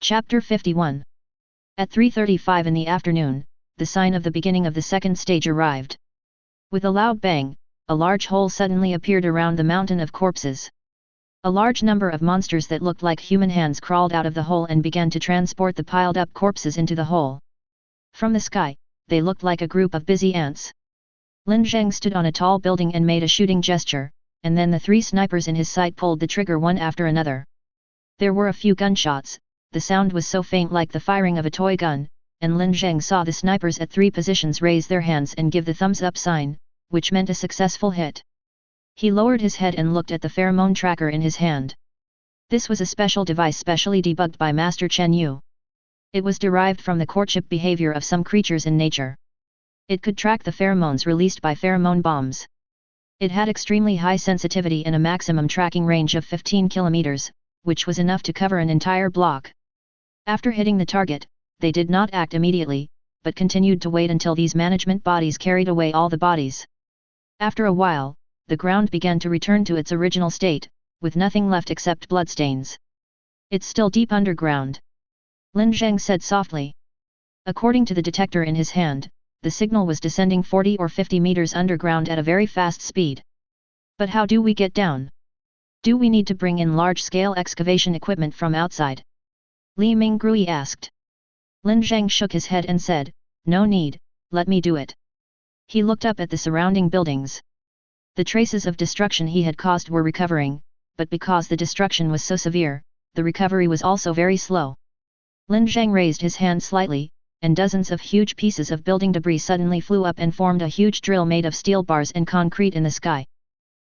Chapter 51. At 3:35 in the afternoon, the sign of the beginning of the second stage arrived. With a loud bang, a large hole suddenly appeared around the mountain of corpses. A large number of monsters that looked like human hands crawled out of the hole and began to transport the piled-up corpses into the hole. From the sky, they looked like a group of busy ants. Lin Zheng stood on a tall building and made a shooting gesture, and then the 3 snipers in his sight pulled the trigger one after another. There were a few gunshots. The sound was so faint like the firing of a toy gun, and Lin Zheng saw the snipers at 3 positions raise their hands and give the thumbs-up sign, which meant a successful hit. He lowered his head and looked at the pheromone tracker in his hand. This was a special device specially debugged by Master Chen Yu. It was derived from the courtship behavior of some creatures in nature. It could track the pheromones released by pheromone bombs. It had extremely high sensitivity and a maximum tracking range of 15 kilometers, which was enough to cover an entire block. After hitting the target, they did not act immediately, but continued to wait until these management bodies carried away all the bodies. After a while, the ground began to return to its original state, with nothing left except bloodstains. "It's still deep underground," Lin Zheng said softly. According to the detector in his hand, the signal was descending 40 or 50 meters underground at a very fast speed. "But how do we get down? Do we need to bring in large-scale excavation equipment from outside?" Li Minggrui asked. Lin Zheng shook his head and said, "No need, let me do it." He looked up at the surrounding buildings. The traces of destruction he had caused were recovering, but because the destruction was so severe, the recovery was also very slow. Lin Zheng raised his hand slightly, and dozens of huge pieces of building debris suddenly flew up and formed a huge drill made of steel bars and concrete in the sky.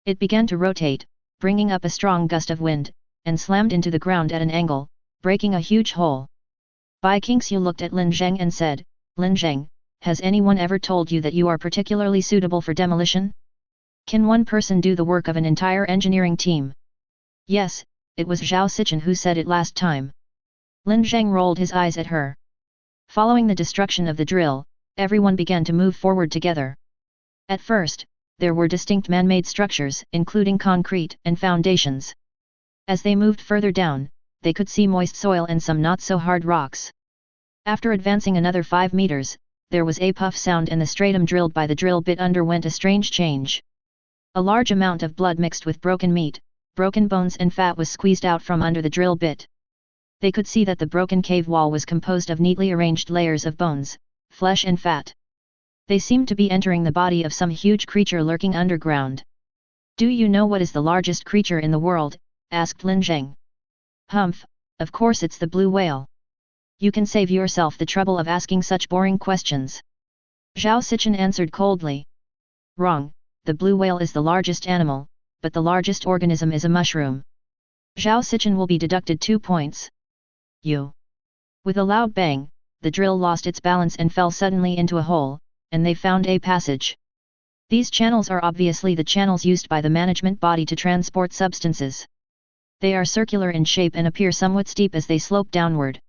It began to rotate, bringing up a strong gust of wind, and slammed into the ground at an angle, breaking a huge hole. Bai Qingxiu looked at Lin Zheng and said, "Lin Zheng, has anyone ever told you that you are particularly suitable for demolition? Can one person do the work of an entire engineering team?" "Yes, it was Zhao Sichen who said it last time." Lin Zheng rolled his eyes at her. Following the destruction of the drill, everyone began to move forward together. At first, there were distinct man-made structures, including concrete and foundations. As they moved further down, they could see moist soil and some not-so-hard rocks. After advancing another 5 meters, there was a puff sound and the stratum drilled by the drill bit underwent a strange change. A large amount of blood mixed with broken meat, broken bones and fat was squeezed out from under the drill bit. They could see that the broken cave wall was composed of neatly arranged layers of bones, flesh and fat. They seemed to be entering the body of some huge creature lurking underground. "Do you know what is the largest creature in the world?" asked Lin Zheng. "Humph, of course it's the blue whale. You can save yourself the trouble of asking such boring questions." Zhao Sichen answered coldly. "Wrong. The blue whale is the largest animal, but the largest organism is a mushroom." Zhao Sichen will be deducted 2 points. "You." With a loud bang, the drill lost its balance and fell suddenly into a hole, and they found a passage. These channels are obviously the channels used by the management body to transport substances. They are circular in shape and appear somewhat steep as they slope downward.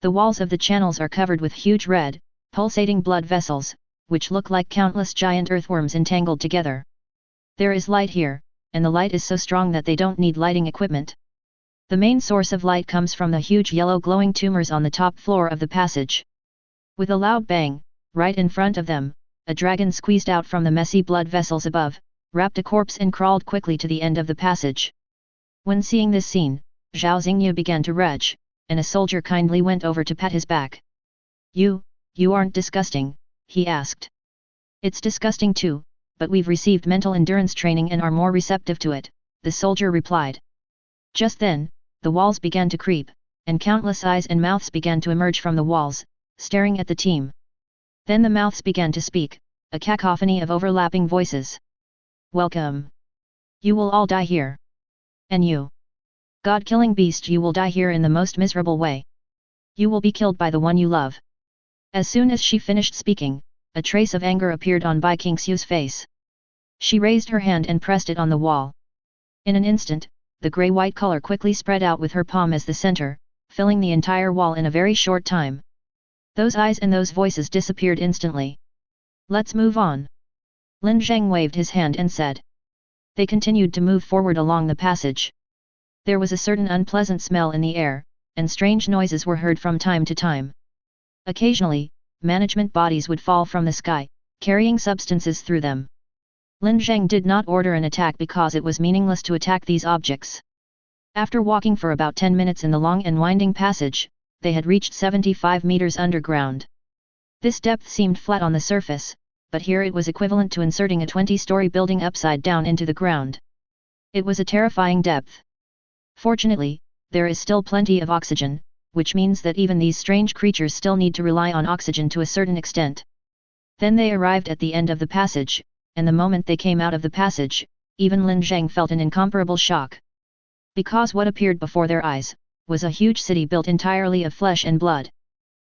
The walls of the channels are covered with huge red, pulsating blood vessels, which look like countless giant earthworms entangled together. There is light here, and the light is so strong that they don't need lighting equipment. The main source of light comes from the huge yellow glowing tumors on the top floor of the passage. With a loud bang, right in front of them, a dragon squeezed out from the messy blood vessels above, wrapped a corpse and crawled quickly to the end of the passage. When seeing this scene, Zhao Xingyu began to retch, and a soldier kindly went over to pat his back. You aren't disgusting," he asked. "It's disgusting too, but we've received mental endurance training and are more receptive to it," the soldier replied. Just then, the walls began to creep, and countless eyes and mouths began to emerge from the walls, staring at the team. Then the mouths began to speak, a cacophony of overlapping voices. "Welcome. You will all die here. And you, God-killing beast, you will die here in the most miserable way. You will be killed by the one you love." As soon as she finished speaking, a trace of anger appeared on Bai Qingxiu's face. She raised her hand and pressed it on the wall. In an instant, the grey-white color quickly spread out with her palm as the center, filling the entire wall in a very short time. Those eyes and those voices disappeared instantly. "Let's move on." Lin Zheng waved his hand and said. They continued to move forward along the passage. There was a certain unpleasant smell in the air, and strange noises were heard from time to time. Occasionally, management bodies would fall from the sky, carrying substances through them. Lin Zheng did not order an attack because it was meaningless to attack these objects. After walking for about 10 minutes in the long and winding passage, they had reached 75 meters underground. This depth seemed flat on the surface, but here it was equivalent to inserting a 20-story building upside down into the ground. It was a terrifying depth. Fortunately, there is still plenty of oxygen, which means that even these strange creatures still need to rely on oxygen to a certain extent. Then they arrived at the end of the passage, and the moment they came out of the passage, even Lin Zheng felt an incomparable shock. Because what appeared before their eyes was a huge city built entirely of flesh and blood.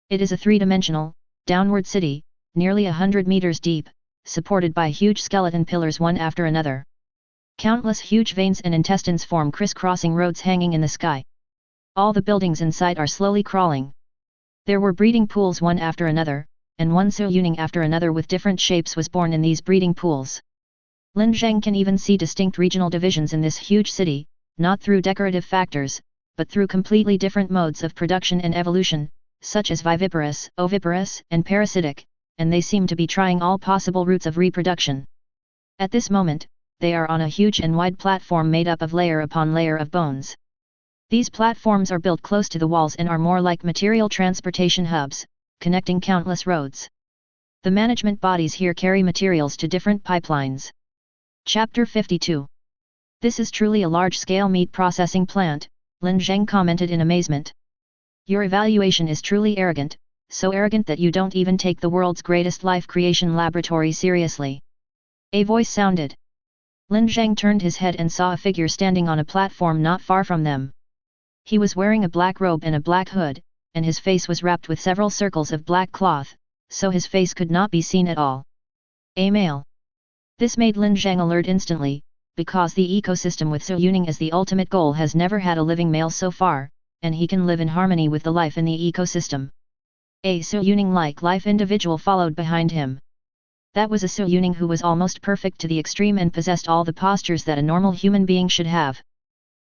It is a three-dimensional, downward city, nearly 100 meters deep, supported by huge skeleton pillars one after another. Countless huge veins and intestines form crisscrossing roads hanging in the sky. All the buildings in sight are slowly crawling. There were breeding pools one after another, and one Suyuning after another with different shapes was born in these breeding pools. Lin Zheng can even see distinct regional divisions in this huge city, not through decorative factors, but through completely different modes of production and evolution, such as viviparous, oviparous, and parasitic, and they seem to be trying all possible routes of reproduction. At this moment, they are on a huge and wide platform made up of layer upon layer of bones. These platforms are built close to the walls and are more like material transportation hubs, connecting countless roads. The management bodies here carry materials to different pipelines. Chapter 52. This is truly a large-scale meat processing plant, Lin Zheng commented in amazement. Your evaluation is truly arrogant, so arrogant that you don't even take the world's greatest life creation laboratory seriously. A voice sounded. Lin Zheng turned his head and saw a figure standing on a platform not far from them. He was wearing a black robe and a black hood, and his face was wrapped with several circles of black cloth, so his face could not be seen at all. A male. This made Lin Zheng alert instantly, because the ecosystem with Suiyuning as the ultimate goal has never had a living male so far, and he can live in harmony with the life in the ecosystem. A Suiyuning-like life individual followed behind him. That was a Suiyuning who was almost perfect to the extreme and possessed all the postures that a normal human being should have.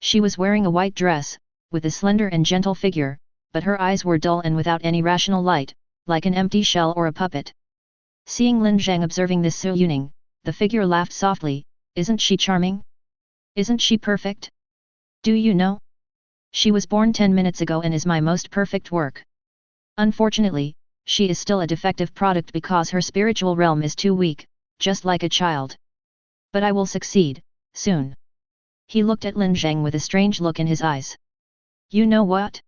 She was wearing a white dress, with a slender and gentle figure, but her eyes were dull and without any rational light, like an empty shell or a puppet. Seeing Lin Zheng observing this Suiyuning, the figure laughed softly. Isn't she charming? Isn't she perfect? Do you know? She was born 10 minutes ago and is my most perfect work. Unfortunately, she is still a defective product because her spiritual realm is too weak, just like a child. But I will succeed, soon. He looked at Lin Zheng with a strange look in his eyes. You know what?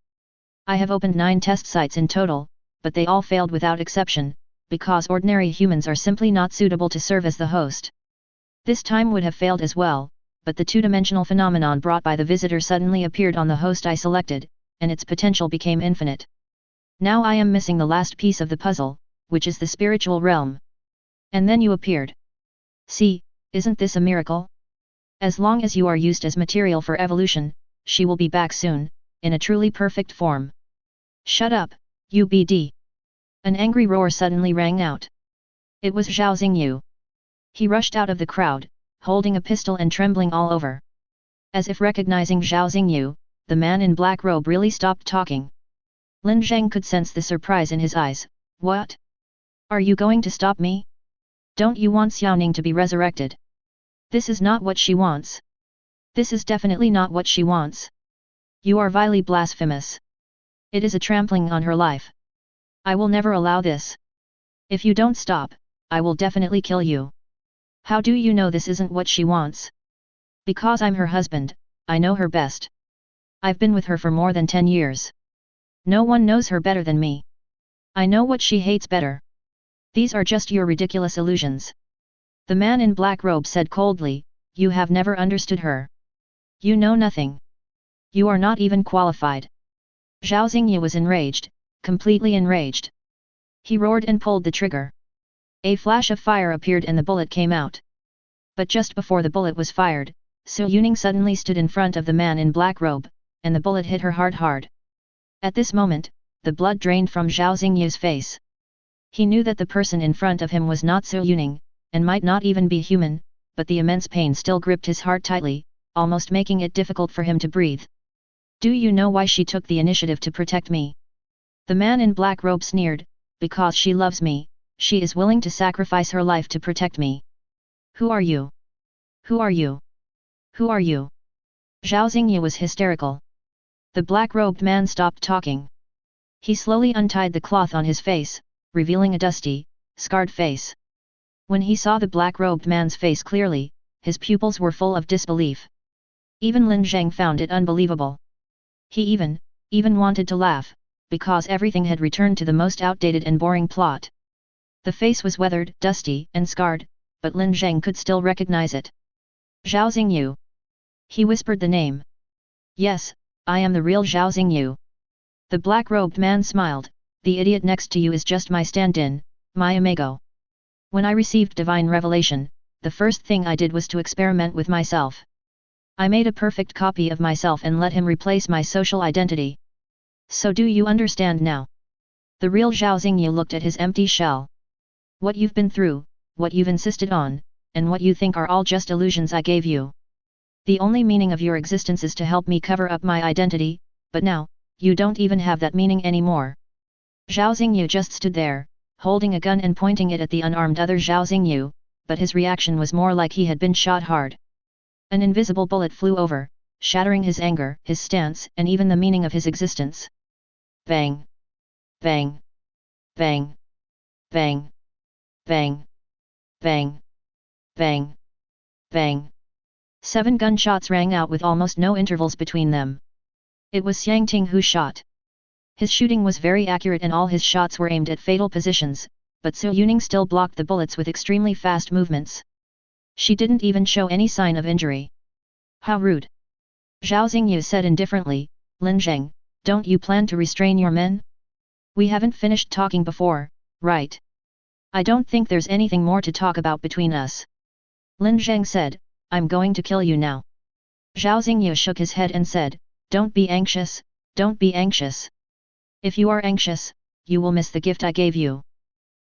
I have opened 9 test sites in total, but they all failed without exception, because ordinary humans are simply not suitable to serve as the host. This time would have failed as well, but the two-dimensional phenomenon brought by the visitor suddenly appeared on the host I selected, and its potential became infinite. Now I am missing the last piece of the puzzle, which is the spiritual realm. And then you appeared. See, isn't this a miracle? As long as you are used as material for evolution, she will be back soon, in a truly perfect form. Shut up, UBD. An angry roar suddenly rang out. It was Zhao Xingyu. He rushed out of the crowd, holding a pistol and trembling all over. As if recognizing Zhao Xingyu, the man in black robe really stopped talking. Lin Zheng could sense the surprise in his eyes. What? Are you going to stop me? Don't you want Xiaoning to be resurrected? This is not what she wants. This is definitely not what she wants. You are vilely blasphemous. It is a trampling on her life. I will never allow this. If you don't stop, I will definitely kill you. How do you know this isn't what she wants? Because I'm her husband, I know her best. I've been with her for more than 10 years. No one knows her better than me. I know what she hates better. These are just your ridiculous illusions. The man in black robe said coldly, you have never understood her. You know nothing. You are not even qualified. Zhao Xingyu was enraged, completely enraged. He roared and pulled the trigger. A flash of fire appeared and the bullet came out. But just before the bullet was fired, Suiyuning suddenly stood in front of the man in black robe, and the bullet hit her heart hard. At this moment, the blood drained from Zhao Xingyu's face. He knew that the person in front of him was not Suiyuning, and might not even be human, but the immense pain still gripped his heart tightly, almost making it difficult for him to breathe. Do you know why she took the initiative to protect me? The man in black robe sneered, because she loves me, she is willing to sacrifice her life to protect me. Who are you? Who are you? Who are you? Zhao Xingyu was hysterical. The black-robed man stopped talking. He slowly untied the cloth on his face, revealing a dusty, scarred face. When he saw the black-robed man's face clearly, his pupils were full of disbelief. Even Lin Zheng found it unbelievable. He even wanted to laugh, because everything had returned to the most outdated and boring plot. The face was weathered, dusty, and scarred, but Lin Zheng could still recognize it. Zhao Xingyu. He whispered the name. Yes, I am the real Zhao Xingyu. The black-robed man smiled, the idiot next to you is just my stand-in, my amigo. When I received divine revelation, the first thing I did was to experiment with myself. I made a perfect copy of myself and let him replace my social identity. So do you understand now? The real Zhao Xingyu looked at his empty shell. What you've been through, what you've insisted on, and what you think are all just illusions I gave you. The only meaning of your existence is to help me cover up my identity, but now, you don't even have that meaning anymore. Zhao Xingyu just stood there, holding a gun and pointing it at the unarmed other Zhao Xingyu, but his reaction was more like he had been shot hard. An invisible bullet flew over, shattering his anger, his stance, and even the meaning of his existence. Bang! Bang! Bang! Bang! Bang! Bang! Bang! Bang! 7 gunshots rang out with almost no intervals between them. It was Xiang Ting who shot. His shooting was very accurate and all his shots were aimed at fatal positions, but Su Yuning still blocked the bullets with extremely fast movements. She didn't even show any sign of injury. How rude! Zhao Xingyu said indifferently, Lin Zheng, don't you plan to restrain your men? We haven't finished talking before, right? I don't think there's anything more to talk about between us. Lin Zheng said, I'm going to kill you now. Zhao Xingyu shook his head and said, don't be anxious, don't be anxious. If you are anxious, you will miss the gift I gave you.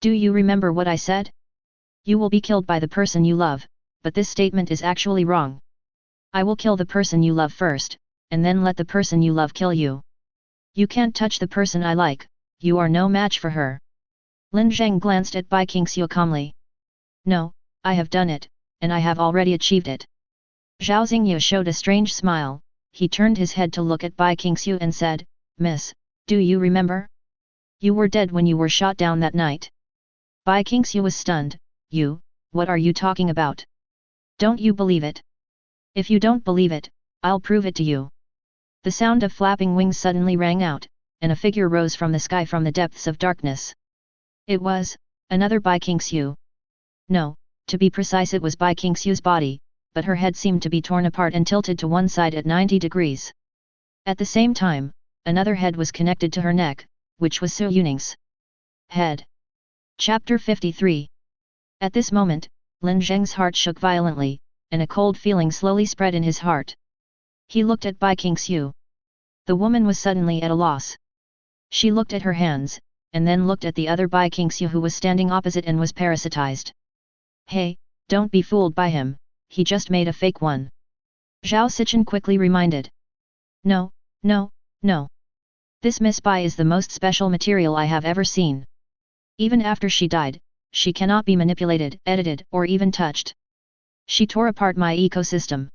Do you remember what I said? You will be killed by the person you love, but this statement is actually wrong. I will kill the person you love first, and then let the person you love kill you. You can't touch the person I like, you are no match for her. Lin Zheng glanced at Bai Qingxiu calmly. No, I have done it, and I have already achieved it. Zhao Xingyu showed a strange smile, he turned his head to look at Bai Qingxiu and said, Miss, do you remember? You were dead when you were shot down that night. Bai Qingxiu was stunned, what are you talking about? Don't you believe it? If you don't believe it, I'll prove it to you. The sound of flapping wings suddenly rang out, and a figure rose from the sky from the depths of darkness. It was another Bai Qingxiu. No, to be precise it was Bai Qingxiu's body, but her head seemed to be torn apart and tilted to one side at 90 degrees. At the same time, another head was connected to her neck, which was Su Yuning's head. Chapter 53. At this moment, Lin Zheng's heart shook violently, and a cold feeling slowly spread in his heart. He looked at Bai Qingxiu. The woman was suddenly at a loss. She looked at her hands, and then looked at the other Bai Qingxiu who was standing opposite and was parasitized. Hey, don't be fooled by him, he just made a fake one. Zhao Sichen quickly reminded. No, no, no. This Miss Bai is the most special material I have ever seen. Even after she died, she cannot be manipulated, edited, or even touched. She tore apart my ecosystem.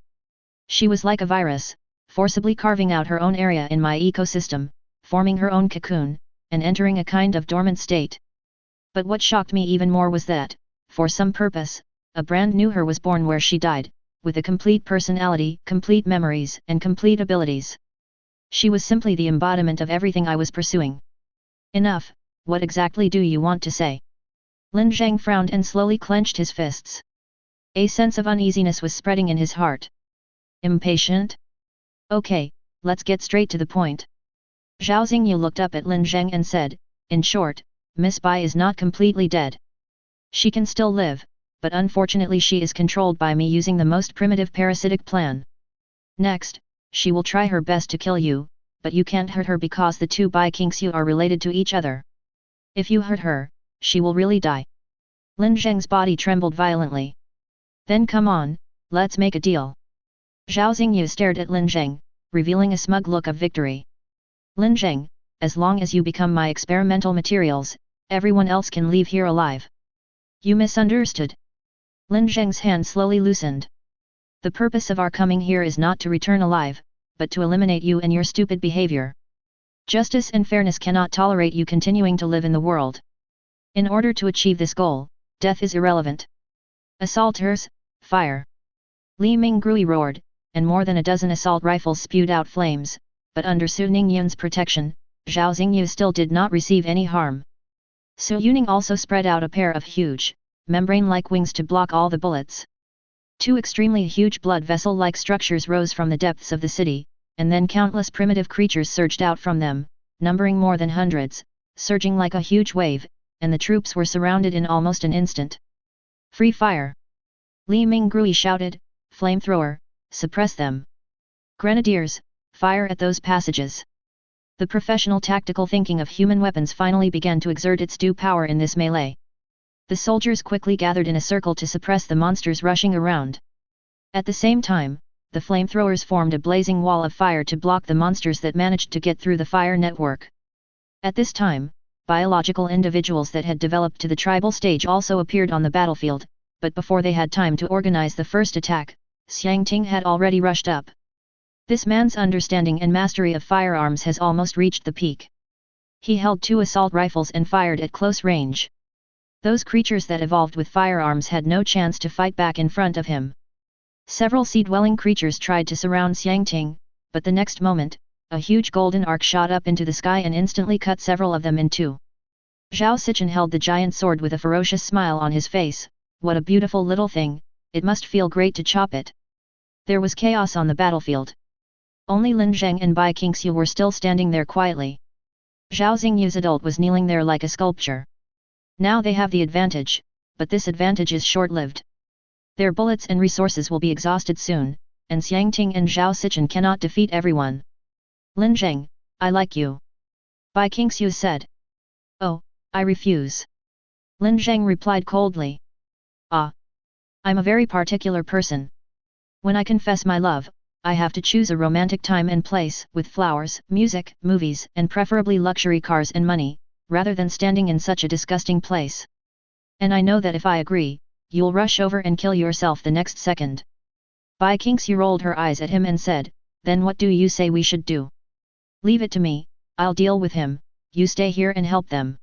She was like a virus, forcibly carving out her own area in my ecosystem, forming her own cocoon, and entering a kind of dormant state. But what shocked me even more was that, for some purpose, a brand new her was born where she died, with a complete personality, complete memories, and complete abilities. She was simply the embodiment of everything I was pursuing. Enough, what exactly do you want to say? Lin Zheng frowned and slowly clenched his fists. A sense of uneasiness was spreading in his heart. Impatient? Okay, let's get straight to the point. Zhao Xingyu looked up at Lin Zheng and said, in short, Miss Bai is not completely dead. She can still live, but unfortunately she is controlled by me using the most primitive parasitic plan. Next, she will try her best to kill you, but you can't hurt her because the two Bai Qingxiu are related to each other. If you hurt her, she will really die. Lin Zheng's body trembled violently. Then come on, let's make a deal. Zhao Xingyu stared at Lin Zheng, revealing a smug look of victory. Lin Zheng, as long as you become my experimental materials, everyone else can leave here alive. You misunderstood. Lin Zheng's hand slowly loosened. The purpose of our coming here is not to return alive, but to eliminate you and your stupid behavior. Justice and fairness cannot tolerate you continuing to live in the world. In order to achieve this goal, death is irrelevant. Assaulters, fire! Li Mingrui roared, and more than a dozen assault rifles spewed out flames, but under Su Ningyun's protection, Zhao Xingyu still did not receive any harm. Su Yuning also spread out a pair of huge, membrane-like wings to block all the bullets. Two extremely huge blood vessel-like structures rose from the depths of the city, and then countless primitive creatures surged out from them, numbering more than hundreds, surging like a huge wave, and the troops were surrounded in almost an instant. Free fire! Li Mingrui shouted, flamethrower, suppress them! Grenadiers, fire at those passages! The professional tactical thinking of human weapons finally began to exert its due power in this melee. The soldiers quickly gathered in a circle to suppress the monsters rushing around. At the same time, the flamethrowers formed a blazing wall of fire to block the monsters that managed to get through the fire network. At this time, biological individuals that had developed to the tribal stage also appeared on the battlefield, but before they had time to organize the first attack, Xiang Ting had already rushed up. This man's understanding and mastery of firearms has almost reached the peak. He held 2 assault rifles and fired at close range. Those creatures that evolved with firearms had no chance to fight back in front of him. Several sea-dwelling creatures tried to surround Xiang Ting, but the next moment, a huge golden arc shot up into the sky and instantly cut several of them in two. Zhao Sichen held the giant sword with a ferocious smile on his face. What a beautiful little thing, it must feel great to chop it. There was chaos on the battlefield. Only Lin Zheng and Bai Qingxiu were still standing there quietly. Zhao Xingyu's adult was kneeling there like a sculpture. Now they have the advantage, but this advantage is short-lived. Their bullets and resources will be exhausted soon, and Xiang Ting and Zhao Sichen cannot defeat everyone. Lin Zheng, I like you. Bai Qingxiu said. Oh, I refuse. Lin Zheng replied coldly. Ah. I'm a very particular person. When I confess my love, I have to choose a romantic time and place, with flowers, music, movies, and preferably luxury cars and money, rather than standing in such a disgusting place. And I know that if I agree, you'll rush over and kill yourself the next second. Bai Qingxiu rolled her eyes at him and said, then what do you say we should do? Leave it to me, I'll deal with him, you stay here and help them.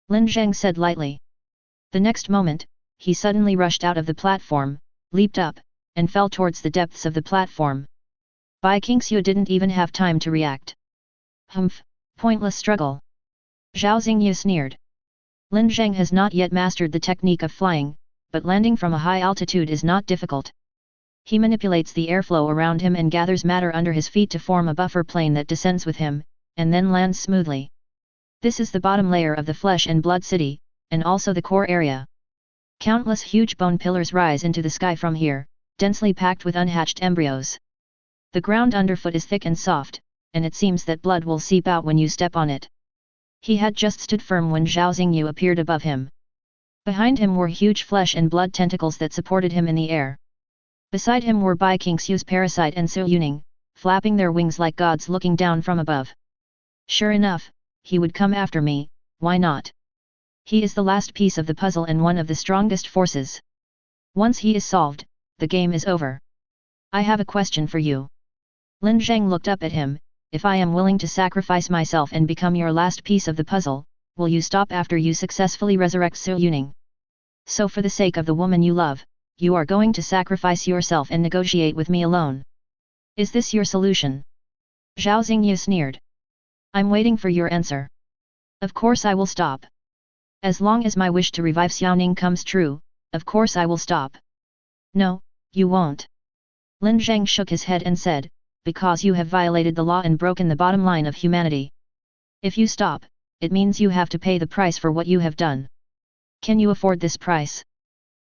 Lin Zheng said lightly. The next moment, he suddenly rushed out of the platform, leaped up, and fell towards the depths of the platform. Bai Qingxiu didn't even have time to react. Humph, pointless struggle. Zhao Xingyu sneered. Lin Zheng has not yet mastered the technique of flying, but landing from a high altitude is not difficult. He manipulates the airflow around him and gathers matter under his feet to form a buffer plane that descends with him, and then lands smoothly. This is the bottom layer of the flesh and blood city, and also the core area. Countless huge bone pillars rise into the sky from here, densely packed with unhatched embryos. The ground underfoot is thick and soft, and it seems that blood will seep out when you step on it. He had just stood firm when Zhao Xingyu appeared above him. Behind him were huge flesh and blood tentacles that supported him in the air. Beside him were Bai Qingxiu's parasite and Su Yuning, flapping their wings like gods looking down from above. Sure enough, he would come after me, why not? He is the last piece of the puzzle and one of the strongest forces. Once he is solved, the game is over. I have a question for you. Lin Zheng looked up at him. If I am willing to sacrifice myself and become your last piece of the puzzle, will you stop after you successfully resurrect Su Yuning? So for the sake of the woman you love, you are going to sacrifice yourself and negotiate with me alone. Is this your solution? Zhao Xingyu sneered. I'm waiting for your answer. Of course I will stop. As long as my wish to revive Xiaoning comes true, of course I will stop. No, you won't. Lin Zheng shook his head and said, because you have violated the law and broken the bottom line of humanity. If you stop, it means you have to pay the price for what you have done. Can you afford this price?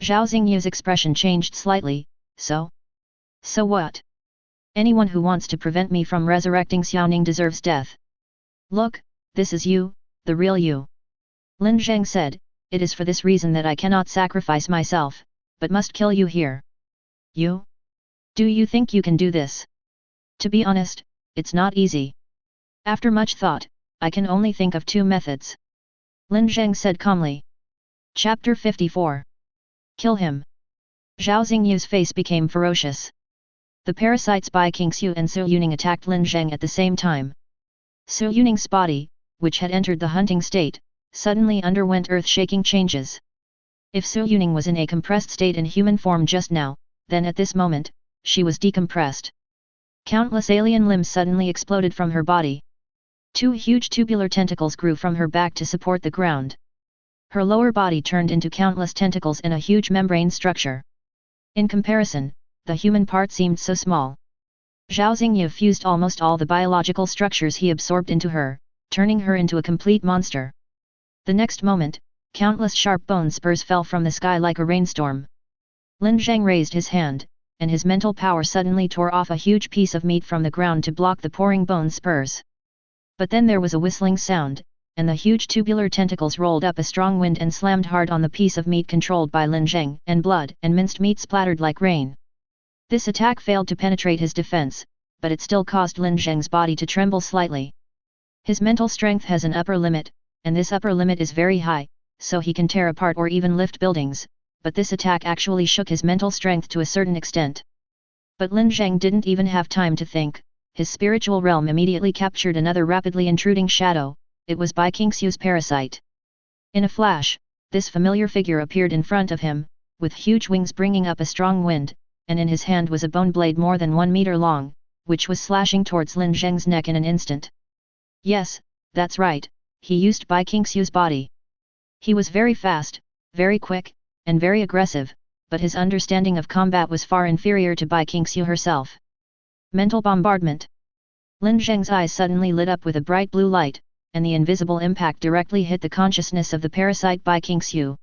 Zhao Xingyu's expression changed slightly. So what? Anyone who wants to prevent me from resurrecting Xiaoning deserves death. Look, this is you, the real you. Lin Zheng said, it is for this reason that I cannot sacrifice myself, but must kill you here. You? Do you think you can do this? To be honest, it's not easy. After much thought, I can only think of 2 methods. Lin Zheng said calmly. Chapter 54. Kill him. Zhao Xingyu's face became ferocious. The parasites Bai Qingxiu and Su Yuning attacked Lin Zheng at the same time. Su Yuning's body, which had entered the hunting state, suddenly underwent earth-shaking changes. If Su Yuning was in a compressed state in human form just now, then at this moment, she was decompressed. Countless alien limbs suddenly exploded from her body. 2 huge tubular tentacles grew from her back to support the ground. Her lower body turned into countless tentacles in a huge membrane structure. In comparison, the human part seemed so small. Zhao Xingyu fused almost all the biological structures he absorbed into her, turning her into a complete monster. The next moment, countless sharp bone spurs fell from the sky like a rainstorm. Lin Zheng raised his hand, and his mental power suddenly tore off a huge piece of meat from the ground to block the pouring bone spurs. But then there was a whistling sound, and the huge tubular tentacles rolled up a strong wind and slammed hard on the piece of meat controlled by Lin Zheng, and blood and minced meat splattered like rain. This attack failed to penetrate his defense, but it still caused Lin Zheng's body to tremble slightly. His mental strength has an upper limit, and this upper limit is very high, so he can tear apart or even lift buildings, but this attack actually shook his mental strength to a certain extent. But Lin Zheng didn't even have time to think. His spiritual realm immediately captured another rapidly intruding shadow. It was Bai Qingxiu's parasite. In a flash, this familiar figure appeared in front of him, with huge wings bringing up a strong wind, and in his hand was a bone blade more than 1 meter long, which was slashing towards Lin Zheng's neck in an instant. Yes, that's right, he used Bai Qingxiu's body. He was very fast, very quick, and very aggressive, but his understanding of combat was far inferior to Bai Qingxiu herself. Mental bombardment. Lin Zheng's eyes suddenly lit up with a bright blue light, and the invisible impact directly hit the consciousness of the parasite Bai Qingxiu.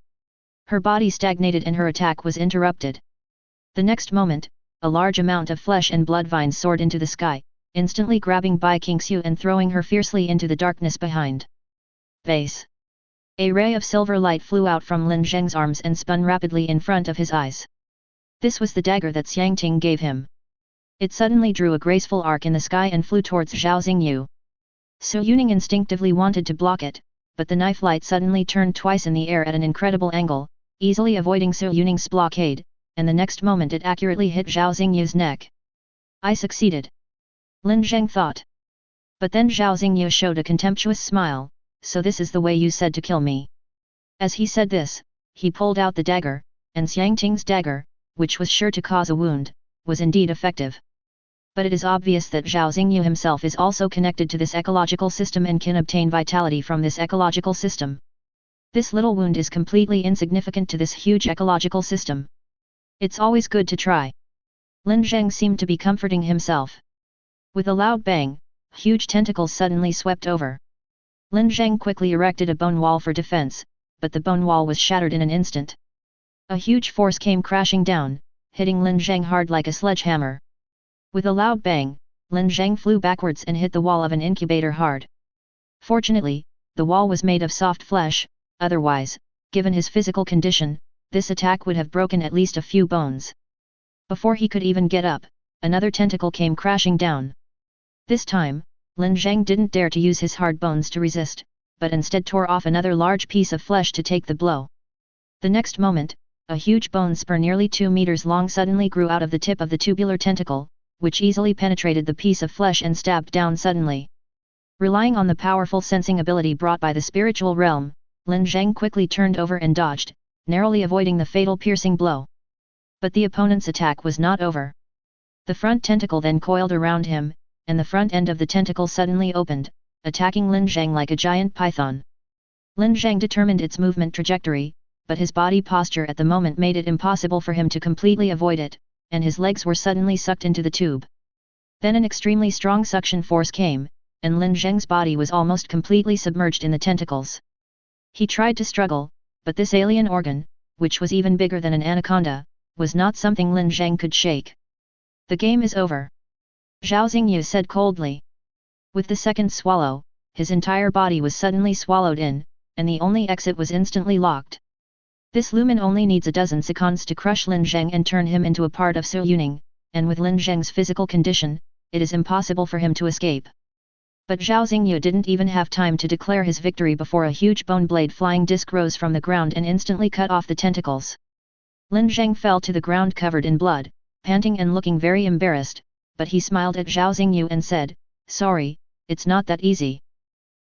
Her body stagnated and her attack was interrupted. The next moment, a large amount of flesh and blood vines soared into the sky, instantly grabbing Bai Qingxiu and throwing her fiercely into the darkness behind. Base. A ray of silver light flew out from Lin Zheng's arms and spun rapidly in front of his eyes. This was the dagger that Xiangting gave him. It suddenly drew a graceful arc in the sky and flew towards Zhao Xingyu. Su Yuning instinctively wanted to block it, but the knife light suddenly turned twice in the air at an incredible angle, easily avoiding Su Yuning's blockade, and the next moment it accurately hit Zhao Xingyu's neck. I succeeded. Lin Zheng thought. But then Zhao Xingyu showed a contemptuous smile. So this is the way you said to kill me. As he said this, he pulled out the dagger, and Xiangting's dagger, which was sure to cause a wound, was indeed effective. But it is obvious that Zhao Xingyu himself is also connected to this ecological system and can obtain vitality from this ecological system. This little wound is completely insignificant to this huge ecological system. It's always good to try. Lin Zheng seemed to be comforting himself. With a loud bang, huge tentacles suddenly swept over. Lin Zheng quickly erected a bone wall for defense, but the bone wall was shattered in an instant. A huge force came crashing down, hitting Lin Zheng hard like a sledgehammer. With a loud bang, Lin Zheng flew backwards and hit the wall of an incubator hard. Fortunately, the wall was made of soft flesh, otherwise, given his physical condition, this attack would have broken at least a few bones. Before he could even get up, another tentacle came crashing down. This time, Lin Zheng didn't dare to use his hard bones to resist, but instead tore off another large piece of flesh to take the blow. The next moment, a huge bone spur nearly 2 meters long suddenly grew out of the tip of the tubular tentacle, which easily penetrated the piece of flesh and stabbed down suddenly. Relying on the powerful sensing ability brought by the spiritual realm, Lin Zheng quickly turned over and dodged, narrowly avoiding the fatal piercing blow. But the opponent's attack was not over. The front tentacle then coiled around him, and the front end of the tentacle suddenly opened, attacking Lin Zheng like a giant python. Lin Zheng determined its movement trajectory, but his body posture at the moment made it impossible for him to completely avoid it, and his legs were suddenly sucked into the tube. Then an extremely strong suction force came, and Lin Zheng's body was almost completely submerged in the tentacles. He tried to struggle, but this alien organ, which was even bigger than an anaconda, was not something Lin Zheng could shake. The game is over. Zhao Xingyu said coldly. With the second swallow, his entire body was suddenly swallowed in, and the only exit was instantly locked. This lumen only needs a dozen seconds to crush Lin Zheng and turn him into a part of Su Yuning, and with Lin Zheng's physical condition, it is impossible for him to escape. But Zhao Xingyu didn't even have time to declare his victory before a huge bone blade flying disc rose from the ground and instantly cut off the tentacles. Lin Zheng fell to the ground covered in blood, panting and looking very embarrassed, but he smiled at Zhao Xingyu and said, "Sorry, it's not that easy.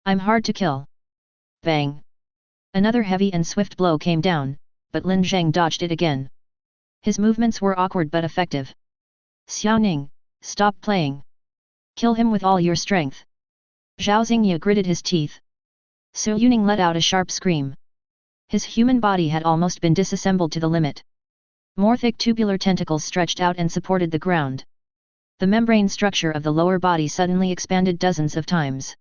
I'm hard to kill." Bang! Another heavy and swift blow came down, but Lin Zheng dodged it again. His movements were awkward but effective. "Xiaoning, stop playing. Kill him with all your strength." Zhao Xingyu gritted his teeth. Su Yuning let out a sharp scream. His human body had almost been disassembled to the limit. More thick tubular tentacles stretched out and supported the ground. The membrane structure of the lower body suddenly expanded dozens of times.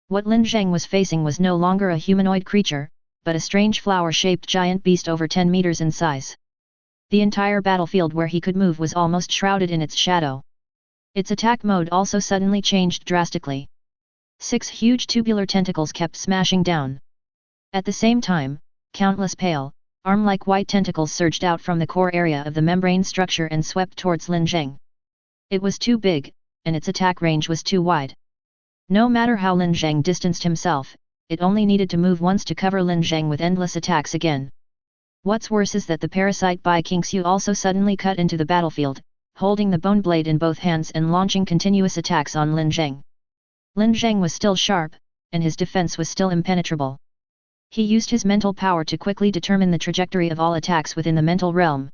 What Lin Zheng was facing was no longer a humanoid creature, but a strange flower-shaped giant beast over 10 meters in size. The entire battlefield where he could move was almost shrouded in its shadow. Its attack mode also suddenly changed drastically. 6 huge tubular tentacles kept smashing down. At the same time, countless pale, arm-like white tentacles surged out from the core area of the membrane structure and swept towards Lin Zheng. It was too big, and its attack range was too wide. No matter how Lin Zheng distanced himself, it only needed to move once to cover Lin Zheng with endless attacks again. What's worse is that the parasite Bai Qingxiu also suddenly cut into the battlefield, holding the bone blade in both hands and launching continuous attacks on Lin Zheng. Lin Zheng was still sharp, and his defense was still impenetrable. He used his mental power to quickly determine the trajectory of all attacks within the mental realm.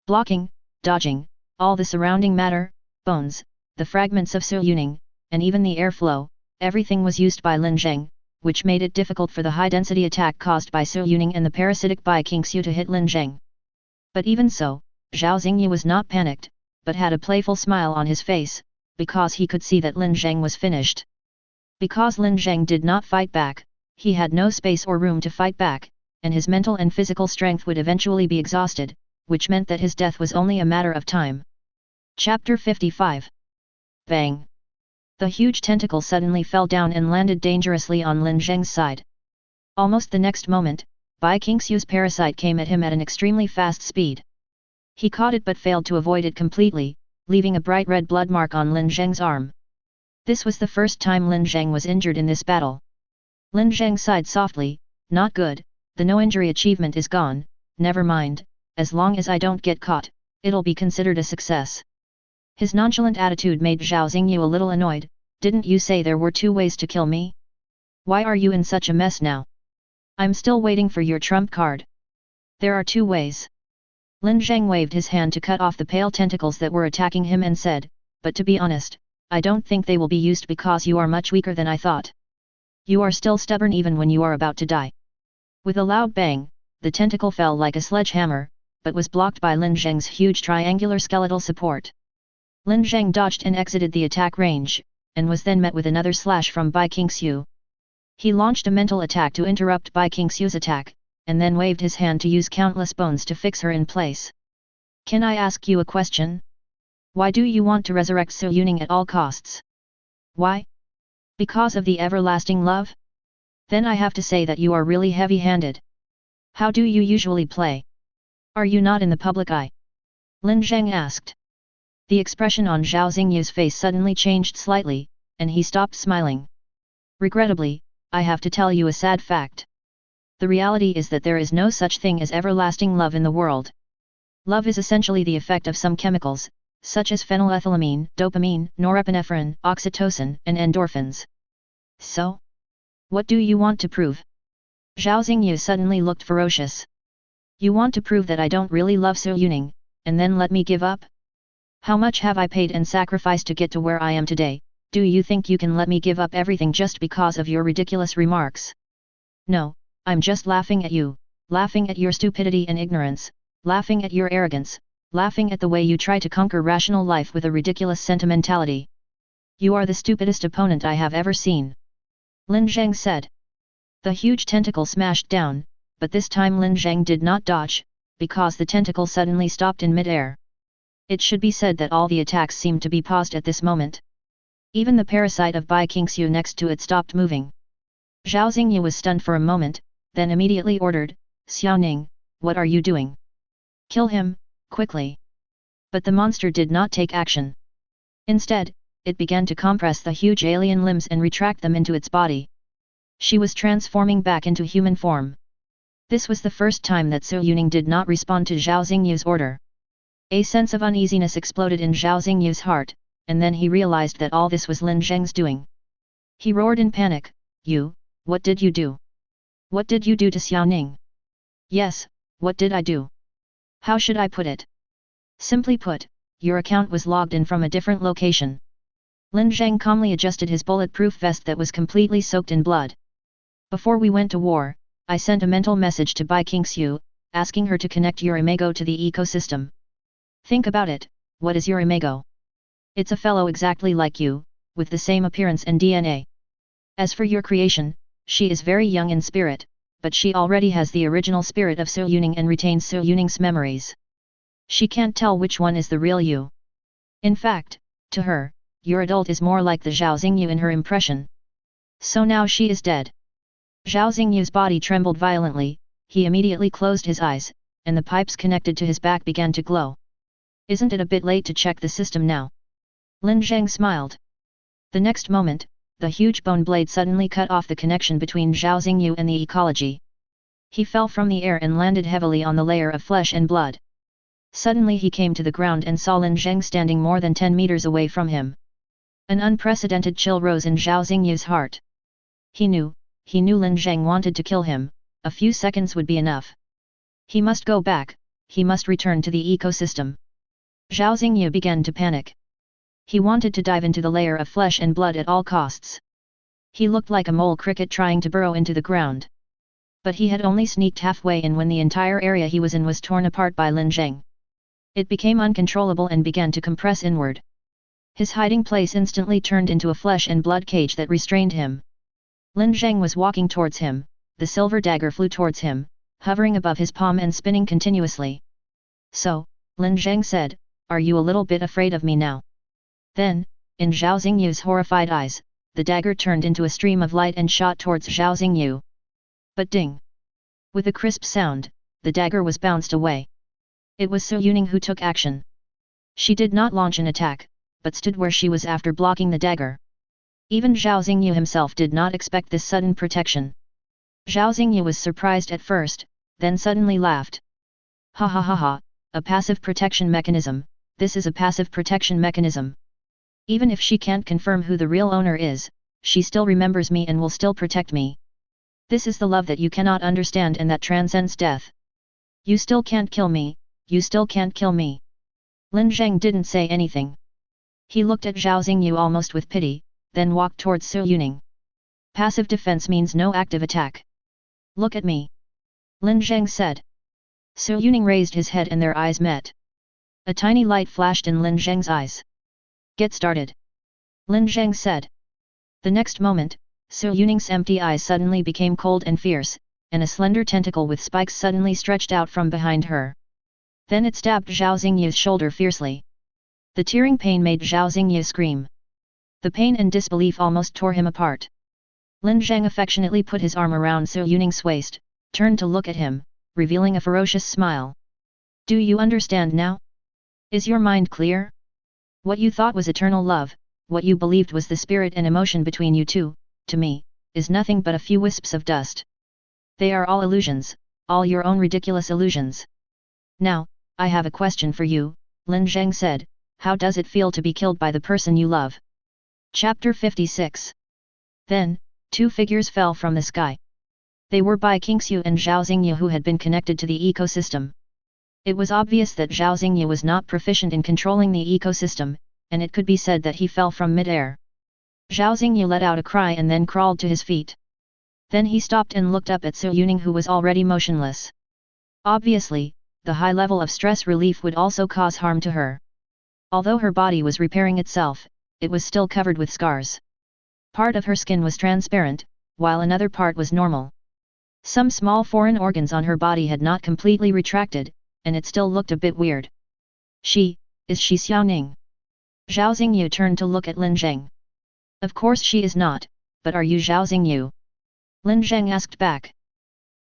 Blocking, dodging, all the surrounding matter, bones, the fragments of Su Yuning, and even the airflow, everything was used by Lin Zheng, which made it difficult for the high-density attack caused by Su Yuning and the parasitic Bai Qingxiu to hit Lin Zheng. But even so, Zhao Xingyu was not panicked, but had a playful smile on his face, because he could see that Lin Zheng was finished. Because Lin Zheng did not fight back, he had no space or room to fight back, and his mental and physical strength would eventually be exhausted, which meant that his death was only a matter of time. Chapter 55. Bang! The huge tentacle suddenly fell down and landed dangerously on Lin Zheng's side. Almost the next moment, Bai Qingxiu's parasite came at him at an extremely fast speed. He caught it but failed to avoid it completely, leaving a bright red blood mark on Lin Zheng's arm. This was the first time Lin Zheng was injured in this battle. Lin Zheng sighed softly, "Not good, the no-injury achievement is gone, never mind, as long as I don't get caught, it'll be considered a success." His nonchalant attitude made Zhao Xingyu a little annoyed. "Didn't you say there were 2 ways to kill me? Why are you in such a mess now? I'm still waiting for your trump card." "There are 2 ways." Lin Zheng waved his hand to cut off the pale tentacles that were attacking him and said, "But to be honest, I don't think they will be used because you are much weaker than I thought. You are still stubborn even when you are about to die." With a loud bang, the tentacle fell like a sledgehammer, but was blocked by Lin Zheng's huge triangular skeletal support. Lin Zheng dodged and exited the attack range, and was then met with another slash from Bai Qingxiu. He launched a mental attack to interrupt Bai Qingxiu's attack, and then waved his hand to use countless bones to fix her in place. "Can I ask you a question? Why do you want to resurrect Su Yuning at all costs?" "Why? Because of the everlasting love? Then I have to say that you are really heavy-handed. How do you usually play? Are you not in the public eye?" Lin Zheng asked. The expression on Zhao Xingyu's face suddenly changed slightly, and he stopped smiling. "Regrettably, I have to tell you a sad fact. The reality is that there is no such thing as everlasting love in the world. Love is essentially the effect of some chemicals, such as phenylethylamine, dopamine, norepinephrine, oxytocin, and endorphins. So? What do you want to prove?" Zhao Xingyu suddenly looked ferocious. "You want to prove that I don't really love Su Yuning, and then let me give up? How much have I paid and sacrificed to get to where I am today? Do you think you can let me give up everything just because of your ridiculous remarks? No, I'm just laughing at you, laughing at your stupidity and ignorance, laughing at your arrogance, laughing at the way you try to conquer rational life with a ridiculous sentimentality. You are the stupidest opponent I have ever seen," Lin Zheng said. The huge tentacle smashed down, but this time Lin Zheng did not dodge, because the tentacle suddenly stopped in mid-air. It should be said that all the attacks seemed to be paused at this moment. Even the parasite of Bai Qingxiu next to it stopped moving. Zhao Xingyu was stunned for a moment, then immediately ordered, "Xiaoning, what are you doing? Kill him, quickly." But the monster did not take action. Instead, it began to compress the huge alien limbs and retract them into its body. She was transforming back into human form. This was the first time that Su Yuning did not respond to Zhao Xingyu's order. A sense of uneasiness exploded in Zhao Xingyu's heart, and then he realized that all this was Lin Zheng's doing. He roared in panic, "You, what did you do? What did you do to Xiaoning?" "Yes, what did I do? How should I put it? Simply put, your account was logged in from a different location." Lin Zheng calmly adjusted his bulletproof vest that was completely soaked in blood. "Before we went to war, I sent a mental message to Bai Qingxiu, asking her to connect your imago to the ecosystem. Think about it, what is your imago? It's a fellow exactly like you, with the same appearance and DNA. As for your creation, she is very young in spirit, but she already has the original spirit of Su Yuning and retains Su Yuning's memories. She can't tell which one is the real you. In fact, to her, your adult is more like the Zhao Xingyu in her impression. So now she is dead." Zhao Xingyu's body trembled violently, he immediately closed his eyes, and the pipes connected to his back began to glow. "Isn't it a bit late to check the system now?" Lin Zheng smiled. The next moment, the huge bone blade suddenly cut off the connection between Zhao Xingyu and the ecology. He fell from the air and landed heavily on the layer of flesh and blood. Suddenly he came to the ground and saw Lin Zheng standing more than 10 meters away from him. An unprecedented chill rose in Zhao Xingyu's heart. He knew Lin Zheng wanted to kill him, a few seconds would be enough. He must go back, he must return to the ecosystem. Zhao Xingyu began to panic. He wanted to dive into the layer of flesh and blood at all costs. He looked like a mole cricket trying to burrow into the ground. But he had only sneaked halfway in when the entire area he was in was torn apart by Lin Zheng. It became uncontrollable and began to compress inward. His hiding place instantly turned into a flesh and blood cage that restrained him. Lin Zheng was walking towards him, the silver dagger flew towards him, hovering above his palm and spinning continuously. "So," Lin Zheng said, "are you a little bit afraid of me now?" Then, in Zhao Xingyu's horrified eyes, the dagger turned into a stream of light and shot towards Zhao Xingyu. But ding! With a crisp sound, the dagger was bounced away. It was Su Yuning who took action. She did not launch an attack, but stood where she was after blocking the dagger. Even Zhao Xingyu himself did not expect this sudden protection. Zhao Xingyu was surprised at first, then suddenly laughed. "Ha ha ha ha, a passive protection mechanism, this is a passive protection mechanism. Even if she can't confirm who the real owner is, she still remembers me and will still protect me. This is the love that you cannot understand and that transcends death. You still can't kill me, you still can't kill me." Lin Zheng didn't say anything. He looked at Zhao Xingyu almost with pity, then walked towards Su Yuning. "Passive defense means no active attack. Look at me," Lin Zheng said. Su Yuning raised his head and their eyes met. A tiny light flashed in Lin Zheng's eyes. "Get started," Lin Zheng said. The next moment, Su Yuning's empty eyes suddenly became cold and fierce, and a slender tentacle with spikes suddenly stretched out from behind her. Then it stabbed Zhao Xingyu's shoulder fiercely. The tearing pain made Zhao Xingyu scream. The pain and disbelief almost tore him apart. Lin Zheng affectionately put his arm around Su Yuning's waist, turned to look at him, revealing a ferocious smile. "Do you understand now? Is your mind clear? What you thought was eternal love, what you believed was the spirit and emotion between you two, to me, is nothing but a few wisps of dust. They are all illusions, all your own ridiculous illusions. Now, I have a question for you," Lin Zheng said, "how does it feel to be killed by the person you love?" Chapter 56. Then, two figures fell from the sky. They were Bai Qingxiu and Zhao Xingyu who had been connected to the ecosystem. It was obvious that Zhao Xingyu was not proficient in controlling the ecosystem, and it could be said that he fell from mid-air. Zhao Xingyu let out a cry and then crawled to his feet. Then he stopped and looked up at Su Yuning who was already motionless. Obviously, the high level of stress relief would also cause harm to her. Although her body was repairing itself, it was still covered with scars. Part of her skin was transparent, while another part was normal. Some small foreign organs on her body had not completely retracted, and it still looked a bit weird. Is she Xiaoning?" Zhao Xingyu turned to look at Lin Zheng. "Of course she is not, but are you Zhao Xingyu?" Lin Zheng asked back.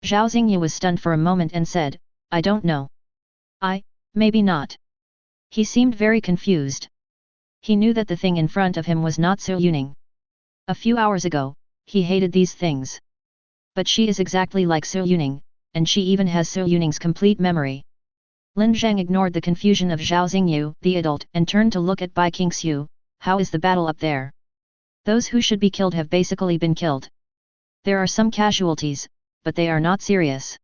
Zhao Xingyu was stunned for a moment and said, "I don't know. Maybe not." He seemed very confused. He knew that the thing in front of him was not Su Yuning. A few hours ago, he hated these things. But she is exactly like Su Yuning, and she even has Su Yuning's complete memory. Lin Zheng ignored the confusion of Zhao Xingyu, the adult, and turned to look at Bai Qingxiu. How is the battle up there? Those who should be killed have basically been killed. There are some casualties, but they are not serious.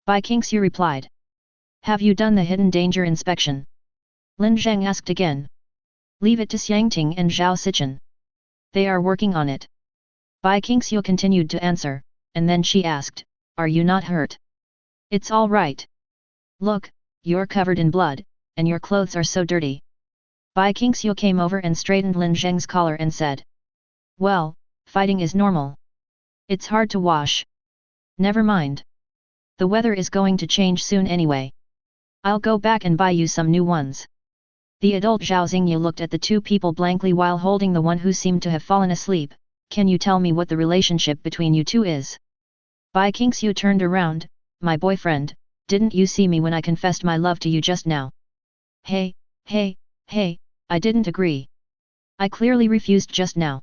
Bai Qingxiu replied. Have you done the hidden danger inspection? Lin Zheng asked again. Leave it to Xiangting and Zhao Sichen. They are working on it. Bai Qingxiu continued to answer, and then she asked, Are you not hurt? It's all right. Look, you're covered in blood, and your clothes are so dirty. Bai Qingxiu came over and straightened Lin Zheng's collar and said. Well, fighting is normal. It's hard to wash. Never mind. The weather is going to change soon anyway. I'll go back and buy you some new ones. The adult Zhao Xingyu looked at the two people blankly while holding the one who seemed to have fallen asleep. Can you tell me what the relationship between you two is? Bai Qingxiu turned around. My boyfriend, didn't you see me when I confessed my love to you just now? Hey, I didn't agree. I clearly refused just now.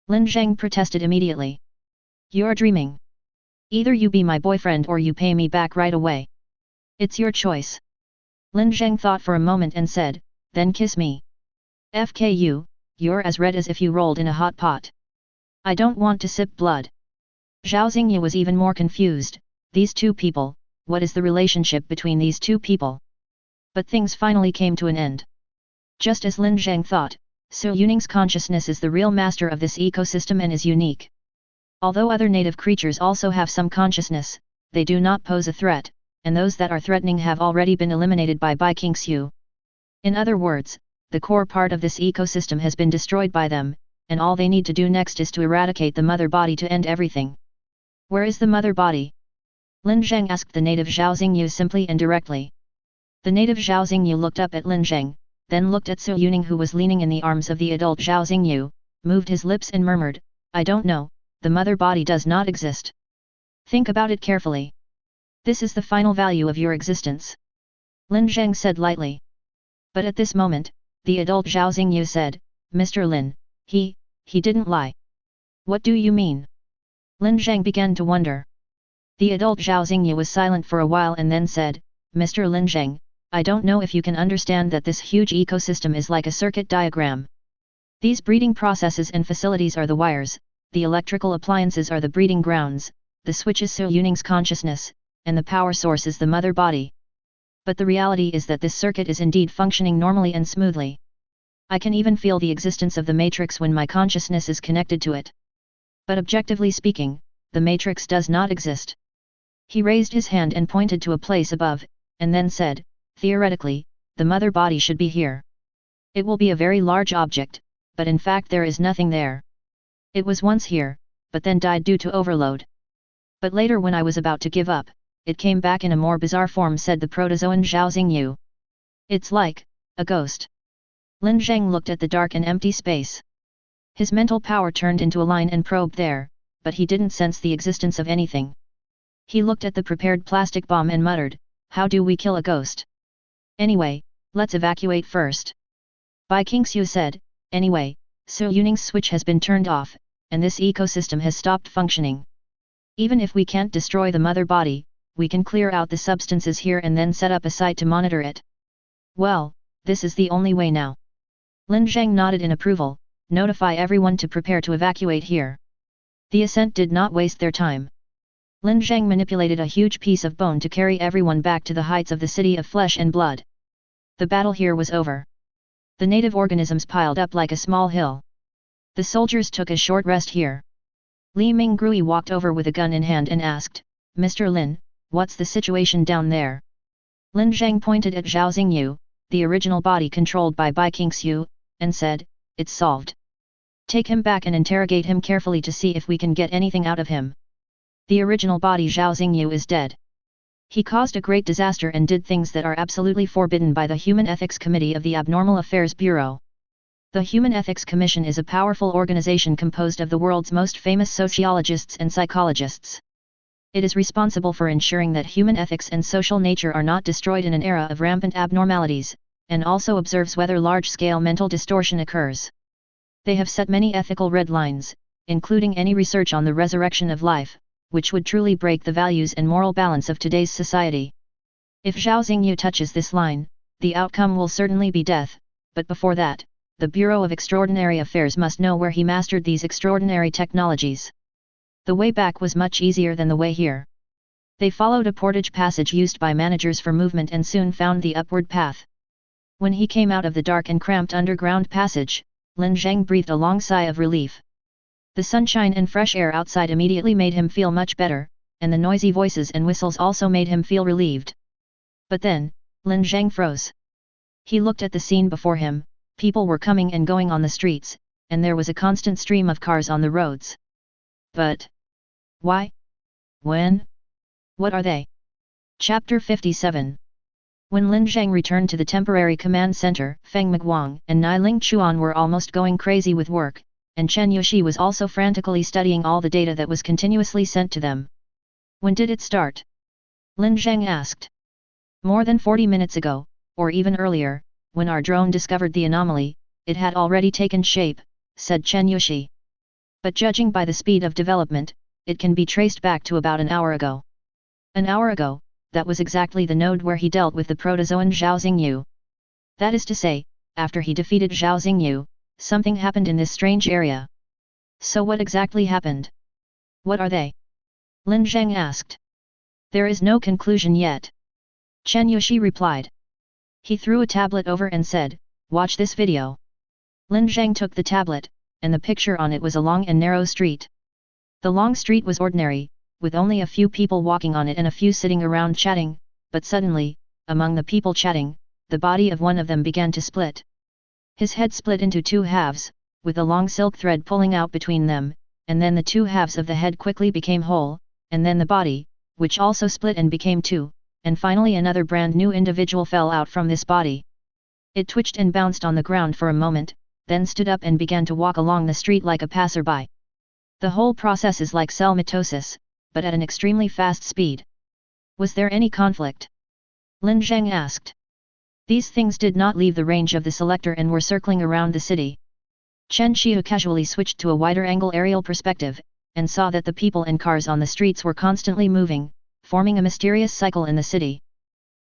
Lin Zheng protested immediately. You're dreaming. Either you be my boyfriend or you pay me back right away. It's your choice. Lin Zheng thought for a moment and said, then kiss me. FKU, you're as red as if you rolled in a hot pot. I don't want to sip blood. Zhao Xingyu was even more confused. These two people, what is the relationship between these two people? But things finally came to an end. Just as Lin Zheng thought, Su Yuning's consciousness is the real master of this ecosystem and is unique. Although other native creatures also have some consciousness, they do not pose a threat, and those that are threatening have already been eliminated by Bai Qingxiu. In other words, the core part of this ecosystem has been destroyed by them, and all they need to do next is to eradicate the mother body to end everything. Where is the mother body? Lin Zheng asked the native Zhao Xingyu simply and directly. The native Zhao Xingyu looked up at Lin Zheng, then looked at Su Yuning who was leaning in the arms of the adult Zhao Xingyu, moved his lips and murmured, I don't know, the mother body does not exist. Think about it carefully. This is the final value of your existence. Lin Zheng said lightly. But at this moment, the adult Zhao Xingyu said, Mr. Lin, he didn't lie. What do you mean? Lin Zheng began to wonder. The adult Zhao Xingyu was silent for a while and then said, Mr. Lin Zheng, I don't know if you can understand that this huge ecosystem is like a circuit diagram. These breeding processes and facilities are the wires, the electrical appliances are the breeding grounds, the switch is Su Yuning's consciousness, and the power source is the mother body. But the reality is that this circuit is indeed functioning normally and smoothly. I can even feel the existence of the matrix when my consciousness is connected to it. But objectively speaking, the matrix does not exist. He raised his hand and pointed to a place above, and then said, theoretically, the mother body should be here. It will be a very large object, but in fact there is nothing there. It was once here, but then died due to overload. But later when I was about to give up, it came back in a more bizarre form, said the protozoan Zhao Xingyu. It's like a ghost. Lin Zheng looked at the dark and empty space. His mental power turned into a line and probed there, but he didn't sense the existence of anything. He looked at the prepared plastic bomb and muttered, how do we kill a ghost? Anyway, let's evacuate first. Bai Qingxiu said, anyway, Su Yuning's switch has been turned off, and this ecosystem has stopped functioning. Even if we can't destroy the mother body, we can clear out the substances here and then set up a site to monitor it. Well, this is the only way now. Lin Zheng nodded in approval, notify everyone to prepare to evacuate here. The ascent did not waste their time. Lin Zheng manipulated a huge piece of bone to carry everyone back to the heights of the city of flesh and blood. The battle here was over. The native organisms piled up like a small hill. The soldiers took a short rest here. Li Minggrui walked over with a gun in hand and asked, Mr. Lin, what's the situation down there? Lin Zheng pointed at Zhao Xingyu, the original body controlled by Bai Qingxiu, and said, it's solved. Take him back and interrogate him carefully to see if we can get anything out of him. The original body Zhao Xingyu is dead. He caused a great disaster and did things that are absolutely forbidden by the Human Ethics Committee of the Abnormal Affairs Bureau. The Human Ethics Commission is a powerful organization composed of the world's most famous sociologists and psychologists. It is responsible for ensuring that human ethics and social nature are not destroyed in an era of rampant abnormalities, and also observes whether large-scale mental distortion occurs. They have set many ethical red lines, including any research on the resurrection of life, which would truly break the values and moral balance of today's society. If Zhao Xingyu touches this line, the outcome will certainly be death, but before that, the Bureau of Extraordinary Affairs must know where he mastered these extraordinary technologies. The way back was much easier than the way here. They followed a portage passage used by managers for movement and soon found the upward path. When he came out of the dark and cramped underground passage, Lin Zheng breathed a long sigh of relief. The sunshine and fresh air outside immediately made him feel much better, and the noisy voices and whistles also made him feel relieved. But then, Lin Zheng froze. He looked at the scene before him. People were coming and going on the streets, and there was a constant stream of cars on the roads. But why? When? What are they? Chapter 57. When Lin Zheng returned to the temporary command center, Feng Miguang and Niling Chuan were almost going crazy with work, and Chen Yuxi was also frantically studying all the data that was continuously sent to them. When did it start? Lin Zheng asked. More than 40 minutes ago, or even earlier, when our drone discovered the anomaly, it had already taken shape, said Chen Yuxi. But judging by the speed of development, it can be traced back to about an hour ago. An hour ago, that was exactly the node where he dealt with the protozoan Zhao Xingyu. That is to say, after he defeated Zhao Xingyu, something happened in this strange area. So what exactly happened? What are they? Lin Zheng asked. There is no conclusion yet. Chen Yuxi replied. He threw a tablet over and said, "Watch this video." Lin Zheng took the tablet, and the picture on it was a long and narrow street. The long street was ordinary, with only a few people walking on it and a few sitting around chatting, but suddenly, among the people chatting, the body of one of them began to split. His head split into two halves, with a long silk thread pulling out between them, and then the two halves of the head quickly became whole, and then the body, which also split and became two, and finally another brand new individual fell out from this body. It twitched and bounced on the ground for a moment, then stood up and began to walk along the street like a passerby. The whole process is like cell mitosis, but at an extremely fast speed. Was there any conflict? Lin Zheng asked. These things did not leave the range of the selector and were circling around the city. Chen Qiu casually switched to a wider angle aerial perspective, and saw that the people and cars on the streets were constantly moving, forming a mysterious cycle in the city.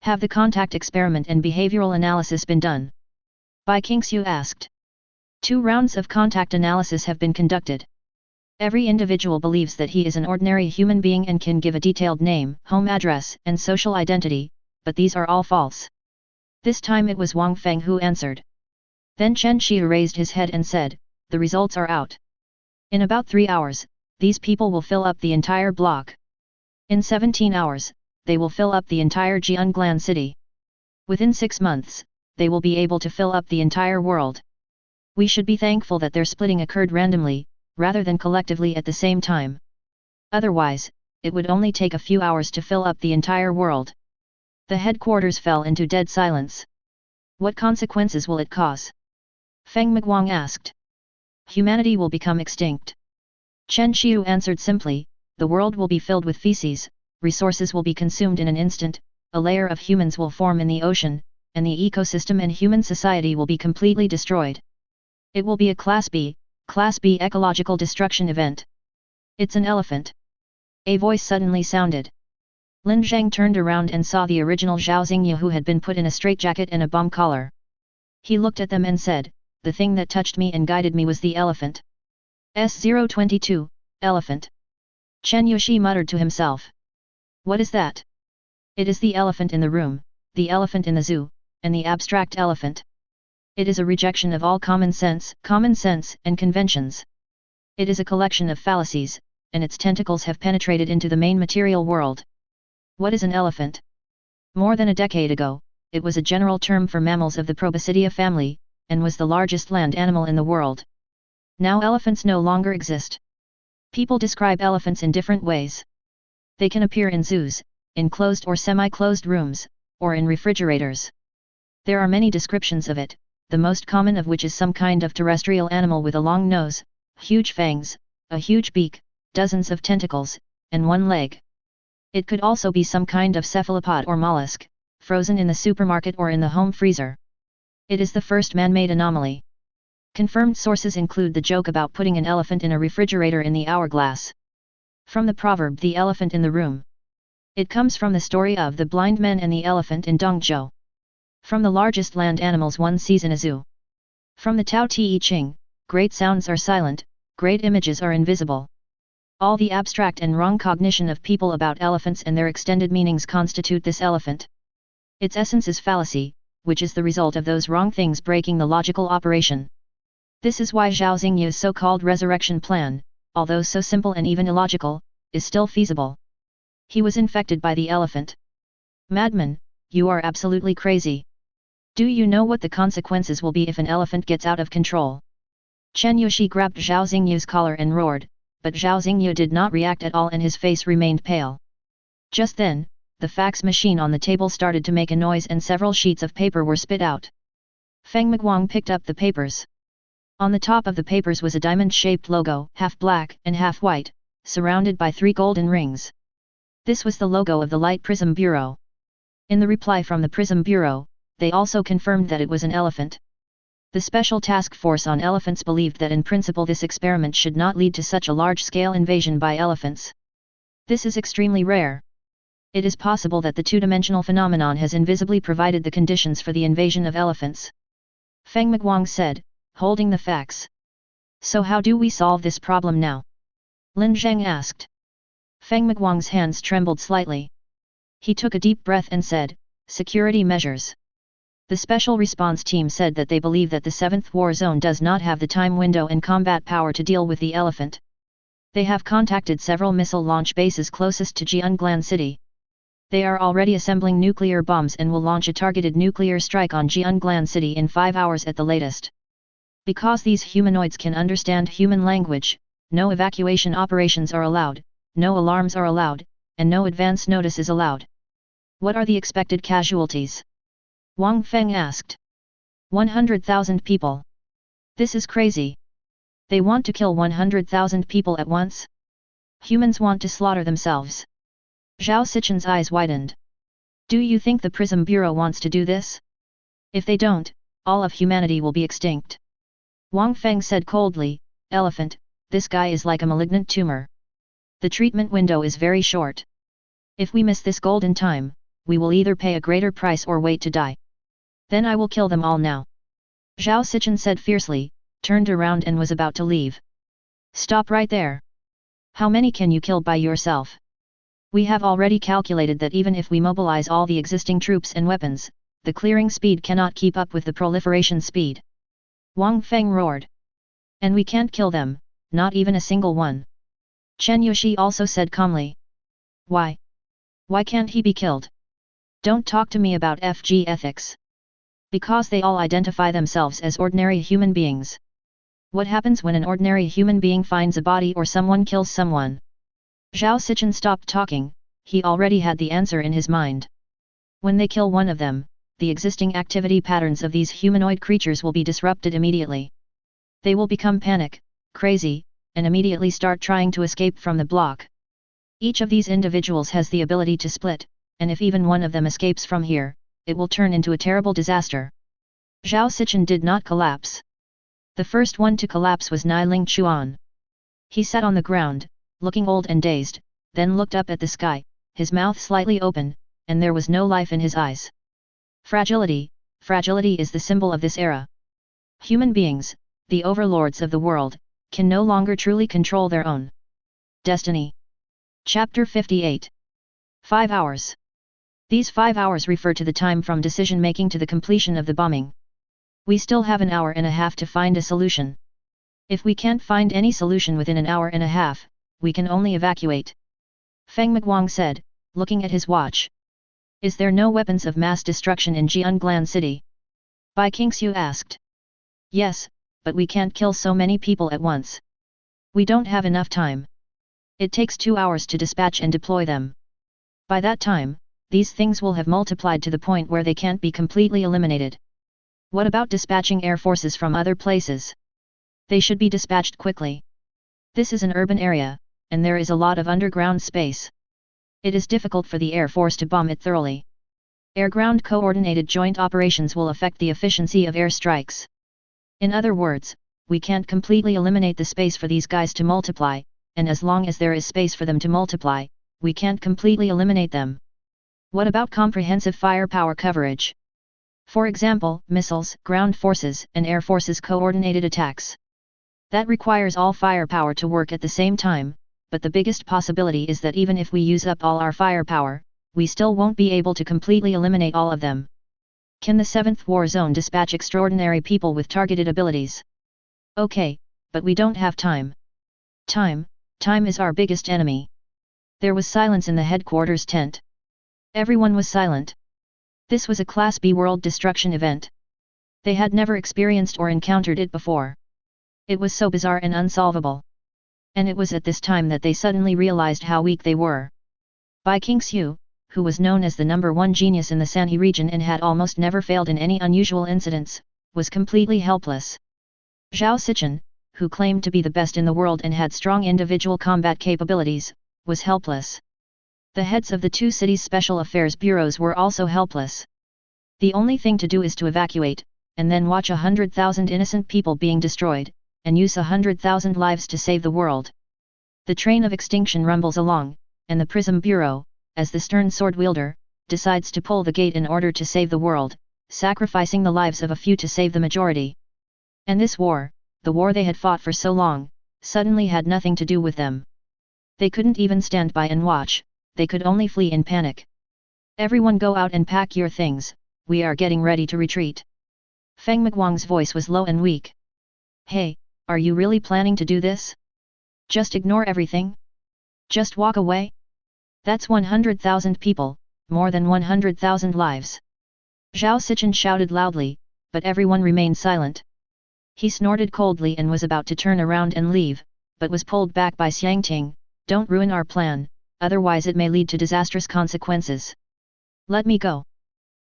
Have the contact experiment and behavioral analysis been done? Bai Qingxiu asked. 2 rounds of contact analysis have been conducted. Every individual believes that he is an ordinary human being and can give a detailed name, home address, and social identity, but these are all false. This time it was Wang Feng who answered. Then Chen Qiu raised his head and said, "The results are out. In about 3 hours, these people will fill up the entire block. In 17 hours, they will fill up the entire Jianglan city. Within 6 months, they will be able to fill up the entire world. We should be thankful that their splitting occurred randomly, rather than collectively at the same time. Otherwise, it would only take a few hours to fill up the entire world." The headquarters fell into dead silence. What consequences will it cause? Feng Miguang asked. Humanity will become extinct. Chen Qiu answered simply, the world will be filled with feces, resources will be consumed in an instant, a layer of humans will form in the ocean, and the ecosystem and human society will be completely destroyed. It will be a Class B ecological destruction event. It's an elephant. A voice suddenly sounded. Lin Zheng turned around and saw the original Zhao Xingyu who had been put in a straitjacket and a bomb collar. He looked at them and said, "The thing that touched me and guided me was the elephant." S022, elephant. Chen Yuxi muttered to himself. What is that? It is the elephant in the room, the elephant in the zoo, and the abstract elephant. It is a rejection of all common sense and conventions. It is a collection of fallacies, and its tentacles have penetrated into the main material world. What is an elephant? More than a decade ago, it was a general term for mammals of the Proboscidea family, and was the largest land animal in the world. Now elephants no longer exist. People describe elephants in different ways. They can appear in zoos, in closed or semi-closed rooms, or in refrigerators. There are many descriptions of it, the most common of which is some kind of terrestrial animal with a long nose, huge fangs, a huge beak, dozens of tentacles, and 1 leg. It could also be some kind of cephalopod or mollusk, frozen in the supermarket or in the home freezer. It is the first man-made anomaly. Confirmed sources include the joke about putting an elephant in a refrigerator in the hourglass. From the proverb The Elephant in the Room. It comes from the story of the blind men and the elephant in Dongzhou. From the largest land animals one sees in a zoo. From the Tao Te Ching, great sounds are silent, great images are invisible. All the abstract and wrong cognition of people about elephants and their extended meanings constitute this elephant. Its essence is fallacy, which is the result of those wrong things breaking the logical operation. This is why Zhao Xingyu's so-called resurrection plan, although so simple and even illogical, is still feasible. He was infected by the elephant. Madman, you are absolutely crazy. Do you know what the consequences will be if an elephant gets out of control? Chen Yuxi grabbed Zhao Xingyu's collar and roared, but Zhao Xingyu did not react at all and his face remained pale. Just then, the fax machine on the table started to make a noise and several sheets of paper were spit out. Feng Miguang picked up the papers. On the top of the papers was a diamond-shaped logo, half black and half white, surrounded by 3 golden rings. This was the logo of the Light Prism Bureau. In the reply from the Prism Bureau, they also confirmed that it was an elephant. The Special Task Force on Elephants believed that in principle this experiment should not lead to such a large-scale invasion by elephants. This is extremely rare. It is possible that the two-dimensional phenomenon has invisibly provided the conditions for the invasion of elephants. Feng Miguang said, holding the fax. So how do we solve this problem now? Lin Zheng asked. Feng Miguang's hands trembled slightly. He took a deep breath and said, security measures. The Special Response Team said that they believe that the 7th War Zone does not have the time window and combat power to deal with the elephant. They have contacted several missile launch bases closest to Jianglan City. They are already assembling nuclear bombs and will launch a targeted nuclear strike on Jianglan City in 5 hours at the latest. Because these humanoids can understand human language, no evacuation operations are allowed, no alarms are allowed, and no advance notice is allowed. What are the expected casualties? Wang Feng asked. 100,000 people. This is crazy. They want to kill 100,000 people at once? Humans want to slaughter themselves. Zhao Sichen's eyes widened. Do you think the Prism Bureau wants to do this? If they don't, all of humanity will be extinct. Wang Feng said coldly, elephant, this guy is like a malignant tumor. The treatment window is very short. If we miss this golden time, we will either pay a greater price or wait to die. Then I will kill them all now. Zhao Sichen said fiercely, turned around and was about to leave. Stop right there. How many can you kill by yourself? We have already calculated that even if we mobilize all the existing troops and weapons, the clearing speed cannot keep up with the proliferation speed. Wang Feng roared. And we can't kill them, not even a single one. Chen Yuxi also said calmly. Why? Why can't he be killed? Don't talk to me about FG ethics. Because they all identify themselves as ordinary human beings. What happens when an ordinary human being finds a body or someone kills someone? Zhao Sichen stopped talking, he already had the answer in his mind. When they kill one of them, the existing activity patterns of these humanoid creatures will be disrupted immediately. They will become panic, crazy, and immediately start trying to escape from the block. Each of these individuals has the ability to split, and if even one of them escapes from here, it will turn into a terrible disaster. Zhao Sichen did not collapse. The first one to collapse was Nailing Chuan. He sat on the ground, looking old and dazed, then looked up at the sky, his mouth slightly open, and there was no life in his eyes. Fragility, fragility is the symbol of this era. Human beings, the overlords of the world, can no longer truly control their own destiny. Chapter 58. 5 hours. These 5 hours refer to the time from decision-making to the completion of the bombing. We still have an hour and a half to find a solution. If we can't find any solution within an hour and a half, we can only evacuate. Feng Miguang said, looking at his watch. Is there no weapons of mass destruction in Jianglan City? Bai Qingxiu asked. Yes, but we can't kill so many people at once. We don't have enough time. It takes 2 hours to dispatch and deploy them. By that time, these things will have multiplied to the point where they can't be completely eliminated. What about dispatching air forces from other places? They should be dispatched quickly. This is an urban area, and there is a lot of underground space. It is difficult for the Air Force to bomb it thoroughly. Air-ground coordinated joint operations will affect the efficiency of air strikes. In other words, we can't completely eliminate the space for these guys to multiply, and as long as there is space for them to multiply, we can't completely eliminate them. What about comprehensive firepower coverage? For example, missiles, ground forces, and air forces coordinated attacks. That requires all firepower to work at the same time, but the biggest possibility is that even if we use up all our firepower, we still won't be able to completely eliminate all of them. Can the 7th War Zone dispatch extraordinary people with targeted abilities? Okay, but we don't have time. Time is our biggest enemy. There was silence in the headquarters tent. Everyone was silent. This was a Class B world destruction event. They had never experienced or encountered it before. It was so bizarre and unsolvable. And it was at this time that they suddenly realized how weak they were. Bai Qingxiu, who was known as the #1 genius in the Sanhe region and had almost never failed in any unusual incidents, was completely helpless. Zhao Sichen, who claimed to be the best in the world and had strong individual combat capabilities, was helpless. The heads of the 2 cities' special affairs bureaus were also helpless. The only thing to do is to evacuate, and then watch 100,000 innocent people being destroyed, and use 100,000 lives to save the world. The train of extinction rumbles along, and the Prism Bureau, as the stern sword wielder, decides to pull the gate in order to save the world, sacrificing the lives of a few to save the majority. And this war, the war they had fought for so long, suddenly had nothing to do with them. They couldn't even stand by and watch, they could only flee in panic. Everyone go out and pack your things, we are getting ready to retreat. Feng Miguang's voice was low and weak. Hey, are you really planning to do this? Just ignore everything? Just walk away? That's 100,000 people, more than 100,000 lives. Zhao Sichen shouted loudly, but everyone remained silent. He snorted coldly and was about to turn around and leave, but was pulled back by Xiang Ting. Don't ruin our plan, otherwise it may lead to disastrous consequences. Let me go.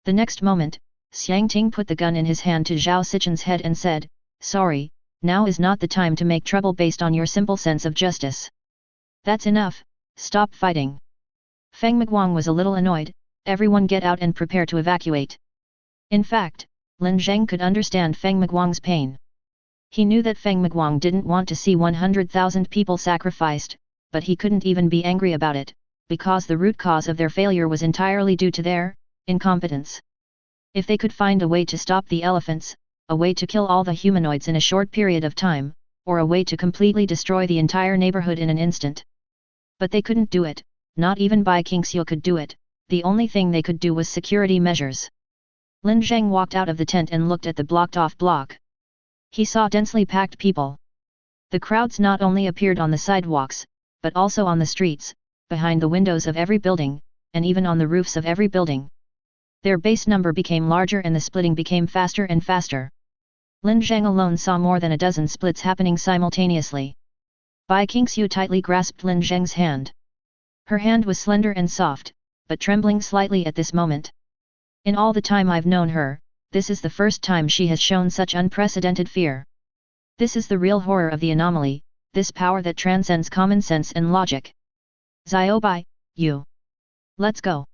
The next moment, Xiang Ting put the gun in his hand to Zhao Sichen's head and said, sorry, now is not the time to make trouble based on your simple sense of justice. That's enough, stop fighting. Feng Miguang was a little annoyed, everyone get out and prepare to evacuate. In fact, Lin Zheng could understand Feng Miguang's pain. He knew that Feng Miguang didn't want to see 100,000 people sacrificed, but he couldn't even be angry about it, because the root cause of their failure was entirely due to their incompetence. If they could find a way to stop the elephants, a way to kill all the humanoids in a short period of time, or a way to completely destroy the entire neighborhood in an instant. But they couldn't do it, not even Bai Qingxiu could do it, the only thing they could do was security measures. Lin Zheng walked out of the tent and looked at the blocked-off block. He saw densely packed people. The crowds not only appeared on the sidewalks, but also on the streets, behind the windows of every building, and even on the roofs of every building. Their base number became larger and the splitting became faster and faster. Lin Zheng alone saw more than a dozen splits happening simultaneously. Bai Qingxiu tightly grasped Lin Zheng's hand. Her hand was slender and soft, but trembling slightly at this moment. In all the time I've known her, this is the first time she has shown such unprecedented fear. This is the real horror of the anomaly, this power that transcends common sense and logic. Bai, you. Let's go.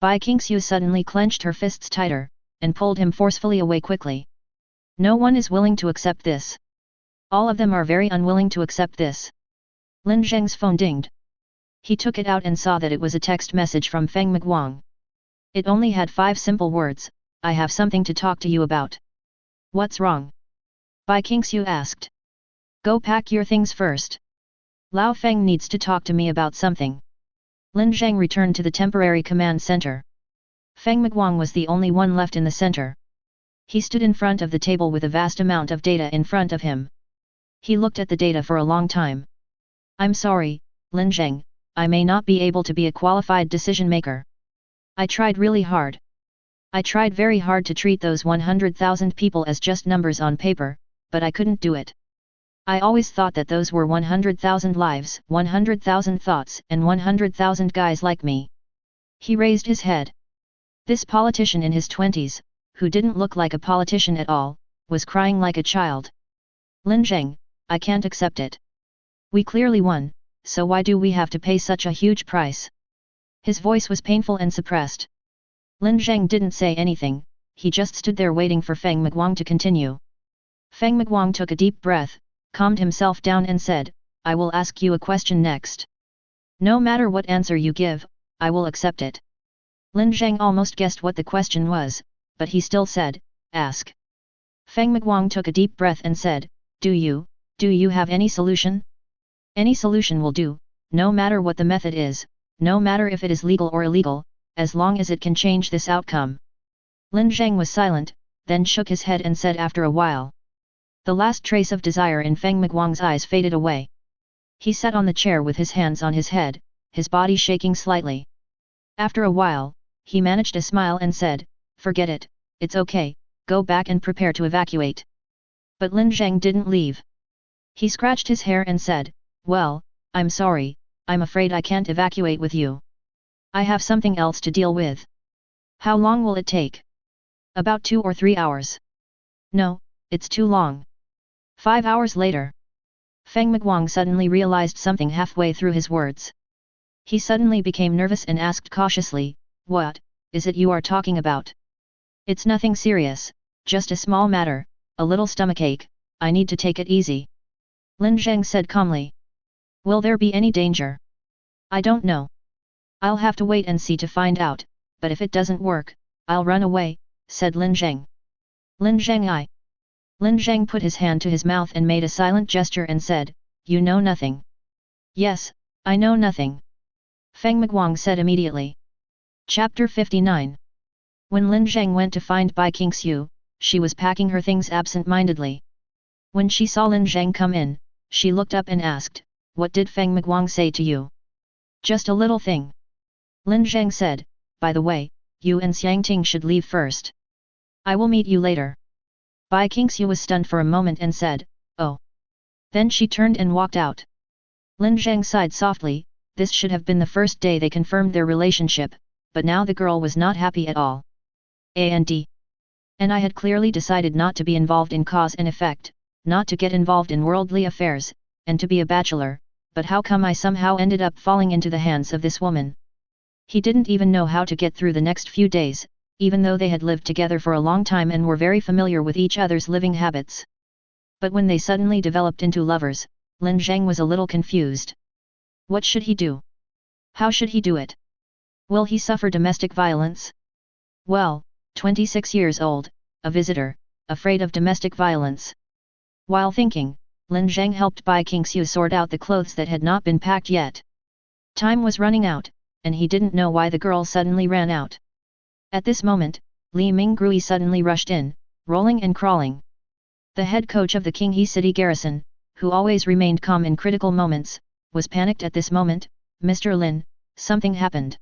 Bai Qingxiu suddenly clenched her fists tighter, and pulled him forcefully away quickly. No one is willing to accept this. All of them are very unwilling to accept this. Lin Zheng's phone dinged. He took it out and saw that it was a text message from Feng Miguang. It only had 5 simple words, I have something to talk to you about. What's wrong? Bai Qingxiu asked. Go pack your things first. Lao Feng needs to talk to me about something. Lin Zheng returned to the temporary command center. Feng Miguang was the only one left in the center. He stood in front of the table with a vast amount of data in front of him. He looked at the data for a long time. I'm sorry, Lin Zheng, I may not be able to be a qualified decision maker. I tried really hard. I tried very hard to treat those 100,000 people as just numbers on paper, but I couldn't do it. I always thought that those were 100,000 lives, 100,000 thoughts, and 100,000 guys like me. He raised his head. This politician in his 20s, who didn't look like a politician at all, was crying like a child. Lin Zheng, I can't accept it. We clearly won, so why do we have to pay such a huge price? His voice was painful and suppressed. Lin Zheng didn't say anything, he just stood there waiting for Feng Miguang to continue. Feng Miguang took a deep breath, calmed himself down and said, I will ask you a question next. No matter what answer you give, I will accept it. Lin Zheng almost guessed what the question was, but he still said, ask. Feng Miguang took a deep breath and said, do you have any solution? Any solution will do, no matter what the method is, no matter if it is legal or illegal, as long as it can change this outcome. Lin Zheng was silent, then shook his head and said after a while. The last trace of desire in Feng Miguang's eyes faded away. He sat on the chair with his hands on his head, his body shaking slightly. After a while, he managed a smile and said, forget it, it's okay, go back and prepare to evacuate. But Lin Zheng didn't leave. He scratched his hair and said, well, I'm sorry, I'm afraid I can't evacuate with you. I have something else to deal with. How long will it take? About 2 or 3 hours. No, it's too long. 5 hours later. Feng Miguang suddenly realized something halfway through his words. He suddenly became nervous and asked cautiously, what is it you are talking about? It's nothing serious, just a small matter, a little stomachache, I need to take it easy. Lin Zheng said calmly. Will there be any danger? I don't know. I'll have to wait and see to find out, but if it doesn't work, I'll run away, said Lin Zheng. Lin Zheng Lin Zheng put his hand to his mouth and made a silent gesture and said, you know nothing. Yes, I know nothing. Feng Miguang said immediately. Chapter 59. When Lin Zheng went to find Bai Qingxiu, she was packing her things absent-mindedly. When she saw Lin Zheng come in, she looked up and asked, what did Feng Miguang say to you? Just a little thing. Lin Zheng said, by the way, you and Xiangting should leave first. I will meet you later. Bai Qingxiu was stunned for a moment and said, oh. Then she turned and walked out. Lin Zheng sighed softly, this should have been the first day they confirmed their relationship, but now the girl was not happy at all. And I had clearly decided not to be involved in cause and effect, not to get involved in worldly affairs, and to be a bachelor, but how come I somehow ended up falling into the hands of this woman? He didn't even know how to get through the next few days, even though they had lived together for a long time and were very familiar with each other's living habits. But when they suddenly developed into lovers, Lin Zheng was a little confused. What should he do? How should he do it? Will he suffer domestic violence? Well, 26 years old, a visitor, afraid of domestic violence. While thinking, Lin Zheng helped Bai Qingxiu sort out the clothes that had not been packed yet. Time was running out, and he didn't know why the girl suddenly ran out. At this moment, Li Mingrui suddenly rushed in, rolling and crawling. The head coach of the Qinghe City garrison, who always remained calm in critical moments, was panicked at this moment. Mr. Lin, something happened.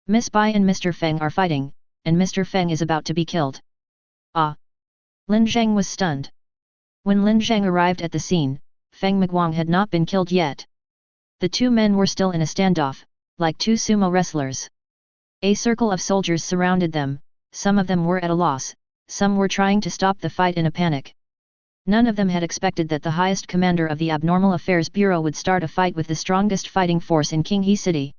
Miss Bai and Mr. Feng are fighting, and Mr. Feng is about to be killed. Ah! Lin Zheng was stunned. When Lin Zheng arrived at the scene, Feng Miguang had not been killed yet. The two men were still in a standoff, like two sumo wrestlers. A circle of soldiers surrounded them, some of them were at a loss, some were trying to stop the fight in a panic. None of them had expected that the highest commander of the Abnormal Affairs Bureau would start a fight with the strongest fighting force in Qinghe City.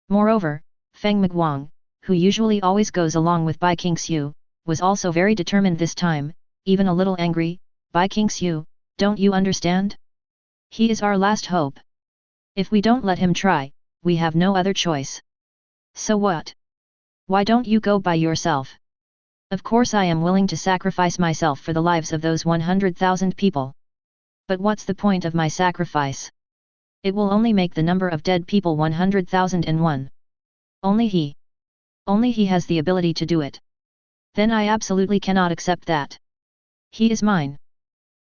Moreover, Feng Miguang, who usually always goes along with Bai Qingxiu, was also very determined this time, even a little angry. Bai Qingxiu, don't you understand? He is our last hope. If we don't let him try, we have no other choice. So what? Why don't you go by yourself? Of course I am willing to sacrifice myself for the lives of those 100,000 people. But what's the point of my sacrifice? It will only make the number of dead people 100,001. Only he has the ability to do it. Then I absolutely cannot accept that. He is mine.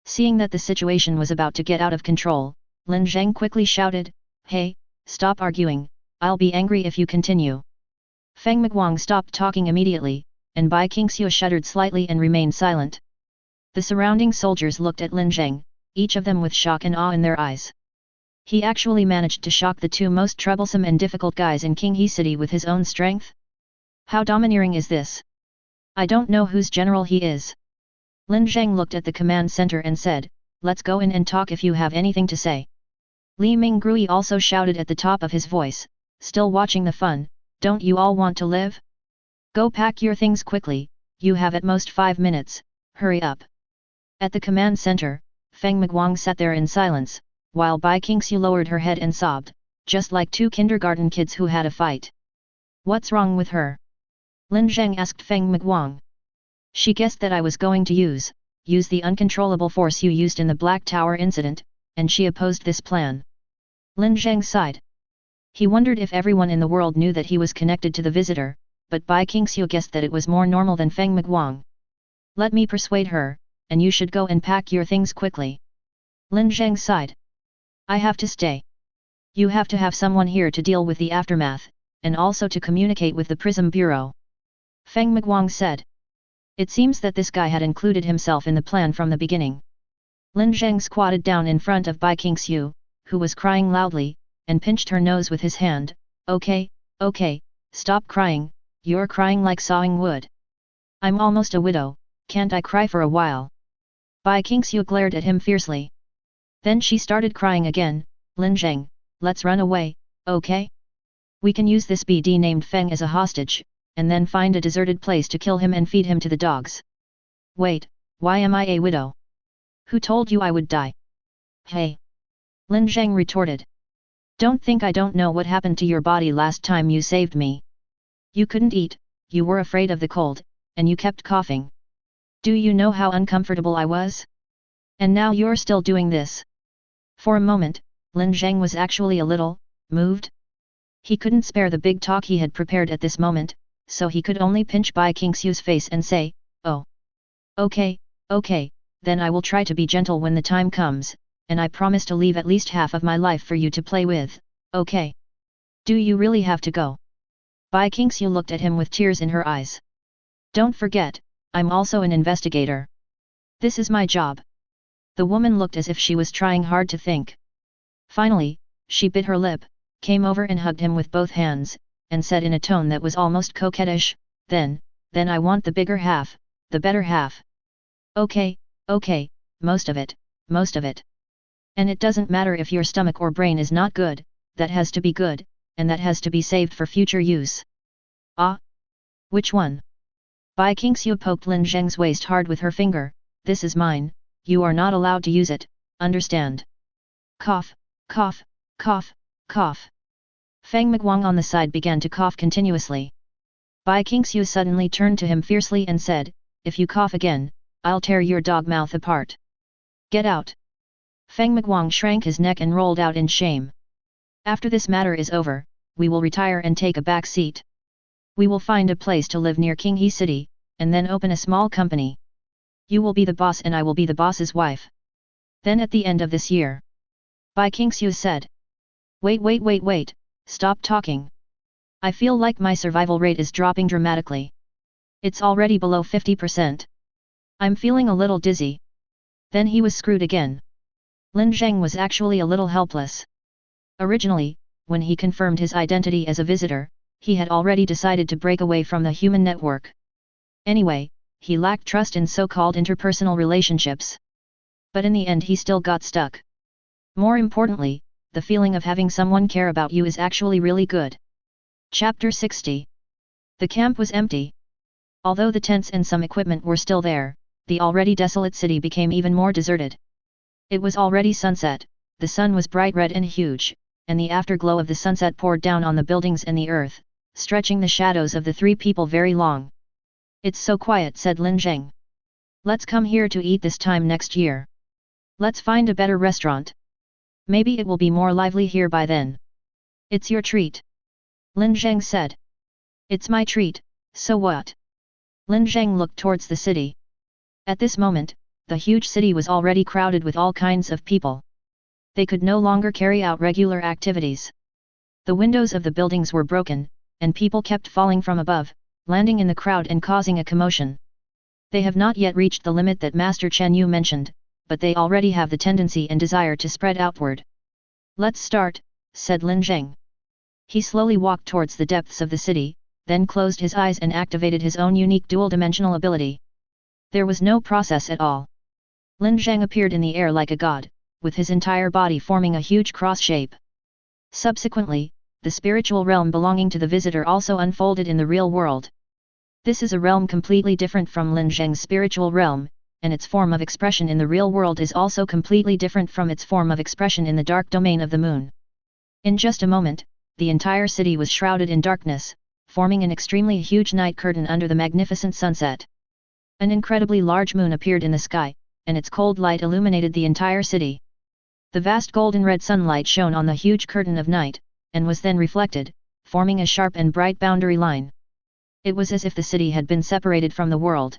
Seeing that the situation was about to get out of control, Lin Zheng quickly shouted, hey, stop arguing, I'll be angry if you continue. Feng Miguang stopped talking immediately, and Bai Qingxiu shuddered slightly and remained silent. The surrounding soldiers looked at Lin Zheng, each of them with shock and awe in their eyes. He actually managed to shock the two most troublesome and difficult guys in Qinghe City with his own strength? How domineering is this? I don't know whose general he is. Lin Zheng looked at the command center and said, let's go in and talk if you have anything to say. Li Mingrui also shouted at the top of his voice, still watching the fun, don't you all want to live? Go pack your things quickly, you have at most 5 minutes, hurry up. At the command center, Feng Miguang sat there in silence, while Bai Qingxiu lowered her head and sobbed, just like two kindergarten kids who had a fight. What's wrong with her? Lin Zheng asked Feng Miguang. She guessed that I was going to use the uncontrollable force you used in the Black Tower incident, and she opposed this plan. Lin Zheng sighed. He wondered if everyone in the world knew that he was connected to the visitor, but Bai Qingxiu guessed that it was more normal than Feng Miguang. Let me persuade her, and you should go and pack your things quickly. Lin Zheng sighed. I have to stay. You have to have someone here to deal with the aftermath, and also to communicate with the Prism Bureau. Feng Miguang said. It seems that this guy had included himself in the plan from the beginning. Lin Zheng squatted down in front of Bai Qingxiu, who was crying loudly, and pinched her nose with his hand. Okay, stop crying, you're crying like sawing wood. I'm almost a widow, can't I cry for a while? Bai Qingxiu glared at him fiercely. Then she started crying again. Lin Zheng, let's run away, okay? We can use this BD named Feng as a hostage, and then find a deserted place to kill him and feed him to the dogs. Wait, why am I a widow? Who told you I would die? Hey! Lin Zheng retorted. Don't think I don't know what happened to your body last time you saved me. You couldn't eat, you were afraid of the cold, and you kept coughing. Do you know how uncomfortable I was? And now you're still doing this. For a moment, Lin Zheng was actually a little moved. He couldn't spare the big talk he had prepared at this moment, so he could only pinch Bai Qingxiu's face and say, oh. Okay, then I will try to be gentle when the time comes, and I promise to leave at least half of my life for you to play with, okay? Do you really have to go? Bai Qingxiu looked at him with tears in her eyes. Don't forget, I'm also an investigator. This is my job. The woman looked as if she was trying hard to think. Finally, she bit her lip, came over and hugged him with both hands, and said in a tone that was almost coquettish, then I want the bigger half, the better half. Okay, most of it. And it doesn't matter if your stomach or brain is not good, that has to be good, and that has to be saved for future use. Ah? Which one? Bai Qingxiu poked Lin Zheng's waist hard with her finger. This is mine, you are not allowed to use it, understand? Cough. Feng Miguang on the side began to cough continuously. Bai Qingxiu suddenly turned to him fiercely and said, if you cough again, I'll tear your dog mouth apart. Get out. Feng Miguang shrank his neck and rolled out in shame. After this matter is over, we will retire and take a back seat. We will find a place to live near Qinghe City, and then open a small company. You will be the boss and I will be the boss's wife. Then at the end of this year. Bai Qingxiu said. Wait, stop talking. I feel like my survival rate is dropping dramatically. It's already below 50%. I'm feeling a little dizzy. Then he was screwed again. Lin Zheng was actually a little helpless. Originally, when he confirmed his identity as a visitor, he had already decided to break away from the human network. Anyway, he lacked trust in so-called interpersonal relationships. But in the end he still got stuck. More importantly, the feeling of having someone care about you is actually really good. Chapter 60. The camp was empty. Although the tents and some equipment were still there, the already desolate city became even more deserted. It was already sunset, the sun was bright red and huge, and the afterglow of the sunset poured down on the buildings and the earth, stretching the shadows of the three people very long. It's so quiet, said Lin Zheng. Let's come here to eat this time next year. Let's find a better restaurant. Maybe it will be more lively here by then. It's your treat. Lin Zheng said. It's my treat, so what? Lin Zheng looked towards the city. At this moment, the huge city was already crowded with all kinds of people. They could no longer carry out regular activities. The windows of the buildings were broken, and people kept falling from above, landing in the crowd and causing a commotion. They have not yet reached the limit that Master Chen Yu mentioned, but they already have the tendency and desire to spread outward. Let's start, said Lin Zheng. He slowly walked towards the depths of the city, then closed his eyes and activated his own unique dual-dimensional ability. There was no process at all. Lin Zheng appeared in the air like a god, with his entire body forming a huge cross shape. Subsequently, the spiritual realm belonging to the visitor also unfolded in the real world. This is a realm completely different from Lin Zheng's spiritual realm, and its form of expression in the real world is also completely different from its form of expression in the dark domain of the moon. In just a moment, the entire city was shrouded in darkness, forming an extremely huge night curtain under the magnificent sunset. An incredibly large moon appeared in the sky, and its cold light illuminated the entire city. The vast golden-red sunlight shone on the huge curtain of night, and was then reflected, forming a sharp and bright boundary line. It was as if the city had been separated from the world.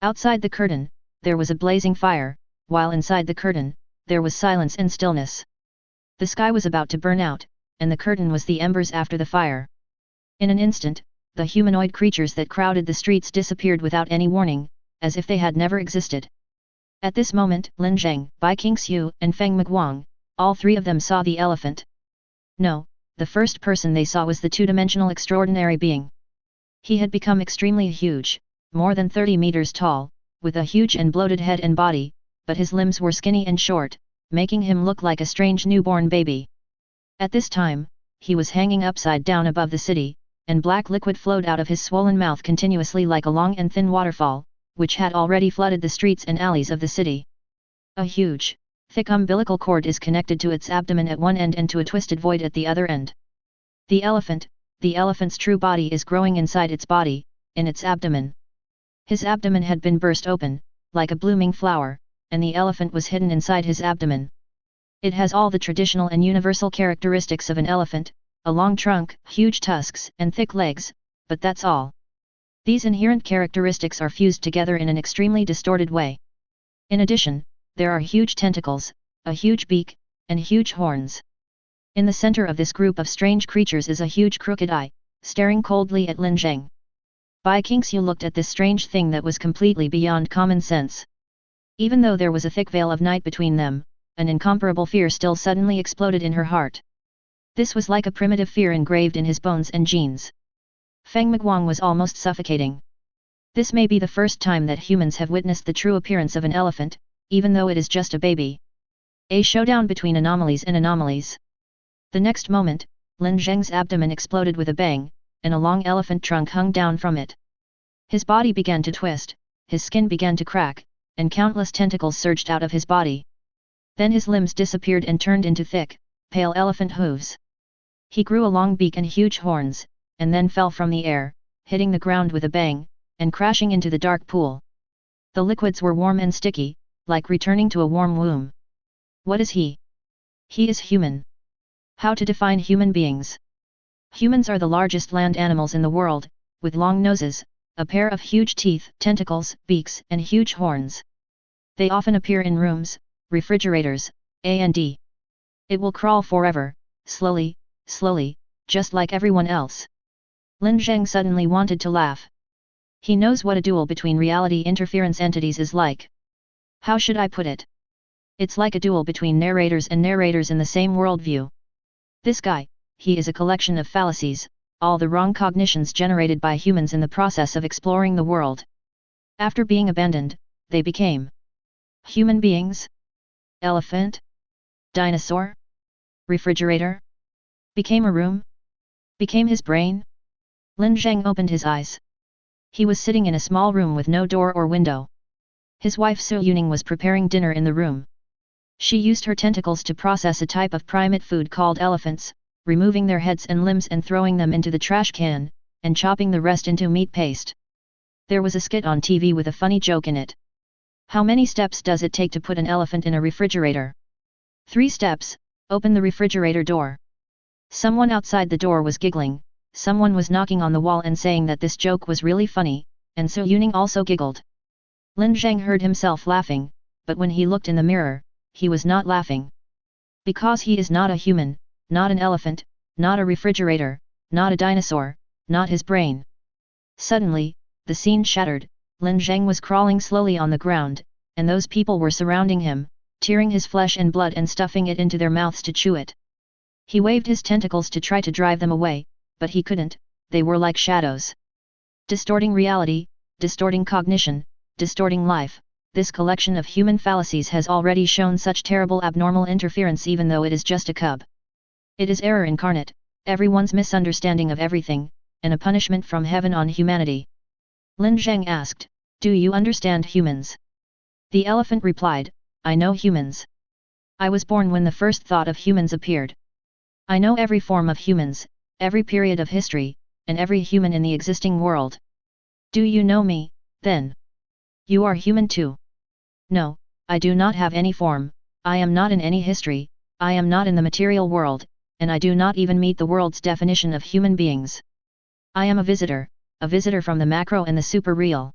Outside the curtain, there was a blazing fire, while inside the curtain, there was silence and stillness. The sky was about to burn out, and the curtain was the embers after the fire. In an instant, the humanoid creatures that crowded the streets disappeared without any warning, as if they had never existed. At this moment, Lin Zheng, Bai Qingxiu, and Feng Miguang, all three of them saw the elephant. No, the first person they saw was the two-dimensional extraordinary being. He had become extremely huge, more than 30 meters tall, with a huge and bloated head and body, but his limbs were skinny and short, making him look like a strange newborn baby. At this time, he was hanging upside down above the city, and black liquid flowed out of his swollen mouth continuously like a long and thin waterfall, which had already flooded the streets and alleys of the city. A huge, thick umbilical cord is connected to its abdomen at one end and to a twisted void at the other end. The elephant's true body is growing inside its body, in its abdomen. His abdomen had been burst open, like a blooming flower, and the elephant was hidden inside his abdomen. It has all the traditional and universal characteristics of an elephant, a long trunk, huge tusks, and thick legs, but that's all. These inherent characteristics are fused together in an extremely distorted way. In addition, there are huge tentacles, a huge beak, and huge horns. In the center of this group of strange creatures is a huge crooked eye, staring coldly at Lin Zheng. Bai Qingxiu looked at this strange thing that was completely beyond common sense. Even though there was a thick veil of night between them, an incomparable fear still suddenly exploded in her heart. This was like a primitive fear engraved in his bones and genes. Feng Miguang was almost suffocating. This may be the first time that humans have witnessed the true appearance of an elephant, even though it is just a baby. A showdown between anomalies and anomalies. The next moment, Lin Zheng's abdomen exploded with a bang, and a long elephant trunk hung down from it. His body began to twist, his skin began to crack, and countless tentacles surged out of his body. Then his limbs disappeared and turned into thick, pale elephant hooves. He grew a long beak and huge horns, and then fell from the air, hitting the ground with a bang, and crashing into the dark pool. The liquids were warm and sticky, like returning to a warm womb. What is he? He is human. How to define human beings? Humans are the largest land animals in the world, with long noses, a pair of huge teeth, tentacles, beaks, and huge horns. They often appear in rooms, refrigerators, and it will crawl forever, slowly, just like everyone else. Lin Zheng suddenly wanted to laugh. He knows what a duel between reality interference entities is like. How should I put it? It's like a duel between narrators and narrators in the same worldview. This guy, he is a collection of fallacies, all the wrong cognitions generated by humans in the process of exploring the world. After being abandoned, they became human beings? Elephant? Dinosaur? Refrigerator? Became a room? Became his brain? Lin Zheng opened his eyes. He was sitting in a small room with no door or window. His wife Su Yuning was preparing dinner in the room. She used her tentacles to process a type of primate food called elephants, removing their heads and limbs and throwing them into the trash can, and chopping the rest into meat paste. There was a skit on TV with a funny joke in it. How many steps does it take to put an elephant in a refrigerator? 3 steps, open the refrigerator door. Someone outside the door was giggling, someone was knocking on the wall and saying that this joke was really funny, and Su Yuning also giggled. Lin Zheng heard himself laughing, but when he looked in the mirror, he was not laughing. Because he is not a human, not an elephant, not a refrigerator, not a dinosaur, not his brain. Suddenly, the scene shattered. Lin Zheng was crawling slowly on the ground, and those people were surrounding him, tearing his flesh and blood and stuffing it into their mouths to chew it. He waved his tentacles to try to drive them away, but he couldn't, they were like shadows. Distorting reality, distorting cognition, distorting life, this collection of human fallacies has already shown such terrible abnormal interference even though it is just a cub. It is error incarnate, everyone's misunderstanding of everything, and a punishment from heaven on humanity. Lin Zheng asked, "Do you understand humans?" The elephant replied, "I know humans. I was born when the first thought of humans appeared. I know every form of humans, every period of history, and every human in the existing world. Do you know me, then? You are human too." "No, I do not have any form, I am not in any history, I am not in the material world, and I do not even meet the world's definition of human beings. I am a visitor from the macro and the super real."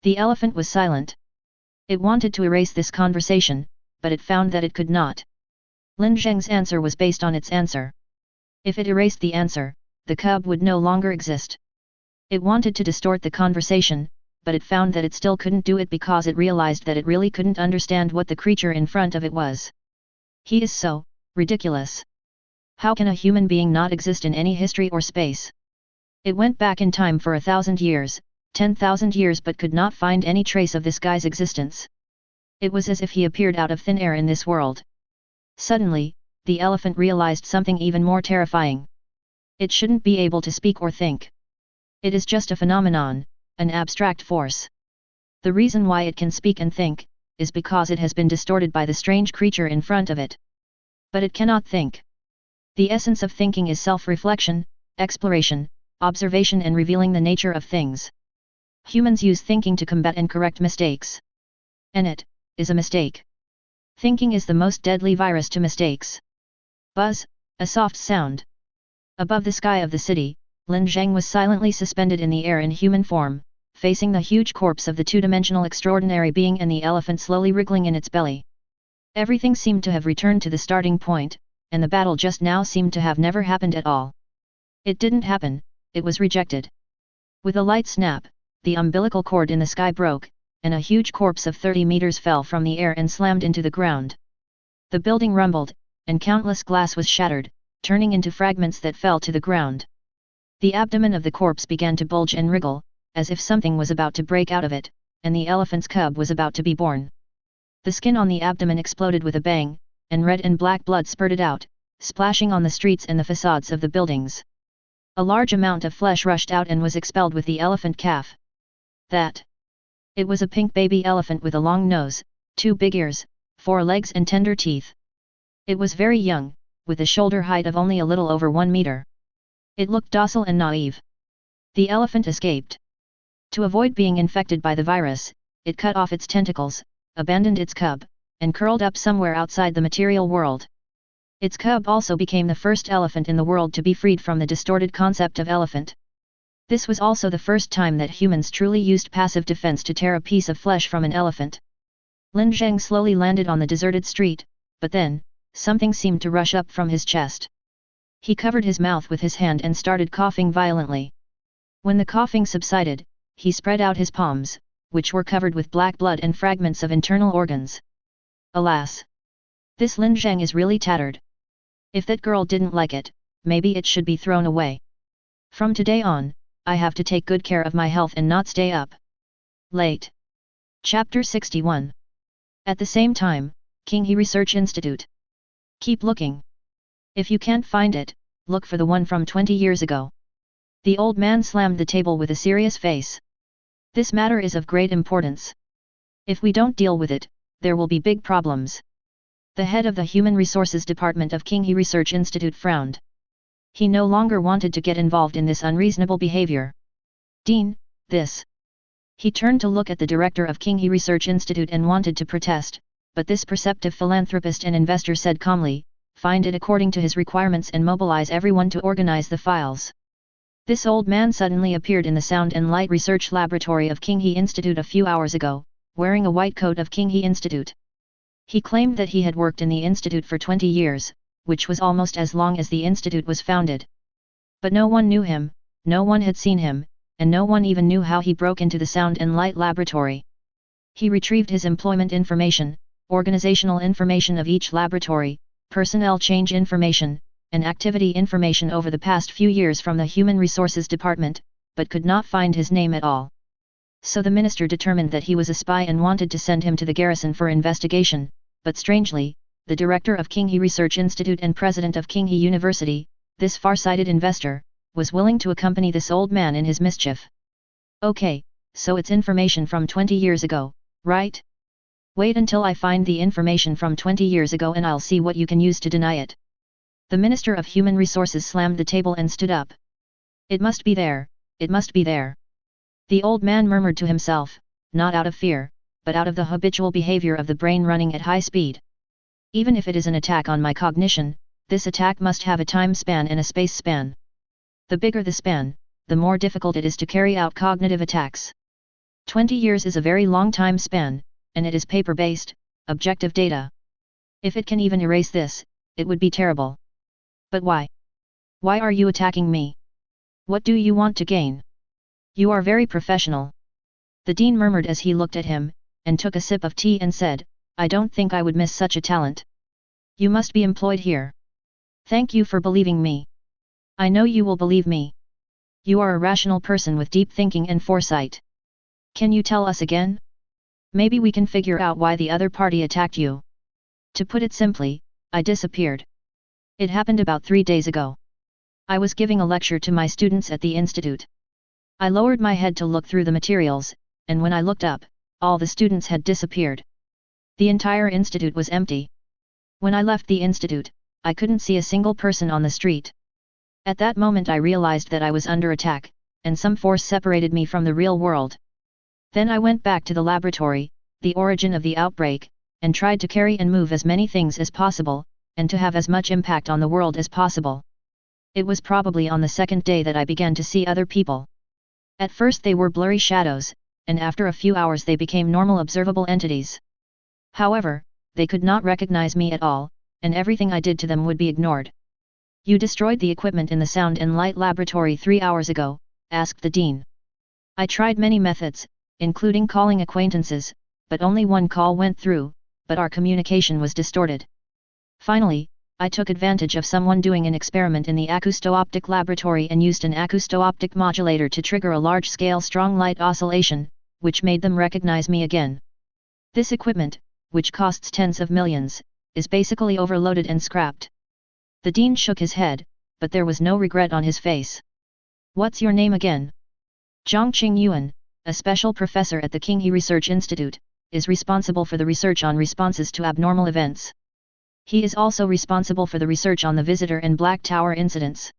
The elephant was silent. It wanted to erase this conversation, but it found that it could not. Lin Zheng's answer was based on its answer. If it erased the answer, the cub would no longer exist. It wanted to distort the conversation, but it found that it still couldn't do it because it realized that it really couldn't understand what the creature in front of it was. He is so ridiculous. How can a human being not exist in any history or space? It went back in time for 1,000 years, 10,000 years, but could not find any trace of this guy's existence. It was as if he appeared out of thin air in this world. Suddenly, the elephant realized something even more terrifying. It shouldn't be able to speak or think. It is just a phenomenon, an abstract force. The reason why it can speak and think, is because it has been distorted by the strange creature in front of it. But it cannot think. The essence of thinking is self-reflection, exploration, observation and revealing the nature of things. Humans use thinking to combat and correct mistakes. And it is a mistake. Thinking is the most deadly virus to mistakes. Buzz, a soft sound. Above the sky of the city, Lin Zheng was silently suspended in the air in human form, facing the huge corpse of the two-dimensional extraordinary being and the elephant slowly wriggling in its belly. Everything seemed to have returned to the starting point, and the battle just now seemed to have never happened at all. It didn't happen, it was rejected. With a light snap, the umbilical cord in the sky broke, and a huge corpse of 30 meters fell from the air and slammed into the ground. The building rumbled, and countless glass was shattered, turning into fragments that fell to the ground. The abdomen of the corpse began to bulge and wriggle, as if something was about to break out of it, and the elephant's cub was about to be born. The skin on the abdomen exploded with a bang, and red and black blood spurted out, splashing on the streets and the facades of the buildings. A large amount of flesh rushed out and was expelled with the elephant calf. It was a pink baby elephant with a long nose, 2 big ears, 4 legs and tender teeth. It was very young, with a shoulder height of only a little over 1 meter. It looked docile and naive. The elephant escaped. To avoid being infected by the virus, it cut off its tentacles, abandoned its cub, and curled up somewhere outside the material world. Its cub also became the first elephant in the world to be freed from the distorted concept of elephant. This was also the first time that humans truly used passive defense to tear a piece of flesh from an elephant. Lin Zheng slowly landed on the deserted street, but then, something seemed to rush up from his chest. He covered his mouth with his hand and started coughing violently. When the coughing subsided, he spread out his palms, which were covered with black blood and fragments of internal organs. Alas! This Lin Zheng is really tattered. If that girl didn't like it, maybe it should be thrown away. From today on, I have to take good care of my health and not stay up late. Chapter 61. At the same time, Qinghe Research Institute. Keep looking. If you can't find it, look for the one from 20 years ago. The old man slammed the table with a serious face. This matter is of great importance. If we don't deal with it, there will be big problems. The head of the Human Resources Department of Qinghe Research Institute frowned. He no longer wanted to get involved in this unreasonable behavior. Dean, this. He turned to look at the director of Qinghe Research Institute and wanted to protest, but this perceptive philanthropist and investor said calmly, find it according to his requirements and mobilize everyone to organize the files. This old man suddenly appeared in the Sound and Light Research Laboratory of Qinghe Institute a few hours ago, wearing a white coat of Qinghe Institute. He claimed that he had worked in the institute for 20 years, which was almost as long as the institute was founded. But no one knew him, no one had seen him, and no one even knew how he broke into the Sound and Light Laboratory. He retrieved his employment information, organizational information of each laboratory, personnel change information, and activity information over the past few years from the Human Resources Department, but could not find his name at all. So the minister determined that he was a spy and wanted to send him to the garrison for investigation, but strangely, the director of Qinghe Research Institute and president of Qinghe University, this far-sighted investor, was willing to accompany this old man in his mischief. Okay, so it's information from 20 years ago, right? Wait until I find the information from 20 years ago and I'll see what you can use to deny it. The Minister of Human Resources slammed the table and stood up. It must be there, it must be there. The old man murmured to himself, not out of fear, but out of the habitual behavior of the brain running at high speed. Even if it is an attack on my cognition, this attack must have a time span and a space span. The bigger the span, the more difficult it is to carry out cognitive attacks. 20 years is a very long time span, and it is paper-based, objective data. If it can even erase this, it would be terrible. But why? Why are you attacking me? What do you want to gain? You are very professional. The dean murmured as he looked at him, and took a sip of tea and said, I don't think I would miss such a talent. You must be employed here. Thank you for believing me. I know you will believe me. You are a rational person with deep thinking and foresight. Can you tell us again? Maybe we can figure out why the other party attacked you. To put it simply, I disappeared. It happened about 3 days ago. I was giving a lecture to my students at the institute. I lowered my head to look through the materials, and when I looked up, all the students had disappeared. The entire institute was empty. When I left the institute, I couldn't see a single person on the street. At that moment I realized that I was under attack, and some force separated me from the real world. Then I went back to the laboratory, the origin of the outbreak, and tried to carry and move as many things as possible, and to have as much impact on the world as possible. It was probably on the second day that I began to see other people. At first they were blurry shadows, and after a few hours they became normal observable entities. However, they could not recognize me at all, and everything I did to them would be ignored. You destroyed the equipment in the sound and light laboratory 3 hours ago, asked the dean. I tried many methods, including calling acquaintances, but only one call went through, but our communication was distorted. Finally, I took advantage of someone doing an experiment in the acousto-optic laboratory and used an acousto-optic modulator to trigger a large-scale strong light oscillation, which made them recognize me again. This equipment, which costs tens of millions, is basically overloaded and scrapped. The dean shook his head, but there was no regret on his face. What's your name again? Zhang Qingyuan, a special professor at the Qinghe Research Institute, is responsible for the research on responses to abnormal events. He is also responsible for the research on the Visitor and Black Tower incidents.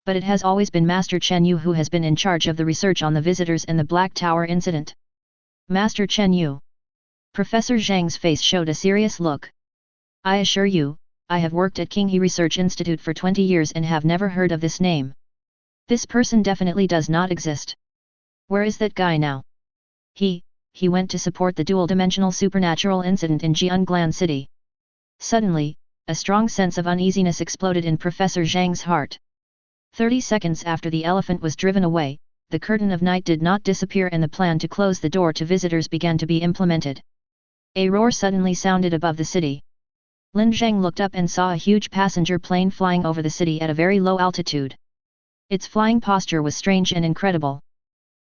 But it has always been Master Chen Yu who has been in charge of the research on the Visitors and the Black Tower incident. Master Chen Yu. Professor Zhang's face showed a serious look. I assure you, I have worked at Qinghe Research Institute for 20 years and have never heard of this name. This person definitely does not exist. Where is that guy now? He went to support the dual-dimensional supernatural incident in Jianglan City. Suddenly, a strong sense of uneasiness exploded in Professor Zhang's heart. 30 seconds after the elephant was driven away, the curtain of night did not disappear and the plan to close the door to visitors began to be implemented. A roar suddenly sounded above the city. Lin Zheng looked up and saw a huge passenger plane flying over the city at a very low altitude. Its flying posture was strange and incredible.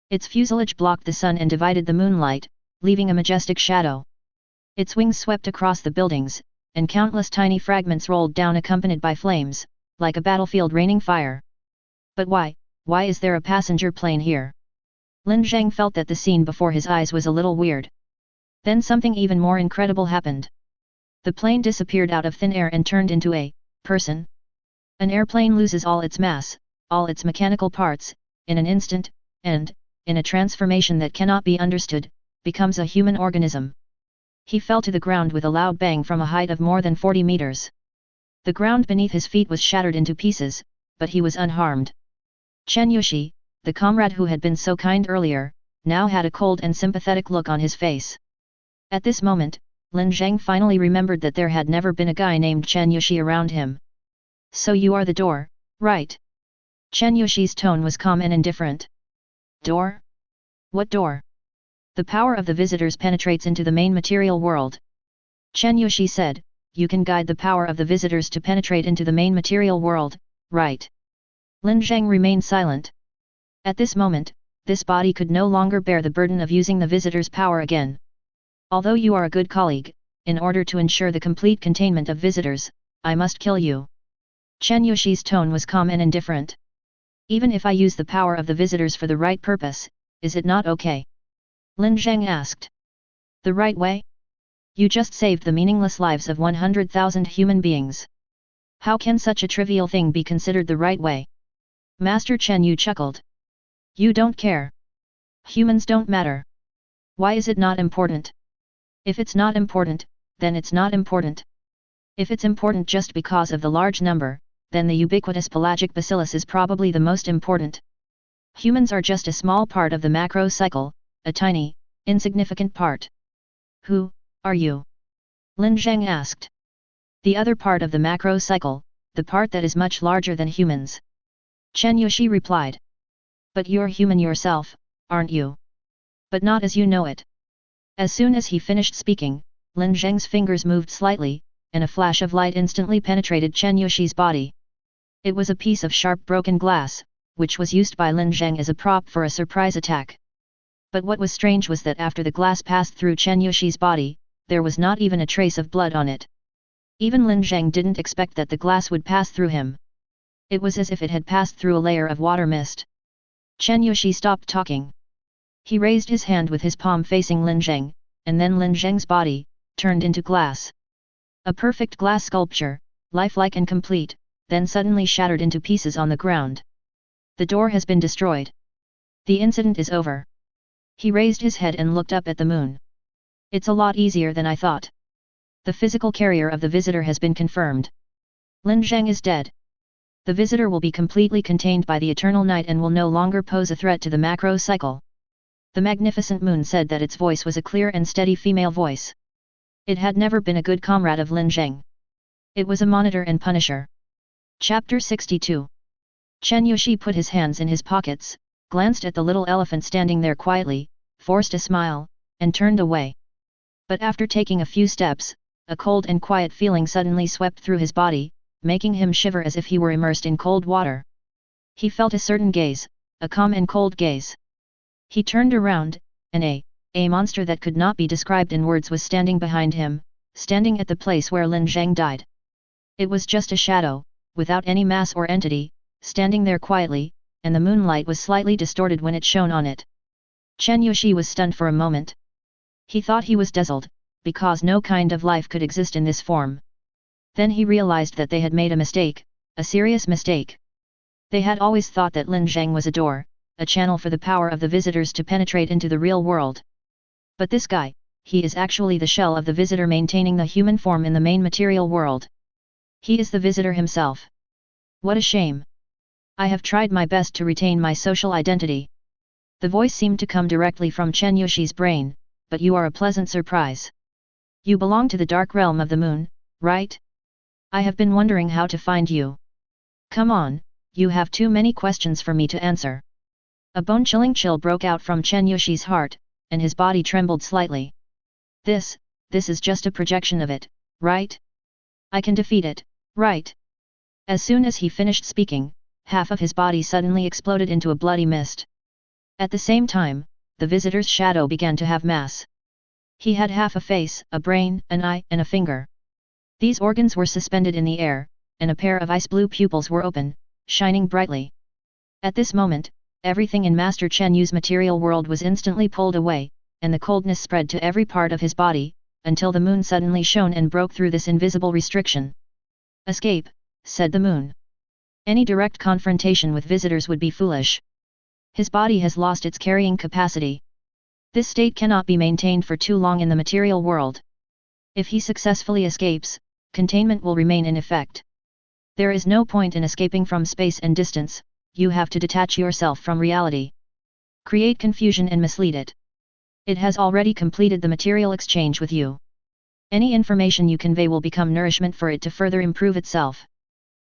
Its fuselage blocked the sun and divided the moonlight, leaving a majestic shadow. Its wings swept across the buildings, and countless tiny fragments rolled down accompanied by flames, like a battlefield raining fire. But why is there a passenger plane here? Lin Zheng felt that the scene before his eyes was a little weird. Then something even more incredible happened. The plane disappeared out of thin air and turned into a person. An airplane loses all its mass, all its mechanical parts, in an instant, and, in a transformation that cannot be understood, becomes a human organism. He fell to the ground with a loud bang from a height of more than 40 meters. The ground beneath his feet was shattered into pieces, but he was unharmed. Chen Yushi, the comrade who had been so kind earlier, now had a cold and sympathetic look on his face. At this moment, Lin Zheng finally remembered that there had never been a guy named Chen Yushi around him. So you are the door, right? Chen Yushi's tone was calm and indifferent. Door? What door? The power of the visitors penetrates into the main material world. Chen Yushi said, you can guide the power of the visitors to penetrate into the main material world, right? Lin Zheng remained silent. At this moment, this body could no longer bear the burden of using the visitors' power again. Although you are a good colleague, in order to ensure the complete containment of visitors, I must kill you. Chen Yushi's tone was calm and indifferent. Even if I use the power of the visitors for the right purpose, is it not okay? Lin Zheng asked. The right way? You just saved the meaningless lives of 100,000 human beings. How can such a trivial thing be considered the right way? Master Chen Yu chuckled. You don't care. Humans don't matter. Why is it not important? If it's not important, then it's not important. If it's important just because of the large number, then the ubiquitous pelagic bacillus is probably the most important. Humans are just a small part of the macro cycle, a tiny, insignificant part. Who are you? Lin Zheng asked. The other part of the macro cycle, the part that is much larger than humans. Chen Yuxi replied. But you're human yourself, aren't you? But not as you know it. As soon as he finished speaking, Lin Zheng's fingers moved slightly, and a flash of light instantly penetrated Chen Yuxi's body. It was a piece of sharp broken glass, which was used by Lin Zheng as a prop for a surprise attack. But what was strange was that after the glass passed through Chen Yuxi's body, there was not even a trace of blood on it. Even Lin Zheng didn't expect that the glass would pass through him. It was as if it had passed through a layer of water mist. Chen Yuxi stopped talking. He raised his hand with his palm facing Lin Zheng, and then Lin Zheng's body turned into glass. A perfect glass sculpture, lifelike and complete, then suddenly shattered into pieces on the ground. The door has been destroyed. The incident is over. He raised his head and looked up at the moon. It's a lot easier than I thought. The physical carrier of the visitor has been confirmed. Lin Zheng is dead. The visitor will be completely contained by the eternal night and will no longer pose a threat to the macro cycle. The magnificent moon said that its voice was a clear and steady female voice. It had never been a good comrade of Lin Zheng. It was a monitor and punisher. Chapter 62. Chen Yuxi put his hands in his pockets, glanced at the little elephant standing there quietly, forced a smile, and turned away. But after taking a few steps, a cold and quiet feeling suddenly swept through his body, making him shiver as if he were immersed in cold water. He felt a certain gaze, a calm and cold gaze. He turned around, and a monster that could not be described in words was standing behind him, standing at the place where Lin Zheng died. It was just a shadow, without any mass or entity, standing there quietly, and the moonlight was slightly distorted when it shone on it. Chen Yuxi was stunned for a moment. He thought he was dazzled, because no kind of life could exist in this form. Then he realized that they had made a mistake, a serious mistake. They had always thought that Lin Zheng was a door, a channel for the power of the visitors to penetrate into the real world. But this guy, he is actually the shell of the visitor maintaining the human form in the main material world. He is the visitor himself. What a shame. I have tried my best to retain my social identity. The voice seemed to come directly from Chen Yuxi's brain, but you are a pleasant surprise. You belong to the dark realm of the moon, right? I have been wondering how to find you. Come on, you have too many questions for me to answer. A bone-chilling chill broke out from Chen Yuxi's heart, and his body trembled slightly. This is just a projection of it, right? I can defeat it, right? As soon as he finished speaking, half of his body suddenly exploded into a bloody mist. At the same time, the visitor's shadow began to have mass. He had half a face, a brain, an eye, and a finger. These organs were suspended in the air, and a pair of ice-blue pupils were open, shining brightly. At this moment, everything in Master Chen Yu's material world was instantly pulled away, and the coldness spread to every part of his body, until the moon suddenly shone and broke through this invisible restriction. Escape, said the moon. Any direct confrontation with visitors would be foolish. His body has lost its carrying capacity. This state cannot be maintained for too long in the material world. If he successfully escapes, containment will remain in effect. There is no point in escaping from space and distance, you have to detach yourself from reality. Create confusion and mislead it. It has already completed the material exchange with you. Any information you convey will become nourishment for it to further improve itself.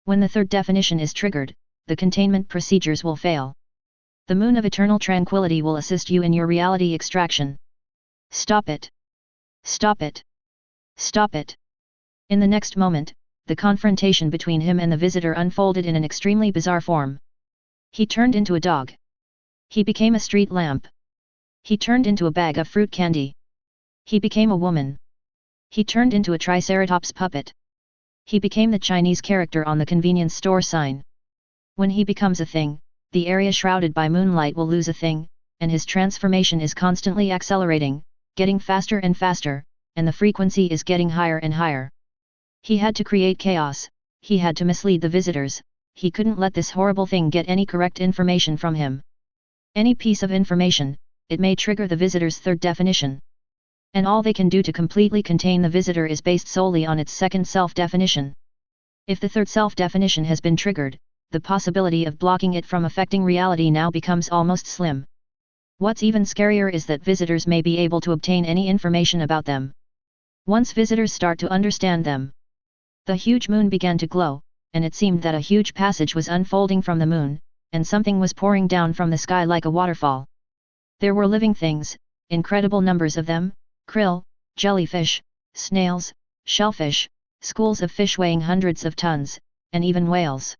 When the third definition is triggered, the containment procedures will fail. The moon of eternal tranquility will assist you in your reality extraction. Stop it! Stop it! Stop it! In the next moment, the confrontation between him and the visitor unfolded in an extremely bizarre form. He turned into a dog. He became a street lamp. He turned into a bag of fruit candy. He became a woman. He turned into a triceratops puppet. He became the Chinese character on the convenience store sign. When he becomes a thing, the area shrouded by moonlight will lose a thing, and his transformation is constantly accelerating, getting faster and faster, and the frequency is getting higher and higher. He had to create chaos, he had to mislead the visitors, he couldn't let this horrible thing get any correct information from him. Any piece of information, it may trigger the visitor's third definition. And all they can do to completely contain the visitor is based solely on its second self-definition. If the third self-definition has been triggered, the possibility of blocking it from affecting reality now becomes almost slim. What's even scarier is that visitors may be able to obtain any information about them. Once visitors start to understand them. The huge moon began to glow, and it seemed that a huge passage was unfolding from the moon, and something was pouring down from the sky like a waterfall. There were living things, incredible numbers of them, krill, jellyfish, snails, shellfish, schools of fish weighing hundreds of tons, and even whales.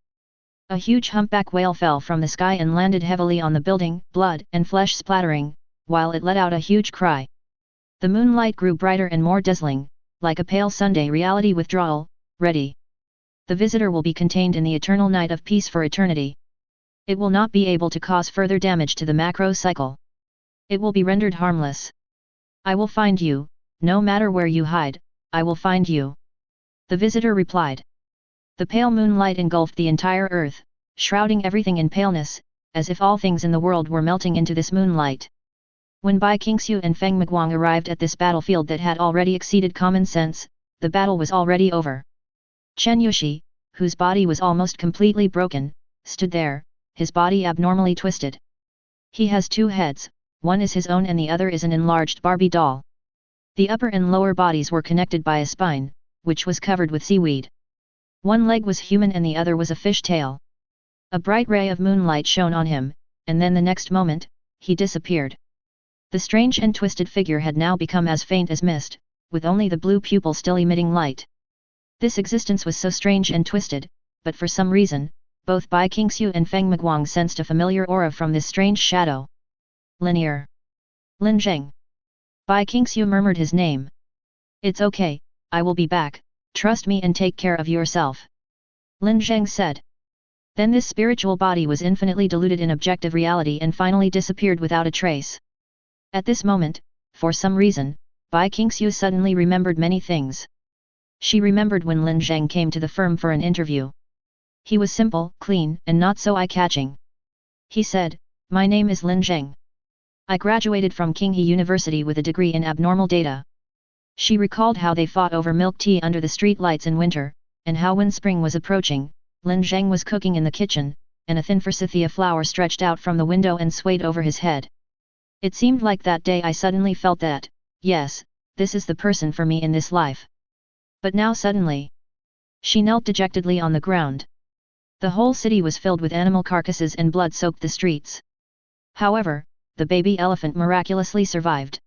A huge humpback whale fell from the sky and landed heavily on the building, blood and flesh splattering, while it let out a huge cry. The moonlight grew brighter and more dazzling, like a pale Sunday reality withdrawal, ready. The visitor will be contained in the eternal night of peace for eternity. It will not be able to cause further damage to the macro cycle. It will be rendered harmless. I will find you, no matter where you hide, I will find you. The visitor replied. The pale moonlight engulfed the entire earth, shrouding everything in paleness, as if all things in the world were melting into this moonlight. When Bai Qingxiu and Feng Miguang arrived at this battlefield that had already exceeded common sense, the battle was already over. Chen Yushi, whose body was almost completely broken, stood there, his body abnormally twisted. He has two heads, one is his own and the other is an enlarged Barbie doll. The upper and lower bodies were connected by a spine, which was covered with seaweed. One leg was human and the other was a fish tail. A bright ray of moonlight shone on him, and then the next moment, he disappeared. The strange and twisted figure had now become as faint as mist, with only the blue pupil still emitting light. This existence was so strange and twisted, but for some reason, both Bai Qingxiu and Feng Miguang sensed a familiar aura from this strange shadow. Linear. Lin Zheng. Bai Qingxiu murmured his name. It's okay, I will be back, trust me and take care of yourself. Lin Zheng said. Then this spiritual body was infinitely diluted in objective reality and finally disappeared without a trace. At this moment, for some reason, Bai Qingxiu suddenly remembered many things. She remembered when Lin Zheng came to the firm for an interview. He was simple, clean, and not so eye-catching. He said, "My name is Lin Zheng. I graduated from Qinghe University with a degree in abnormal data." She recalled how they fought over milk tea under the street lights in winter, and how when spring was approaching, Lin Zheng was cooking in the kitchen, and a thin forsythia flower stretched out from the window and swayed over his head. It seemed like that day I suddenly felt that, yes, this is the person for me in this life. But now suddenly, she knelt dejectedly on the ground. The whole city was filled with animal carcasses and blood soaked the streets. However, the baby elephant miraculously survived.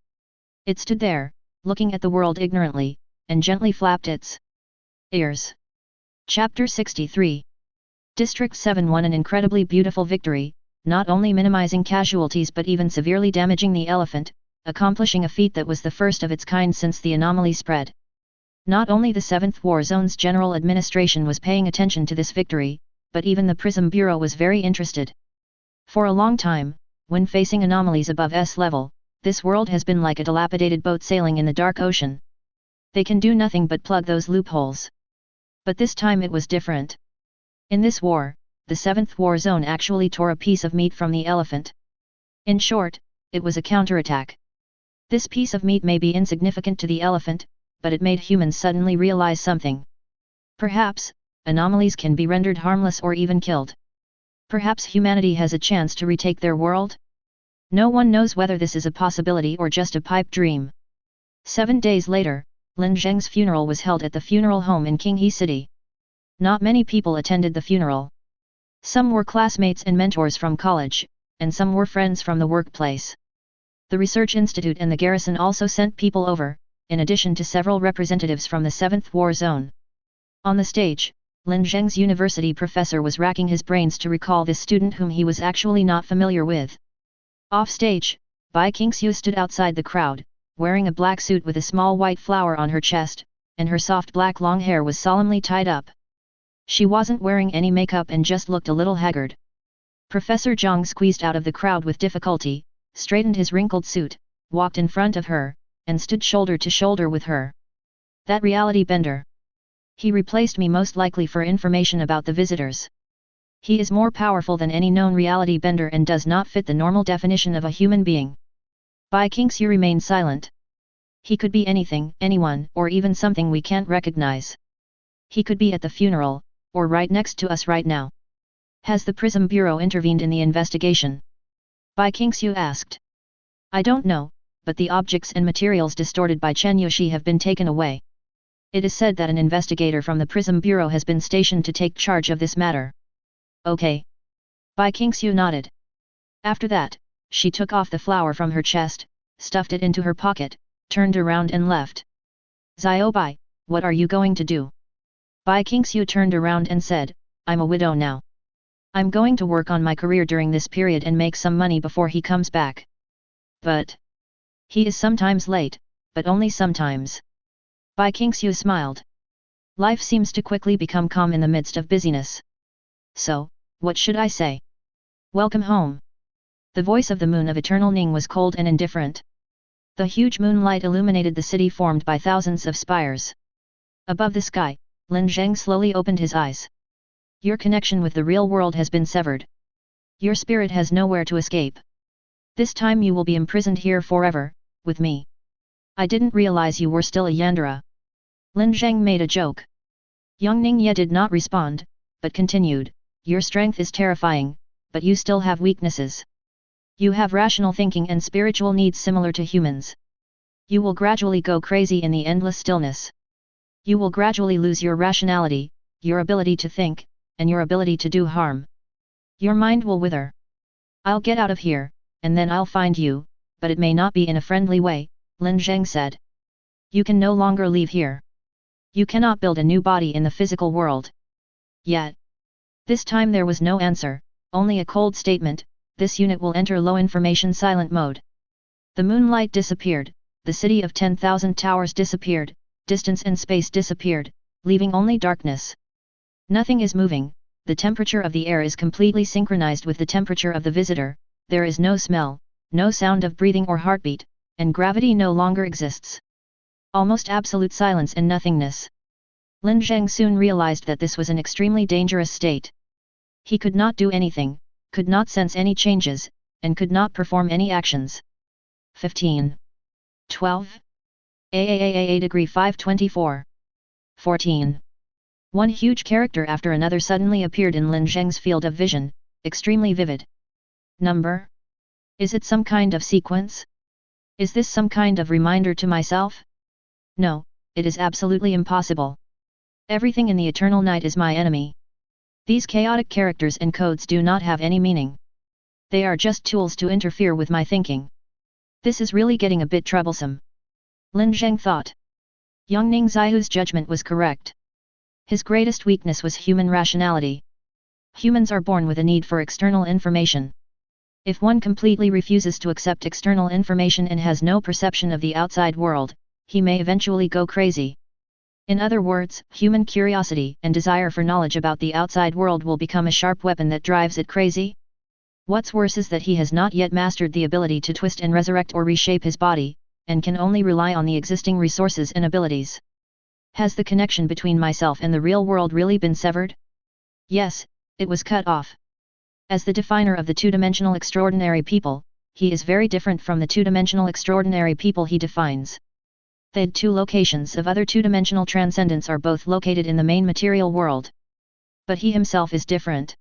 It stood there, looking at the world ignorantly, and gently flapped its ears. Chapter 63. District 7 won an incredibly beautiful victory, not only minimizing casualties but even severely damaging the elephant, accomplishing a feat that was the first of its kind since the anomaly spread. Not only the 7th War Zone's General Administration was paying attention to this victory, but even the Prism Bureau was very interested. For a long time, when facing anomalies above S level, this world has been like a dilapidated boat sailing in the dark ocean. They can do nothing but plug those loopholes. But this time it was different. In this war, the 7th War Zone actually tore a piece of meat from the elephant. In short, it was a counterattack. This piece of meat may be insignificant to the elephant, but it made humans suddenly realize something. Perhaps, anomalies can be rendered harmless or even killed. Perhaps humanity has a chance to retake their world? No one knows whether this is a possibility or just a pipe dream. 7 days later, Lin Zheng's funeral was held at the funeral home in Qinghe City. Not many people attended the funeral. Some were classmates and mentors from college, and some were friends from the workplace. The Research Institute and the garrison also sent people over, in addition to several representatives from the 7th War Zone. On the stage, Lin Zheng's university professor was racking his brains to recall this student whom he was actually not familiar with. Off stage, Bai Qingxiu stood outside the crowd, wearing a black suit with a small white flower on her chest, and her soft black long hair was solemnly tied up. She wasn't wearing any makeup and just looked a little haggard. Professor Zhang squeezed out of the crowd with difficulty, straightened his wrinkled suit, walked in front of her, and stood shoulder to shoulder with her. That reality bender. He replaced me most likely for information about the visitors. He is more powerful than any known reality bender and does not fit the normal definition of a human being. Bai Qingxiu remained silent. He could be anything, anyone, or even something we can't recognize. He could be at the funeral, or right next to us right now. Has the Prism Bureau intervened in the investigation? Bai Qingxiu asked. I don't know, but the objects and materials distorted by Chen Yoshi have been taken away. It is said that an investigator from the Prism Bureau has been stationed to take charge of this matter. Okay. Bai Qingxiu nodded. After that, she took off the flower from her chest, stuffed it into her pocket, turned around and left. Xiao Bai, what are you going to do? Bai Qingxiu turned around and said, I'm a widow now. I'm going to work on my career during this period and make some money before he comes back. But he is sometimes late, but only sometimes. Bai Qingxiu smiled. Life seems to quickly become calm in the midst of busyness. So, what should I say? Welcome home. The voice of the moon of eternal Ning was cold and indifferent. The huge moonlight illuminated the city formed by thousands of spires. Above the sky, Lin Zheng slowly opened his eyes. Your connection with the real world has been severed. Your spirit has nowhere to escape. This time you will be imprisoned here forever, with me. I didn't realize you were still a Yandere. Lin Zheng made a joke. Yang Ningye did not respond, but continued, your strength is terrifying, but you still have weaknesses. You have rational thinking and spiritual needs similar to humans. You will gradually go crazy in the endless stillness. You will gradually lose your rationality, your ability to think, and your ability to do harm. Your mind will wither. I'll get out of here, and then I'll find you, but it may not be in a friendly way, Lin Zheng said. You can no longer leave here. You cannot build a new body in the physical world. Yet. This time there was no answer, only a cold statement, this unit will enter low information silent mode. The moonlight disappeared, the city of 10,000 towers disappeared, distance and space disappeared, leaving only darkness. Nothing is moving, the temperature of the air is completely synchronized with the temperature of the visitor, there is no smell, no sound of breathing or heartbeat, and gravity no longer exists. Almost absolute silence and nothingness. Lin Zheng soon realized that this was an extremely dangerous state. He could not do anything, could not sense any changes, and could not perform any actions. 15. 12. AAAA degree 524. 14. One huge character after another suddenly appeared in Lin Zheng's field of vision, extremely vivid. Number? Is it some kind of sequence? Is this some kind of reminder to myself? No, it is absolutely impossible. Everything in the eternal night is my enemy. These chaotic characters and codes do not have any meaning. They are just tools to interfere with my thinking. This is really getting a bit troublesome. Lin Zheng thought. Yang Ningxiu's judgment was correct. His greatest weakness was human rationality. Humans are born with a need for external information. If one completely refuses to accept external information and has no perception of the outside world, he may eventually go crazy. In other words, human curiosity and desire for knowledge about the outside world will become a sharp weapon that drives it crazy. What's worse is that he has not yet mastered the ability to twist and resurrect or reshape his body, and can only rely on the existing resources and abilities. Has the connection between myself and the real world really been severed? Yes, it was cut off. As the definer of the two-dimensional extraordinary people, he is very different from the two-dimensional extraordinary people he defines. The two locations of other two-dimensional transcendence are both located in the main material world. But he himself is different.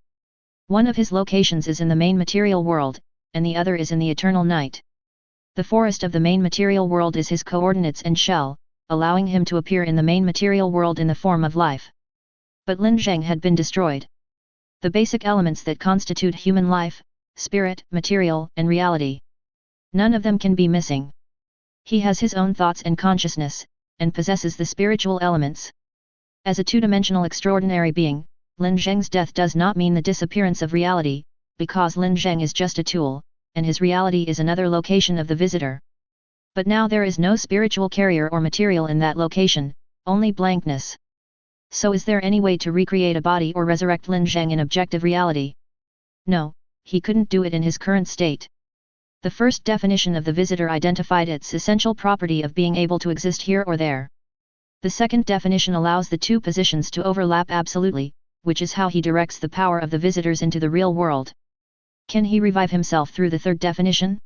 One of his locations is in the main material world, and the other is in the eternal night. The forest of the main material world is his coordinates and shell, allowing him to appear in the main material world in the form of life. But Lin Zheng had been destroyed. The basic elements that constitute human life, spirit, material, and reality. None of them can be missing. He has his own thoughts and consciousness, and possesses the spiritual elements. As a two-dimensional extraordinary being, Lin Zheng's death does not mean the disappearance of reality, because Lin Zheng is just a tool, and his reality is another location of the visitor. But now there is no spiritual carrier or material in that location, only blankness. So is there any way to recreate a body or resurrect Lin Zheng in objective reality? No, he couldn't do it in his current state. The first definition of the visitor identified its essential property of being able to exist here or there. The second definition allows the two positions to overlap absolutely, which is how he directs the power of the visitors into the real world. Can he revive himself through the third definition?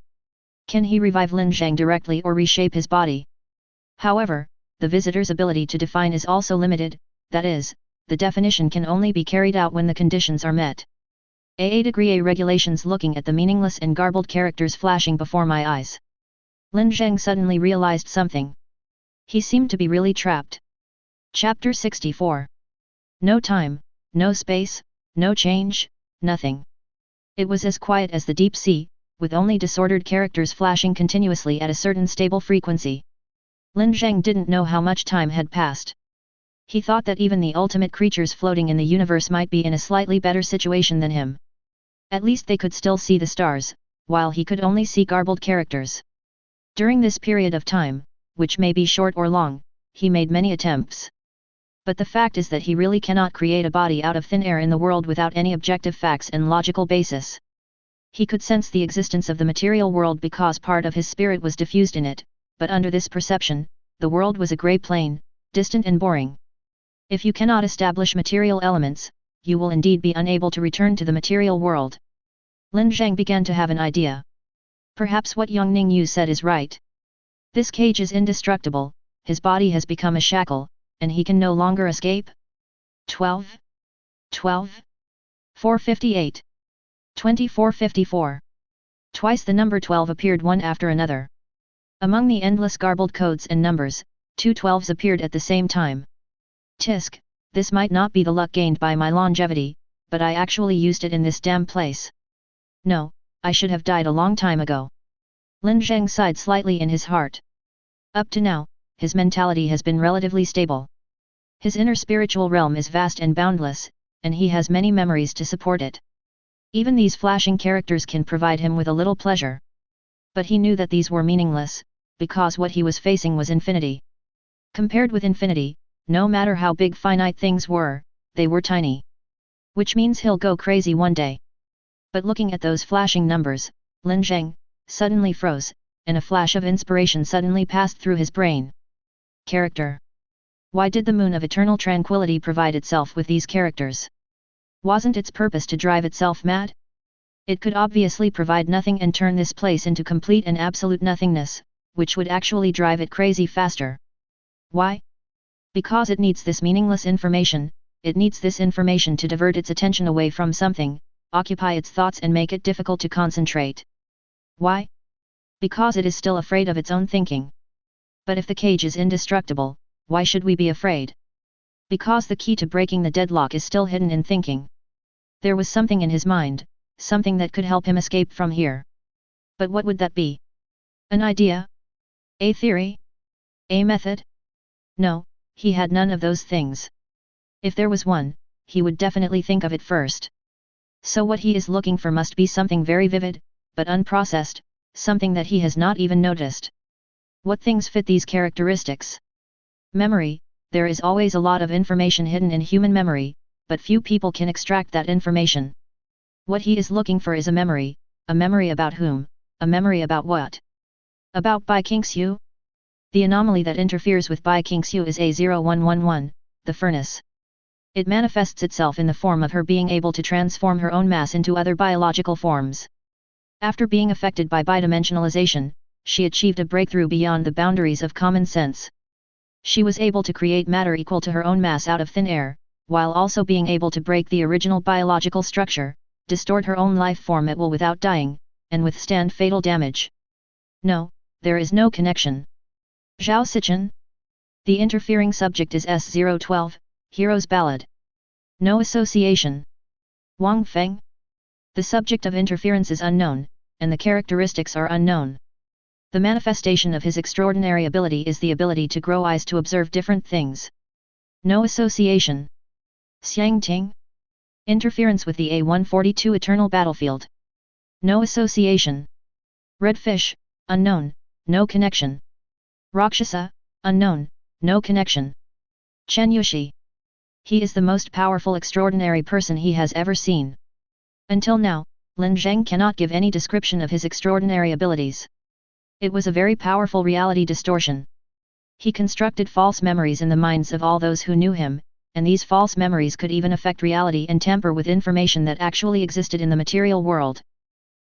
Can he revive Lin Zheng directly or reshape his body? However, the visitor's ability to define is also limited, that is, the definition can only be carried out when the conditions are met. Degree A regulations. Looking at the meaningless and garbled characters flashing before my eyes, Lin Zheng suddenly realized something. He seemed to be really trapped. Chapter 64. No time, no space, no change, nothing. It was as quiet as the deep sea, with only disordered characters flashing continuously at a certain stable frequency. Lin Zheng didn't know how much time had passed. He thought that even the ultimate creatures floating in the universe might be in a slightly better situation than him. At least they could still see the stars, while he could only see garbled characters. During this period of time, which may be short or long, he made many attempts. But the fact is that he really cannot create a body out of thin air in the world without any objective facts and logical basis. He could sense the existence of the material world because part of his spirit was diffused in it, but under this perception, the world was a grey plane, distant and boring. If you cannot establish material elements, you will indeed be unable to return to the material world. Lin Zheng began to have an idea. Perhaps what Yang Ningyu said is right. This cage is indestructible, his body has become a shackle, and he can no longer escape? 12. 458. 2454. Twice the number 12 appeared one after another. Among the endless garbled codes and numbers, 2 12s appeared at the same time. Tisk, this might not be the luck gained by my longevity, but I actually used it in this damn place. No, I should have died a long time ago. Lin Zheng sighed slightly in his heart. Up to now, his mentality has been relatively stable. His inner spiritual realm is vast and boundless, and he has many memories to support it. Even these flashing characters can provide him with a little pleasure. But he knew that these were meaningless, because what he was facing was infinity. Compared with infinity, no matter how big finite things were, they were tiny. Which means he'll go crazy one day. But looking at those flashing numbers, Lin Zheng suddenly froze, and a flash of inspiration suddenly passed through his brain. Character. Why did the moon of eternal tranquility provide itself with these characters? Wasn't its purpose to drive itself mad? It could obviously provide nothing and turn this place into complete and absolute nothingness, which would actually drive it crazy faster. Why? Because it needs this meaningless information, it needs this information to divert its attention away from something, occupy its thoughts and make it difficult to concentrate. Why? Because it is still afraid of its own thinking. But if the cage is indestructible, why should we be afraid? Because the key to breaking the deadlock is still hidden in thinking. There was something in his mind, something that could help him escape from here. But what would that be? An idea? A theory? A method? No, he had none of those things. If there was one, he would definitely think of it first. So what he is looking for must be something very vivid, but unprocessed, something that he has not even noticed. What things fit these characteristics? Memory. There is always a lot of information hidden in human memory, but few people can extract that information. What he is looking for is a memory about whom, a memory about what? About Bai Qingxiu? The anomaly that interferes with Bai Qingxiu is A0111, the furnace. It manifests itself in the form of her being able to transform her own mass into other biological forms. After being affected by bidimensionalization, she achieved a breakthrough beyond the boundaries of common sense. She was able to create matter equal to her own mass out of thin air, while also being able to break the original biological structure, distort her own life form at will without dying, and withstand fatal damage. No, there is no connection. Zhao Sichen? The interfering subject is S012, Hero's Ballad. No association. Wang Feng? The subject of interference is unknown, and the characteristics are unknown. The manifestation of his extraordinary ability is the ability to grow eyes to observe different things. No association. Xiang Ting? Interference with the A142 Eternal Battlefield. No association. Red Fish, unknown, no connection. Rakshasa, unknown, no connection. Chen Yushi. He is the most powerful extraordinary person he has ever seen. Until now, Lin Zheng cannot give any description of his extraordinary abilities. It was a very powerful reality distortion. He constructed false memories in the minds of all those who knew him, and these false memories could even affect reality and tamper with information that actually existed in the material world.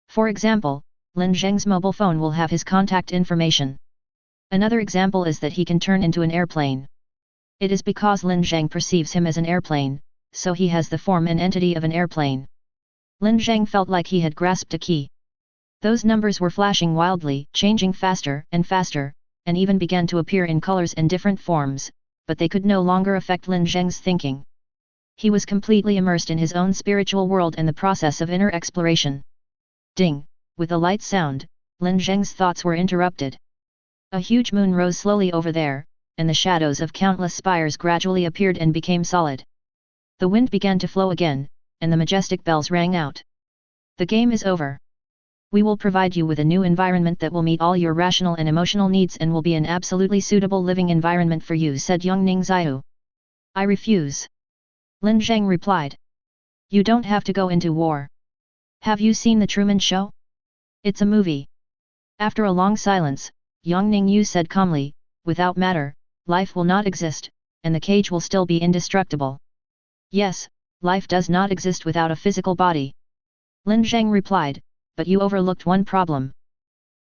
For example, Lin Zheng's mobile phone will have his contact information. Another example is that he can turn into an airplane. It is because Lin Zheng perceives him as an airplane, so he has the form and entity of an airplane. Lin Zheng felt like he had grasped a key. Those numbers were flashing wildly, changing faster, and even began to appear in colors and different forms, but they could no longer affect Lin Zheng's thinking. He was completely immersed in his own spiritual world and the process of inner exploration. Ding! With a light sound, Lin Zheng's thoughts were interrupted. A huge moon rose slowly over there, and the shadows of countless spires gradually appeared and became solid. The wind began to flow again, and the majestic bells rang out. The game is over. We will provide you with a new environment that will meet all your rational and emotional needs and will be an absolutely suitable living environment for you, said Yongning Xiu. I refuse. Lin Zheng replied. You don't have to go into war. Have you seen the Truman Show? It's a movie. After a long silence, Yongning Yu said calmly, without matter, life will not exist, and the cage will still be indestructible. Yes, life does not exist without a physical body. Lin Zheng replied, but you overlooked one problem.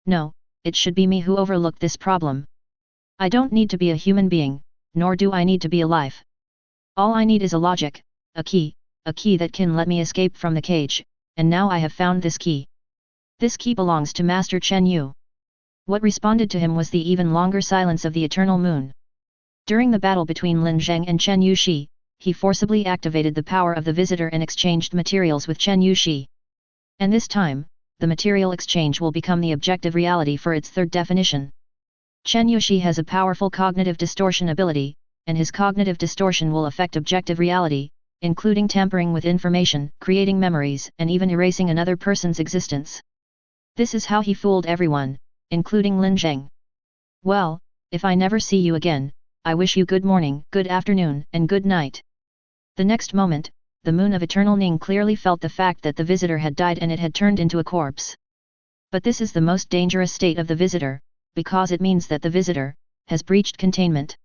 No, it should be me who overlooked this problem. I don't need to be a human being, nor do I need to be alive. All I need is a logic, a key that can let me escape from the cage, and now I have found this key. This key belongs to Master Chen Yu. What responded to him was the even longer silence of the eternal moon. During the battle between Lin Zheng and Chen Yuxi, he forcibly activated the power of the visitor and exchanged materials with Chen Yuxi. And this time, the material exchange will become the objective reality for its third definition. Chen Yuxi has a powerful cognitive distortion ability, and his cognitive distortion will affect objective reality, including tampering with information, creating memories, and even erasing another person's existence. This is how he fooled everyone, including Lin Zheng. Well, if I never see you again, I wish you good morning, good afternoon, and good night. The next moment, the moon of eternal Ning clearly felt the fact that the visitor had died and it had turned into a corpse. But this is the most dangerous state of the visitor, because it means that the visitor has breached containment.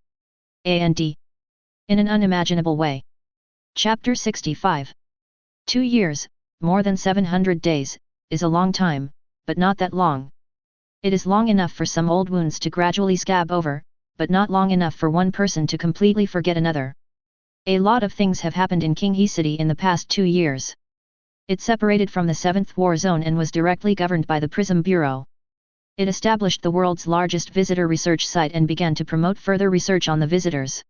And in an unimaginable way. Chapter 65. 2 years, more than 700 days, is a long time, but not that long. It is long enough for some old wounds to gradually scab over, but not long enough for one person to completely forget another. A lot of things have happened in Qinghe City in the past 2 years. It separated from the 7th War Zone and was directly governed by the Prism Bureau. It established the world's largest visitor research site and began to promote further research on the visitors.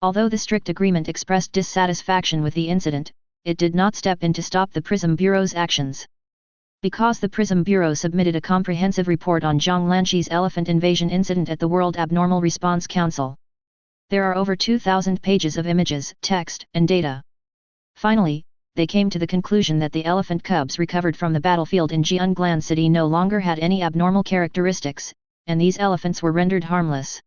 Although the strict agreement expressed dissatisfaction with the incident, it did not step in to stop the Prism Bureau's actions. Because the Prism Bureau submitted a comprehensive report on Zhang Lanxi's elephant invasion incident at the World Abnormal Response Council. There are over 2,000 pages of images, text, and data. Finally, they came to the conclusion that the elephant cubs recovered from the battlefield in Jianglan City no longer had any abnormal characteristics, and these elephants were rendered harmless.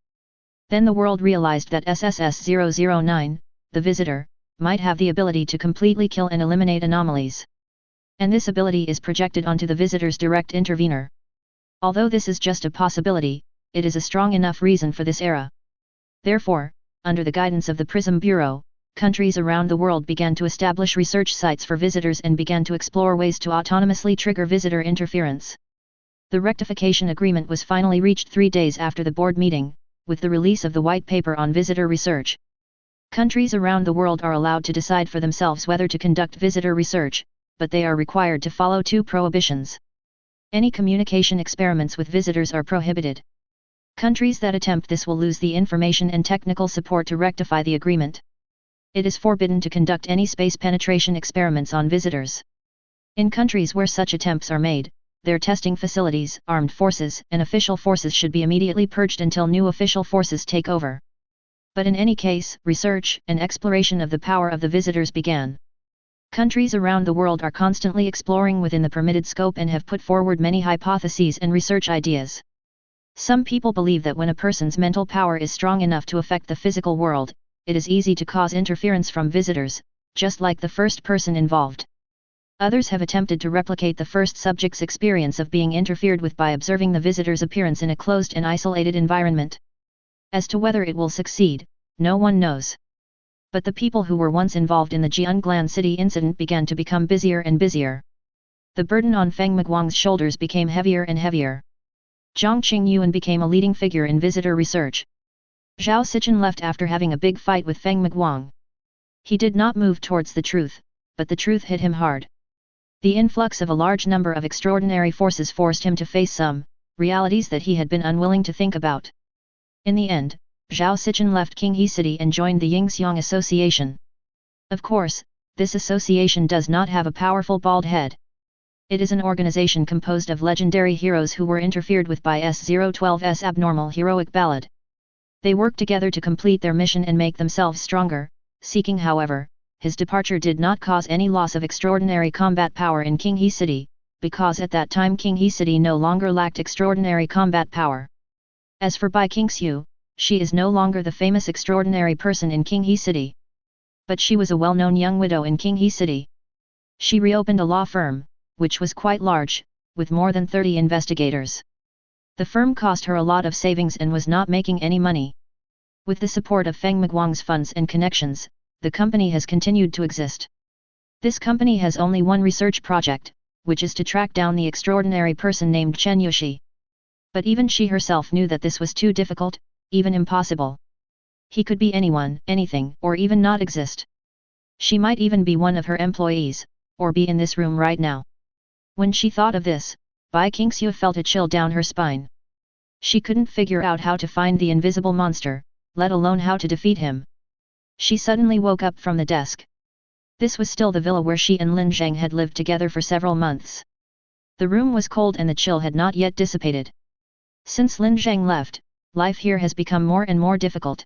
Then the world realized that SSS-009, the visitor, might have the ability to completely kill and eliminate anomalies. And this ability is projected onto the visitor's direct intervener. Although this is just a possibility, it is a strong enough reason for this era. Therefore, under the guidance of the Prism Bureau, countries around the world began to establish research sites for visitors and began to explore ways to autonomously trigger visitor interference. The rectification agreement was finally reached 3 days after the board meeting, with the release of the white paper on visitor research. Countries around the world are allowed to decide for themselves whether to conduct visitor research, but they are required to follow 2 prohibitions. Any communication experiments with visitors are prohibited. Countries that attempt this will lose the information and technical support to rectify the agreement. It is forbidden to conduct any space penetration experiments on visitors. In countries where such attempts are made, their testing facilities, armed forces, and official forces should be immediately purged until new official forces take over. But in any case, research and exploration of the power of the visitors began. Countries around the world are constantly exploring within the permitted scope and have put forward many hypotheses and research ideas. Some people believe that when a person's mental power is strong enough to affect the physical world, it is easy to cause interference from visitors, just like the first person involved. Others have attempted to replicate the first subject's experience of being interfered with by observing the visitor's appearance in a closed and isolated environment. As to whether it will succeed, no one knows. But the people who were once involved in the Jianglan City incident began to become busier and busier. The burden on Feng Miguang's shoulders became heavier and heavier. Zhang Qingyuan became a leading figure in visitor research. Zhao Sichen left after having a big fight with Feng Miguang. He did not move towards the truth, but the truth hit him hard. The influx of a large number of extraordinary forces forced him to face some realities that he had been unwilling to think about. In the end, Zhao Sichen left Qinghe City and joined the Yingxiang Association. Of course, this association does not have a powerful bald head. It is an organization composed of legendary heroes who were interfered with by S012's abnormal heroic ballad. They work together to complete their mission and make themselves stronger, seeking however, his departure did not cause any loss of extraordinary combat power in Qinghe City, because at that time Qinghe City no longer lacked extraordinary combat power. As for Bai Qingxiu, she is no longer the famous extraordinary person in Qinghe City. But she was a well-known young widow in Qinghe City. She reopened a law firm, which was quite large, with more than 30 investigators. The firm cost her a lot of savings and was not making any money. With the support of Feng Miguang's funds and connections, the company has continued to exist. This company has only one research project, which is to track down the extraordinary person named Chen Yushi. But even she herself knew that this was too difficult, even impossible. He could be anyone, anything, or even not exist. She might even be one of her employees, or be in this room right now. When she thought of this, Bai Qingxiu felt a chill down her spine. She couldn't figure out how to find the invisible monster, let alone how to defeat him. She suddenly woke up from the desk. This was still the villa where she and Lin Zheng had lived together for several months. The room was cold and the chill had not yet dissipated. Since Lin Zheng left, life here has become more and more difficult.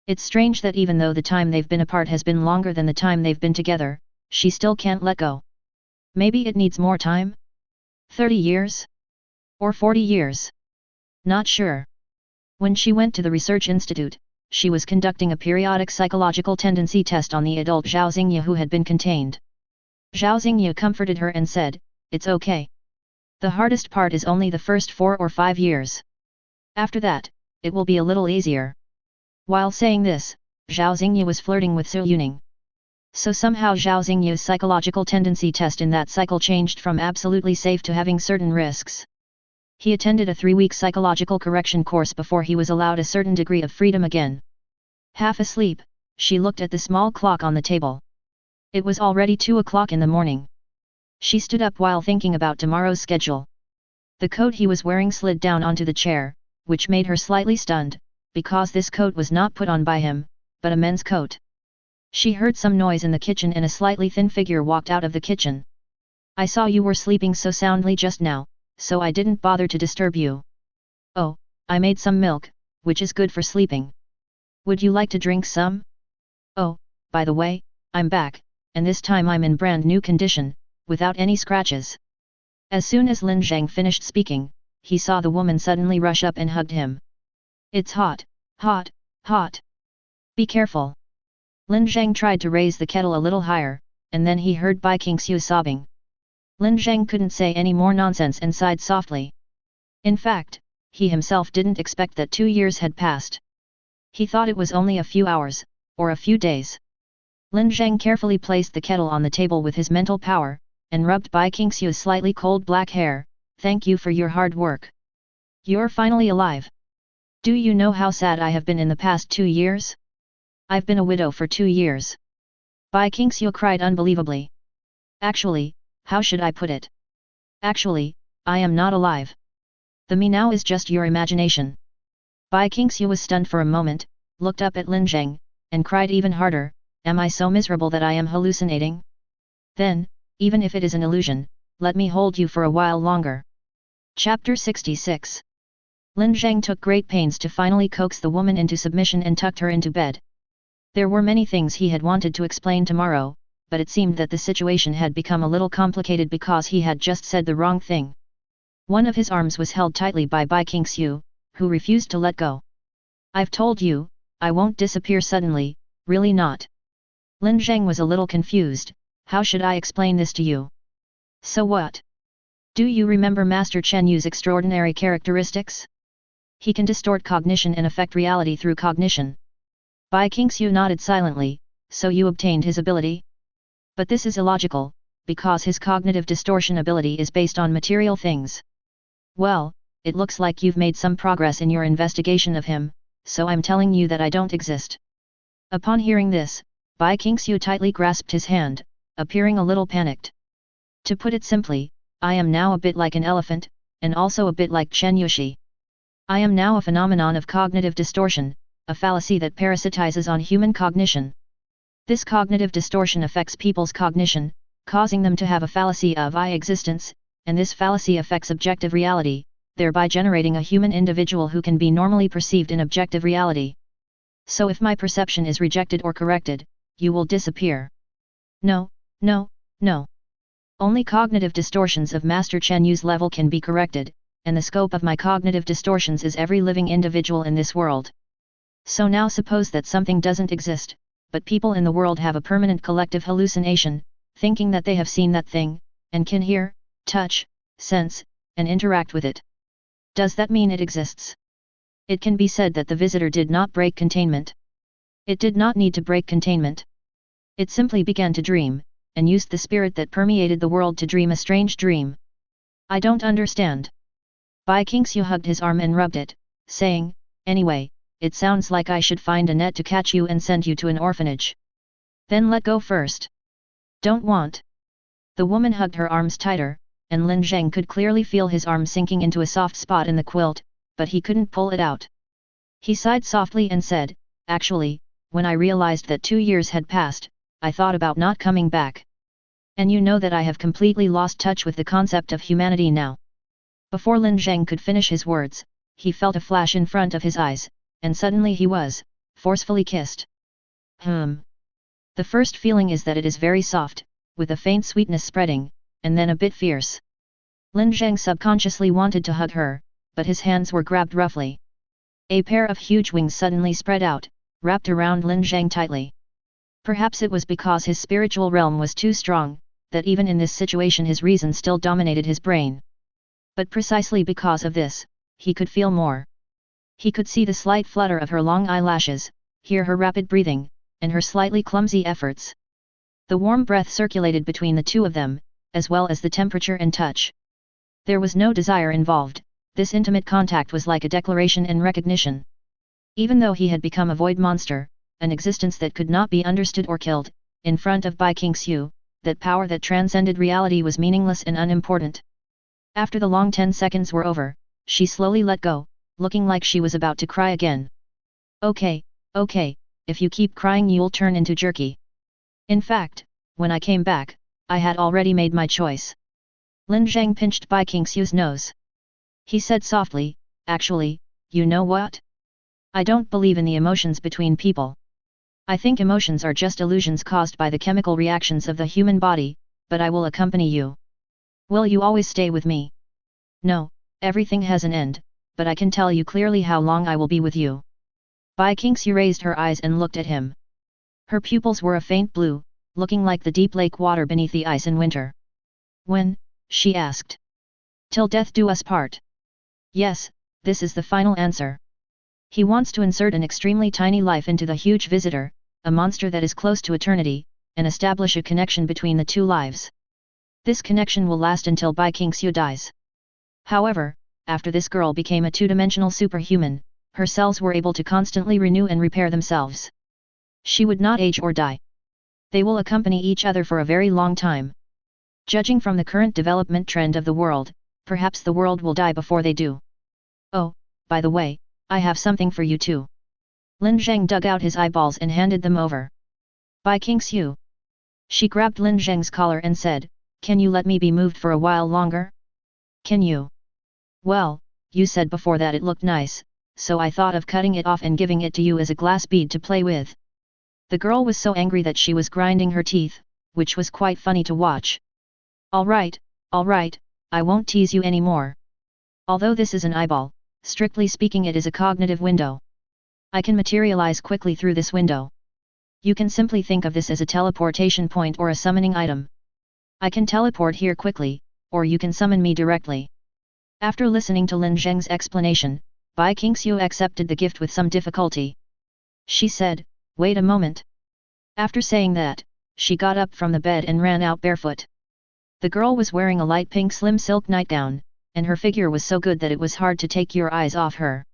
It's strange that even though the time they've been apart has been longer than the time they've been together, she still can't let go. Maybe it needs more time? 30 years? Or 40 years? Not sure. When she went to the research institute, she was conducting a periodic psychological tendency test on the adult Zhao Xingyu who had been contained. Zhao Xingyu comforted her and said, "It's okay. The hardest part is only the first 4 or 5 years. After that, it will be a little easier." While saying this, Zhao Xingyu was flirting with Su Yuning. So somehow Zhao Xingyu's psychological tendency test in that cycle changed from absolutely safe to having certain risks. He attended a 3-week psychological correction course before he was allowed a certain degree of freedom again. Half asleep, she looked at the small clock on the table. It was already 2 o'clock in the morning. She stood up while thinking about tomorrow's schedule. The coat he was wearing slid down onto the chair, which made her slightly stunned, because this coat was not put on by him, but a men's coat. She heard some noise in the kitchen and a slightly thin figure walked out of the kitchen. "I saw you were sleeping so soundly just now, so I didn't bother to disturb you." "Oh, I made some milk, which is good for sleeping. Would you like to drink some?" "Oh, by the way, I'm back, and this time I'm in brand new condition, without any scratches." As soon as Lin Zheng finished speaking, he saw the woman suddenly rush up and hugged him. "It's hot, hot, hot. Be careful." Lin Zheng tried to raise the kettle a little higher, and then he heard Bai Qingxiu sobbing. Lin Zheng couldn't say any more nonsense and sighed softly. In fact, he himself didn't expect that 2 years had passed. He thought it was only a few hours, or a few days. Lin Zheng carefully placed the kettle on the table with his mental power, and rubbed Bai Qingxiu's slightly cold black hair. "Thank you for your hard work. You're finally alive. Do you know how sad I have been in the past 2 years? I've been a widow for 2 years." Bai Qingxiu cried unbelievably. "Actually, how should I put it? Actually, I am not alive. The me now is just your imagination." Bai Qingxiu was stunned for a moment, looked up at Lin Zheng, and cried even harder, "Am I so miserable that I am hallucinating? Then, even if it is an illusion, let me hold you for a while longer." Chapter 66. Lin Zheng took great pains to finally coax the woman into submission and tucked her into bed. There were many things he had wanted to explain tomorrow, but it seemed that the situation had become a little complicated because he had just said the wrong thing. One of his arms was held tightly by Bai Qingxiu, who refused to let go. "I've told you, I won't disappear suddenly, really not." Lin Zheng was a little confused. "How should I explain this to you? So what? Do you remember Master Chen Yu's extraordinary characteristics? He can distort cognition and affect reality through cognition. Bai Qingxiu nodded silently. So you obtained his ability? But this is illogical, because his cognitive distortion ability is based on material things. Well, it looks like you've made some progress in your investigation of him, so I'm telling you that I don't exist. Upon hearing this, Bai Qingxiu tightly grasped his hand, appearing a little panicked. To put it simply, I am now a bit like an elephant, and also a bit like Chen Yushi. I am now a phenomenon of cognitive distortion, a fallacy that parasitizes on human cognition. This cognitive distortion affects people's cognition, causing them to have a fallacy of I existence, and this fallacy affects objective reality, thereby generating a human individual who can be normally perceived in objective reality. So if my perception is rejected or corrected, you will disappear. No, no, no. Only cognitive distortions of Master Chen Yu's level can be corrected, and the scope of my cognitive distortions is every living individual in this world. So now suppose that something doesn't exist, but people in the world have a permanent collective hallucination, thinking that they have seen that thing, and can hear, touch, sense, and interact with it. Does that mean it exists? It can be said that the visitor did not break containment. It did not need to break containment. It simply began to dream, and used the spirit that permeated the world to dream a strange dream. I don't understand. Bai Qingxiu hugged his arm and rubbed it, saying, anyway, it sounds like I should find a net to catch you and send you to an orphanage. Then let go first. Don't want. The woman hugged her arms tighter, and Lin Zheng could clearly feel his arm sinking into a soft spot in the quilt, but he couldn't pull it out. He sighed softly and said, actually, when I realized that 2 years had passed, I thought about not coming back. And you know that I have completely lost touch with the concept of humanity now. Before Lin Zheng could finish his words, he felt a flash in front of his eyes, and suddenly he was forcefully kissed. The first feeling is that it is very soft, with a faint sweetness spreading, and then a bit fierce. Lin Zheng subconsciously wanted to hug her, but his hands were grabbed roughly. A pair of huge wings suddenly spread out, wrapped around Lin Zheng tightly. Perhaps it was because his spiritual realm was too strong, that even in this situation his reason still dominated his brain. But precisely because of this, he could feel more. He could see the slight flutter of her long eyelashes, hear her rapid breathing, and her slightly clumsy efforts. The warm breath circulated between the two of them, as well as the temperature and touch. There was no desire involved, this intimate contact was like a declaration and recognition. Even though he had become a void monster, an existence that could not be understood or killed, in front of Bai Qingxiu, that power that transcended reality was meaningless and unimportant. After the long 10 seconds were over, she slowly let go, looking like she was about to cry again. Okay, if you keep crying you'll turn into jerky. In fact, when I came back, I had already made my choice. Lin Zheng pinched Bai Qingxiu's nose. He said softly, actually, you know what? I don't believe in the emotions between people. I think emotions are just illusions caused by the chemical reactions of the human body, but I will accompany you. Will you always stay with me? No, everything has an end, but I can tell you clearly how long I will be with you. Bai Qingxiu raised her eyes and looked at him. Her pupils were a faint blue, looking like the deep lake water beneath the ice in winter. When? She asked. Till death do us part. Yes, this is the final answer. He wants to insert an extremely tiny life into the huge visitor, a monster that is close to eternity, and establish a connection between the two lives. This connection will last until Bai Qingxiu dies. However, after this girl became a two-dimensional superhuman, her cells were able to constantly renew and repair themselves. She would not age or die. They will accompany each other for a very long time. Judging from the current development trend of the world, perhaps the world will die before they do. Oh, by the way, I have something for you too. Lin Zheng dug out his eyeballs and handed them over. Bai Qingxiu. She grabbed Lin Zheng's collar and said, can you let me be moved for a while longer? Can you? Well, you said before that it looked nice, so I thought of cutting it off and giving it to you as a glass bead to play with. The girl was so angry that she was grinding her teeth, which was quite funny to watch. Alright, I won't tease you anymore. Although this is an eyeball, strictly speaking it is a cognitive window. I can materialize quickly through this window. You can simply think of this as a teleportation point or a summoning item. I can teleport here quickly, or you can summon me directly. After listening to Lin Zheng's explanation, Bai Qingxiu accepted the gift with some difficulty. She said, "Wait a moment." After saying that, she got up from the bed and ran out barefoot. The girl was wearing a light pink slim silk nightgown, and her figure was so good that it was hard to take your eyes off her.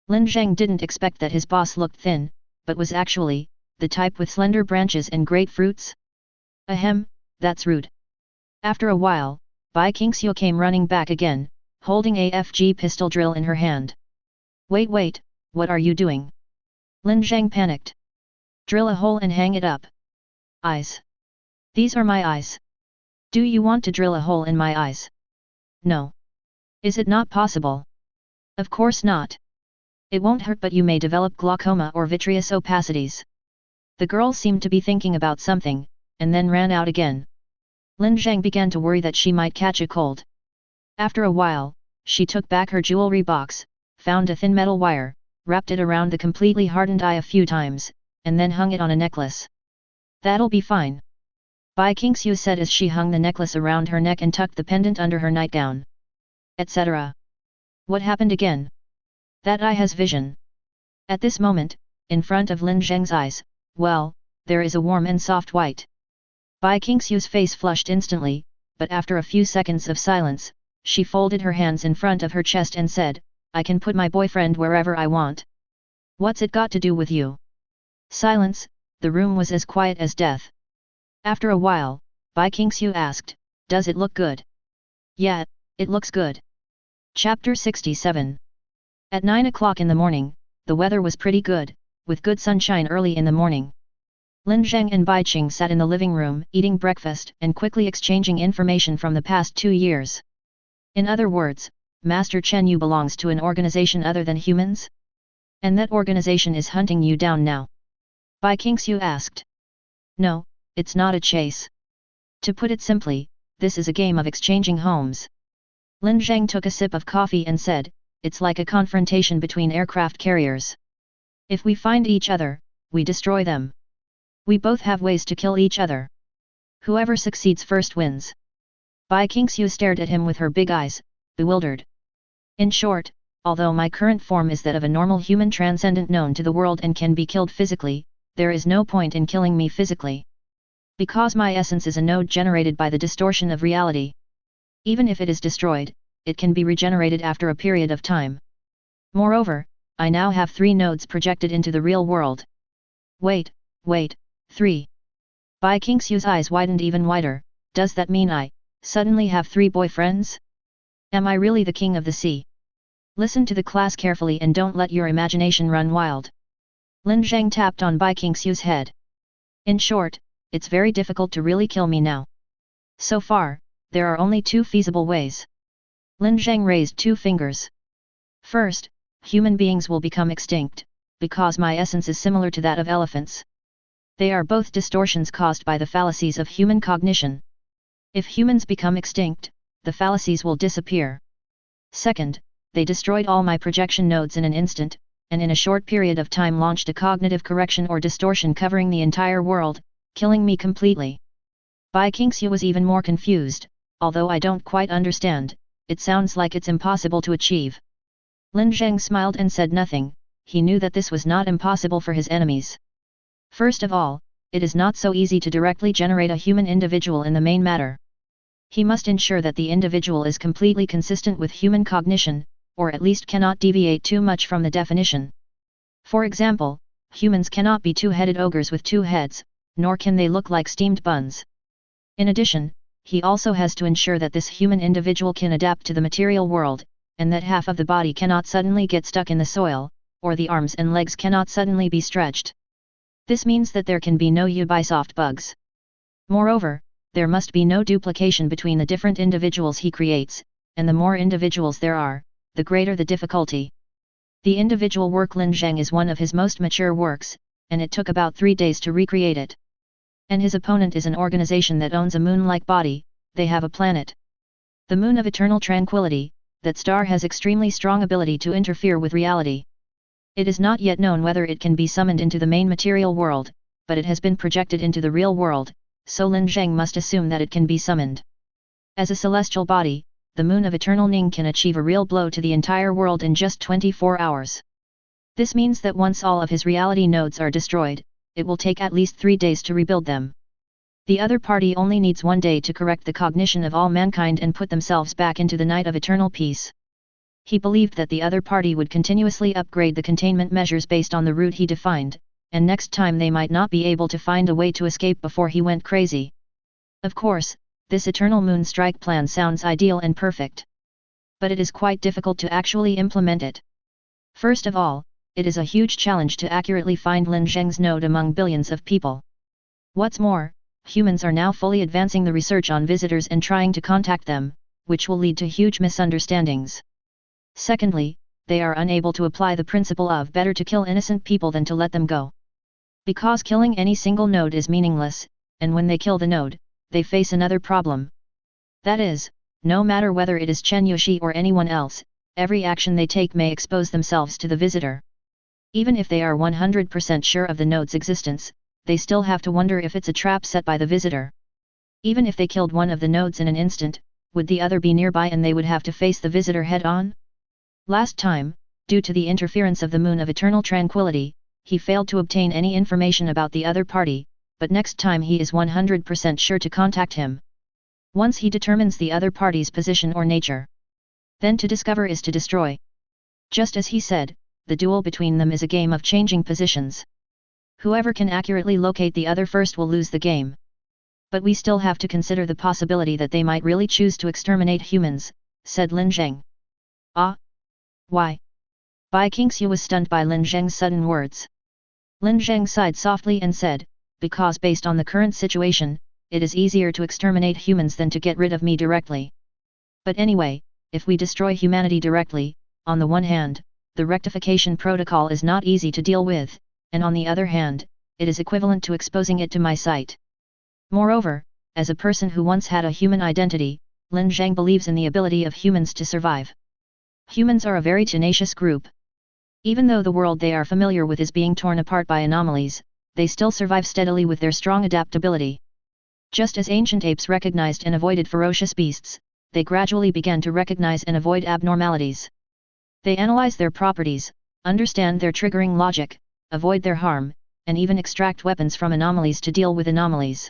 Lin Zheng didn't expect that his boss looked thin, but was actually the type with slender branches and great fruits. Ahem, that's rude. After a while, Bai Qingxiu came running back again, holding a FG pistol drill in her hand. Wait, what are you doing? Lin Zheng panicked. Drill a hole and hang it up. Eyes. These are my eyes. Do you want to drill a hole in my eyes? No. Is it not possible? Of course not. It won't hurt, but you may develop glaucoma or vitreous opacities. The girl seemed to be thinking about something, and then ran out again. Lin Zheng began to worry that she might catch a cold. After a while, she took back her jewelry box, found a thin metal wire, wrapped it around the completely hardened eye a few times, and then hung it on a necklace. That'll be fine. Bai Qingxiu said as she hung the necklace around her neck and tucked the pendant under her nightgown. Etc. What happened again? That eye has vision. At this moment, in front of Lin Zheng's eyes, well, there is a warm and soft white. Bai Qingxiu's face flushed instantly, but after a few seconds of silence, she folded her hands in front of her chest and said, "I can put my boyfriend wherever I want. What's it got to do with you?" Silence, the room was as quiet as death. After a while, Bai Qingxiu asked, "Does it look good?" "Yeah, it looks good." Chapter 67. At 9 o'clock in the morning, the weather was pretty good, with good sunshine early in the morning. Lin Zheng and Bai Qing sat in the living room, eating breakfast and quickly exchanging information from the past 2 years. In other words, Master Chen Yu belongs to an organization other than humans? And that organization is hunting you down now? Bai Qingxiu asked. No, it's not a chase. To put it simply, this is a game of exchanging homes. Lin Zheng took a sip of coffee and said, it's like a confrontation between aircraft carriers. If we find each other, we destroy them. We both have ways to kill each other. Whoever succeeds first wins. Bai Qingxiu stared at him with her big eyes, bewildered. In short, although my current form is that of a normal human transcendent known to the world and can be killed physically, there is no point in killing me physically. Because my essence is a node generated by the distortion of reality. Even if it is destroyed, it can be regenerated after a period of time. Moreover, I now have 3 nodes projected into the real world. Wait, 3. Bai Qingxiu's eyes widened even wider. Does that mean I suddenly have 3 boyfriends? Am I really the king of the sea? Listen to the class carefully and don't let your imagination run wild. Lin Zheng tapped on Bai Qingxiu's head. In short, it's very difficult to really kill me now. So far, there are only 2 feasible ways. Lin Zheng raised 2 fingers. First, human beings will become extinct, because my essence is similar to that of elephants. They are both distortions caused by the fallacies of human cognition. If humans become extinct, the fallacies will disappear. Second, they destroyed all my projection nodes in an instant, and in a short period of time launched a cognitive correction or distortion covering the entire world, killing me completely. Bai Qingxiu was even more confused. Although I don't quite understand, it sounds like it's impossible to achieve. Lin Zheng smiled and said nothing. He knew that this was not impossible for his enemies. First of all, it is not so easy to directly generate a human individual in the main matter. He must ensure that the individual is completely consistent with human cognition, or at least cannot deviate too much from the definition. For example, humans cannot be 2-headed ogres with 2 heads, nor can they look like steamed buns. In addition, he also has to ensure that this human individual can adapt to the material world, and that half of the body cannot suddenly get stuck in the soil, or the arms and legs cannot suddenly be stretched. This means that there can be no Ubisoft bugs. Moreover, there must be no duplication between the different individuals he creates, and the more individuals there are, the greater the difficulty. The individual work Lin Zheng is one of his most mature works, and it took about 3 days to recreate it. And his opponent is an organization that owns a moon-like body. They have a planet. The Moon of Eternal Tranquility. That star has extremely strong ability to interfere with reality. It is not yet known whether it can be summoned into the main material world, but it has been projected into the real world, so Lin Zheng must assume that it can be summoned. As a celestial body, the moon of eternal Ning can achieve a real blow to the entire world in just 24 hours. This means that once all of his reality nodes are destroyed, it will take at least 3 days to rebuild them. The other party only needs 1 day to correct the cognition of all mankind and put themselves back into the night of eternal peace. He believed that the other party would continuously upgrade the containment measures based on the route he defined, and next time they might not be able to find a way to escape before he went crazy. Of course, this eternal moon strike plan sounds ideal and perfect. But it is quite difficult to actually implement it. First of all, it is a huge challenge to accurately find Lin Zheng's node among billions of people. What's more, humans are now fully advancing the research on visitors and trying to contact them, which will lead to huge misunderstandings. Secondly, they are unable to apply the principle of better to kill innocent people than to let them go. Because killing any single node is meaningless, and when they kill the node, they face another problem. That is, no matter whether it is Chen Yushi or anyone else, every action they take may expose themselves to the visitor. Even if they are 100% sure of the node's existence, they still have to wonder if it's a trap set by the visitor. Even if they killed one of the nodes in an instant, would the other be nearby and they would have to face the visitor head-on? Last time, due to the interference of the Moon of Eternal Tranquility, he failed to obtain any information about the other party, but next time he is 100% sure to contact him. Once he determines the other party's position or nature, then to discover is to destroy. Just as he said, the duel between them is a game of changing positions. Whoever can accurately locate the other first will lose the game. But we still have to consider the possibility that they might really choose to exterminate humans, said Lin Zheng. Ah? Why? Bai Qingxiu was stunned by Lin Zheng's sudden words. Lin Zheng sighed softly and said, because based on the current situation, it is easier to exterminate humans than to get rid of me directly. But anyway, if we destroy humanity directly, on the one hand, the rectification protocol is not easy to deal with, and on the other hand, it is equivalent to exposing it to my sight. Moreover, as a person who once had a human identity, Lin Zheng believes in the ability of humans to survive. Humans are a very tenacious group. Even though the world they are familiar with is being torn apart by anomalies, they still survive steadily with their strong adaptability. Just as ancient apes recognized and avoided ferocious beasts, they gradually began to recognize and avoid abnormalities. They analyze their properties, understand their triggering logic, avoid their harm, and even extract weapons from anomalies to deal with anomalies.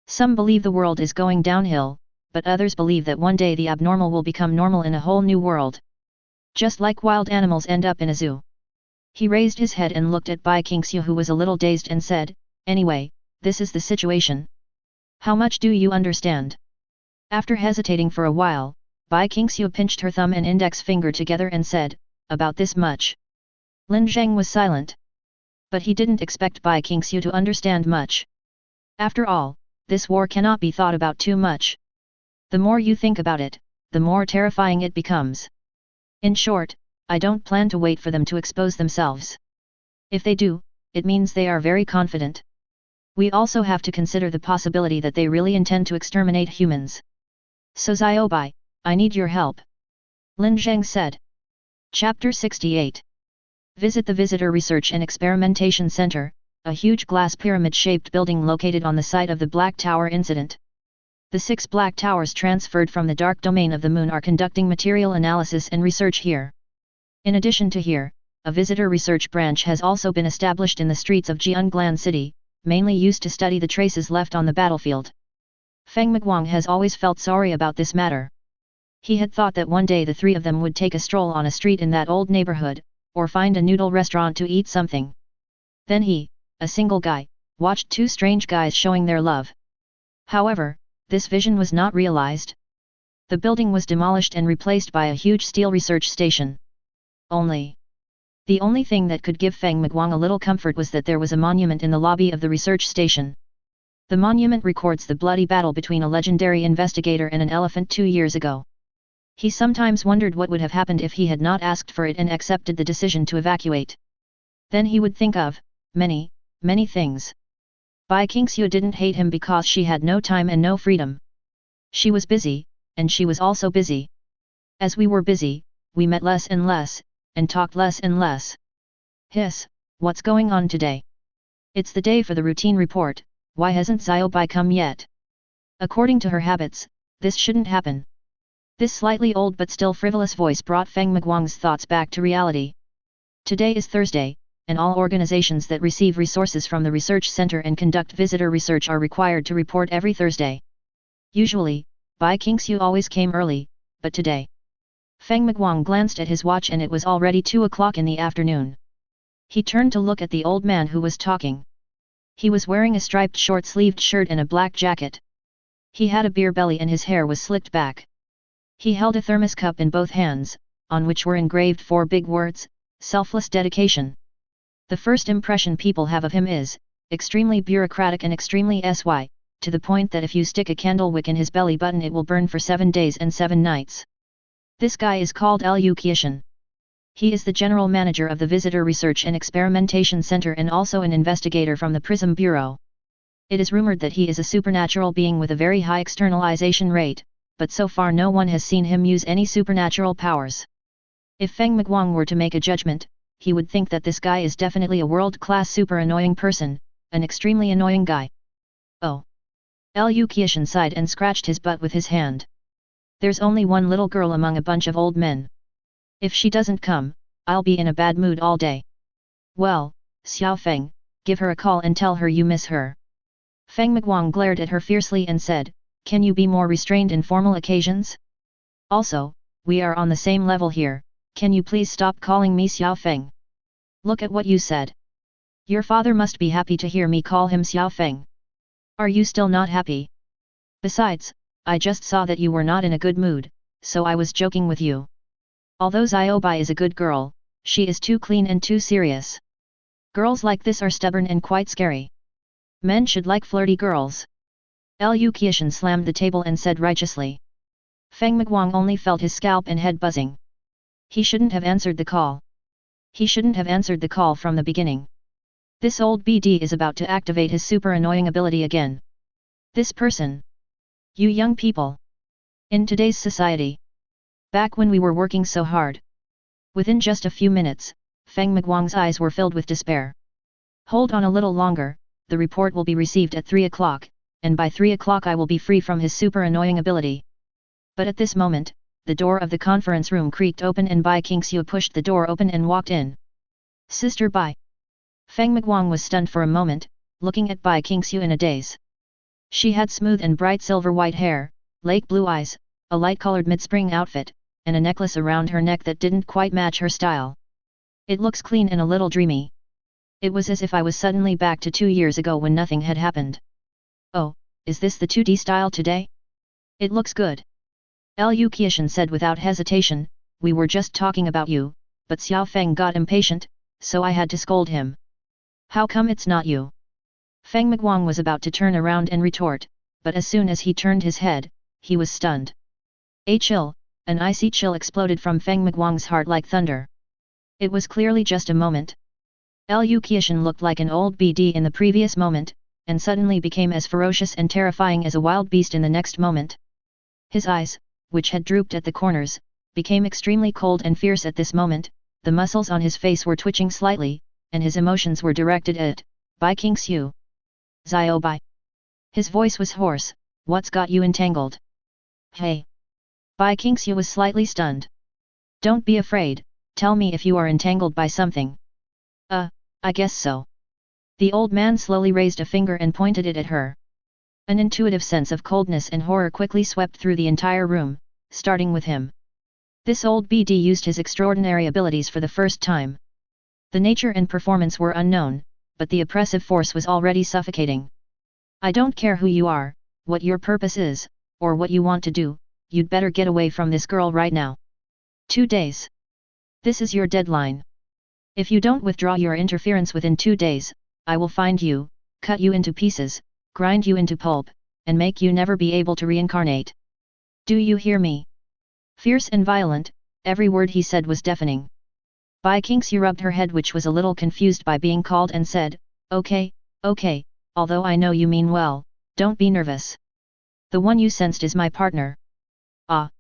Some believe the world is going downhill, but others believe that one day the abnormal will become normal in a whole new world. Just like wild animals end up in a zoo. He raised his head and looked at Bai Qingxiu, who was a little dazed, and said, anyway, this is the situation. How much do you understand? After hesitating for a while, Bai Qingxiu pinched her thumb and index finger together and said, about this much. Lin Zheng was silent. But he didn't expect Bai Qingxiu to understand much. After all, this war cannot be thought about too much. The more you think about it, the more terrifying it becomes. In short, I don't plan to wait for them to expose themselves. If they do, it means they are very confident. We also have to consider the possibility that they really intend to exterminate humans. So Xiaobai, I need your help. Lin Zheng said. Chapter 68. Visit the Visitor Research and Experimentation Center, a huge glass pyramid-shaped building located on the site of the Black Tower incident. The 6 Black Towers transferred from the dark domain of the moon are conducting material analysis and research here. In addition to here, a visitor research branch has also been established in the streets of Jianglan City, mainly used to study the traces left on the battlefield. Feng Miguang has always felt sorry about this matter. He had thought that one day the 3 of them would take a stroll on a street in that old neighborhood, or find a noodle restaurant to eat something. Then he, a single guy, watched 2 strange guys showing their love. However, this vision was not realized. The building was demolished and replaced by a huge steel research station. The only thing that could give Feng Miguang a little comfort was that there was a monument in the lobby of the research station. The monument records the bloody battle between a legendary investigator and an elephant 2 years ago. He sometimes wondered what would have happened if he had not asked for it and accepted the decision to evacuate. Then he would think of many things. Bai Qingxiu didn't hate him because she had no time and no freedom. She was busy, and she was also busy. As we were busy, we met less and less, and talked less and less. Hiss, what's going on today? It's the day for the routine report, why hasn't Xiaobai come yet? According to her habits, this shouldn't happen. This slightly old but still frivolous voice brought Feng Miguang's thoughts back to reality. Today is Thursday, and all organizations that receive resources from the research center and conduct visitor research are required to report every Thursday. Usually, Bai Qingxiu always came early, but today. Feng Miguang glanced at his watch and it was already 2 o'clock in the afternoon. He turned to look at the old man who was talking. He was wearing a striped short-sleeved shirt and a black jacket. He had a beer belly and his hair was slicked back. He held a thermos cup in both hands, on which were engraved 4 big words, selfless dedication. The first impression people have of him is, extremely bureaucratic and extremely sy, to the point that if you stick a candle wick in his belly button it will burn for 7 days and 7 nights. This guy is called Liu Qiushan. He is the general manager of the Visitor Research and Experimentation Center and also an investigator from the Prism Bureau. It is rumored that he is a supernatural being with a very high externalization rate, but so far no one has seen him use any supernatural powers. If Feng Miguang were to make a judgment, he would think that this guy is definitely a world-class super annoying person, an extremely annoying guy. Oh. Liu Qiushan sighed and scratched his butt with his hand. There's only one little girl among a bunch of old men. If she doesn't come, I'll be in a bad mood all day. Well, Xiao Feng, give her a call and tell her you miss her. Feng Miguang glared at her fiercely and said, can you be more restrained in formal occasions? Also, we are on the same level here, can you please stop calling me Xiao Feng? Look at what you said. Your father must be happy to hear me call him Xiao Feng. Are you still not happy? Besides, I just saw that you were not in a good mood, so I was joking with you. Although Xiaobai is a good girl, she is too clean and too serious. Girls like this are stubborn and quite scary. Men should like flirty girls. Liu Qiushan slammed the table and said righteously. Feng Miguang only felt his scalp and head buzzing. He shouldn't have answered the call. He shouldn't have answered the call from the beginning. This old BD is about to activate his super annoying ability again. This person. You young people. In today's society. Back when we were working so hard. Within just a few minutes, Feng Miguang's eyes were filled with despair. Hold on a little longer, the report will be received at 3 o'clock, and by 3 o'clock I will be free from his super annoying ability. But at this moment, the door of the conference room creaked open and Bai Qingxiu pushed the door open and walked in. Sister Bai. Feng Miguang was stunned for a moment, looking at Bai Qingxiu in a daze. She had smooth and bright silver-white hair, lake blue eyes, a light-colored mid-spring outfit, and a necklace around her neck that didn't quite match her style. It looks clean and a little dreamy. It was as if I was suddenly back to 2 years ago when nothing had happened. Oh, is this the 2D style today? It looks good. Liu Qiushan said without hesitation, we were just talking about you, but Xiao Feng got impatient, so I had to scold him. How come it's not you? Feng Miguang was about to turn around and retort, but as soon as he turned his head, he was stunned. A chill, an icy chill exploded from Feng Miguang's heart like thunder. It was clearly just a moment. Liu Qiushan looked like an old BD in the previous moment, and suddenly became as ferocious and terrifying as a wild beast in the next moment. His eyes, which had drooped at the corners, became extremely cold and fierce at this moment, the muscles on his face were twitching slightly, and his emotions were directed at Bai Qingxiu. Xiaobai. His voice was hoarse, what's got you entangled? Hey! Bai Qingxiu was slightly stunned. Don't be afraid, tell me if you are entangled by something. I guess so. The old man slowly raised a finger and pointed it at her. An intuitive sense of coldness and horror quickly swept through the entire room, starting with him. This old BD used his extraordinary abilities for the first time. The nature and performance were unknown, but the oppressive force was already suffocating. I don't care who you are, what your purpose is, or what you want to do, you'd better get away from this girl right now. 2 days. This is your deadline. If you don't withdraw your interference within 2 days, I will find you, cut you into pieces, grind you into pulp, and make you never be able to reincarnate. Do you hear me? Fierce and violent, every word he said was deafening. Bai Qingxiu rubbed her head, which was a little confused by being called, and said, okay, although I know you mean well, don't be nervous. The one you sensed is my partner. Ah.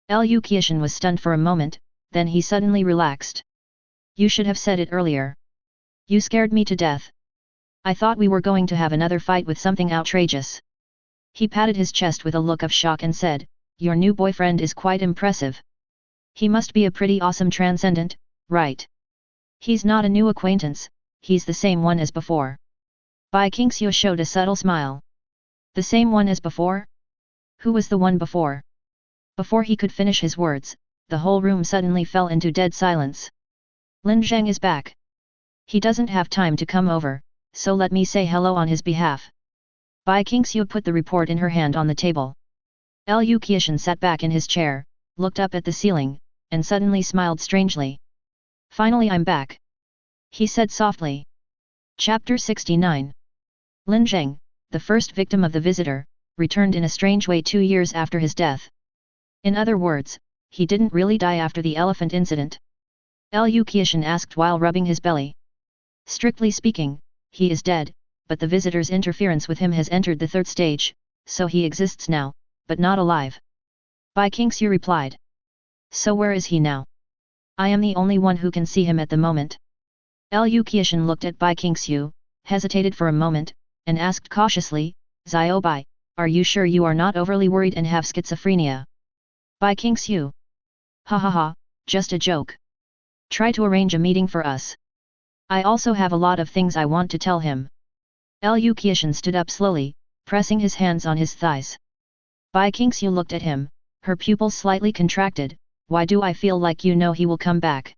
Liu Qiushan was stunned for a moment, then he suddenly relaxed. You should have said it earlier. You scared me to death. I thought we were going to have another fight with something outrageous. He patted his chest with a look of shock and said, your new boyfriend is quite impressive. He must be a pretty awesome transcendent, right? He's not a new acquaintance, he's the same one as before. Bai Qingxiu showed a subtle smile. The same one as before? Who was the one before? Before he could finish his words, the whole room suddenly fell into dead silence. Lin Zheng is back. He doesn't have time to come over, so let me say hello on his behalf. Bai Qingxiu put the report in her hand on the table. Liu Qiushan sat back in his chair, looked up at the ceiling, and suddenly smiled strangely. Finally I'm back. He said softly. Chapter 69. Lin Zheng, the first victim of the visitor, returned in a strange way 2 years after his death. In other words, he didn't really die after the elephant incident. Liu Qiushan asked while rubbing his belly. Strictly speaking, he is dead, but the visitor's interference with him has entered the third stage, so he exists now, but not alive. Bai Qingxiu replied. So where is he now? I am the only one who can see him at the moment. Liu Qiushan looked at Bai Qingxiu, hesitated for a moment, and asked cautiously, Xiao Bai, are you sure you are not overly worried and have schizophrenia? Bai Qingxiu. Ha ha ha, just a joke. Try to arrange a meeting for us. I also have a lot of things I want to tell him. Liu Qiushan stood up slowly, pressing his hands on his thighs. Bai Qingxiu looked at him, her pupils slightly contracted. Why do I feel like you know he will come back?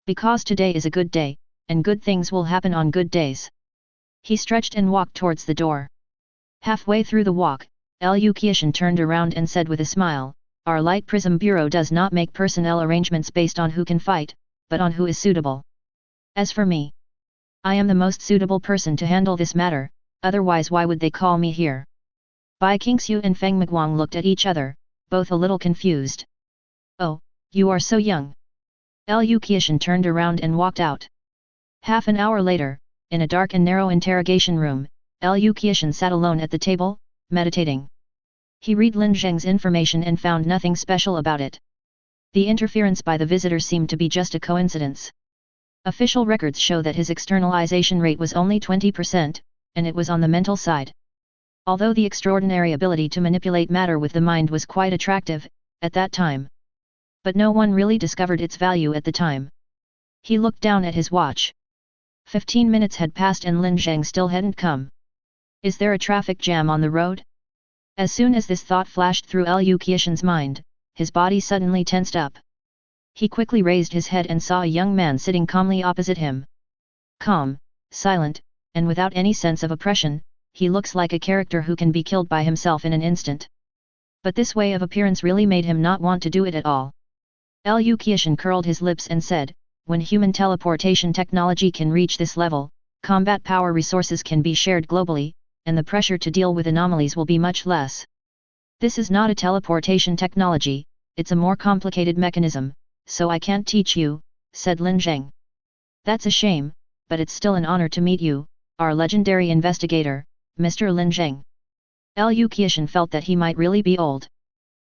Because today is a good day, and good things will happen on good days. He stretched and walked towards the door. Halfway through the walk, Liu Qiushan turned around and said with a smile, our Light Prism Bureau does not make personnel arrangements based on who can fight, but on who is suitable. As for me, I am the most suitable person to handle this matter, otherwise why would they call me here? Bai Qingxiu and Feng Miguang looked at each other, both a little confused. Oh, you are so young. Liu Qiushan turned around and walked out. Half an hour later, in a dark and narrow interrogation room, Liu Qiushan sat alone at the table, meditating. He read Lin Zheng's information and found nothing special about it. The interference by the visitor seemed to be just a coincidence. Official records show that his externalization rate was only 20%, and it was on the mental side. Although the extraordinary ability to manipulate matter with the mind was quite attractive, at that time. But no one really discovered its value at the time. He looked down at his watch. 15 minutes had passed and Lin Zheng still hadn't come. Is there a traffic jam on the road? As soon as this thought flashed through Liu Qiushan's mind, his body suddenly tensed up. He quickly raised his head and saw a young man sitting calmly opposite him. Calm, silent, and without any sense of oppression, he looks like a character who can be killed by himself in an instant. But this way of appearance really made him not want to do it at all. Liu Qiushan curled his lips and said, when human teleportation technology can reach this level, combat power resources can be shared globally, and the pressure to deal with anomalies will be much less. This is not a teleportation technology, it's a more complicated mechanism, so I can't teach you, said Lin Zheng. That's a shame, but it's still an honor to meet you, our legendary investigator, Mr. Lin Zheng. Liu Qiushan felt that he might really be old.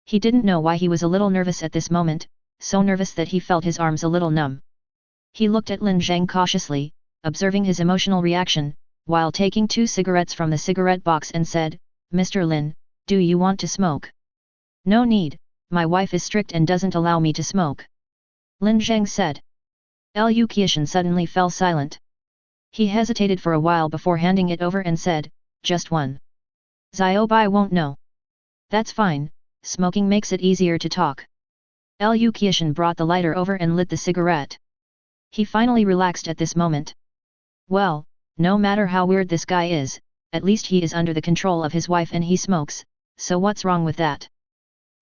He didn't know why he was a little nervous at this moment, so nervous that he felt his arms a little numb. He looked at Lin Zheng cautiously, observing his emotional reaction, while taking 2 cigarettes from the cigarette box and said, Mr. Lin, do you want to smoke? No need, my wife is strict and doesn't allow me to smoke. Lin Zheng said. Liu Qiushan suddenly fell silent. He hesitated for a while before handing it over and said, just one. Xiao Bai won't know. That's fine, smoking makes it easier to talk. Liu Qiushan brought the lighter over and lit the cigarette. He finally relaxed at this moment. Well, no matter how weird this guy is, at least he is under the control of his wife and he smokes, so what's wrong with that?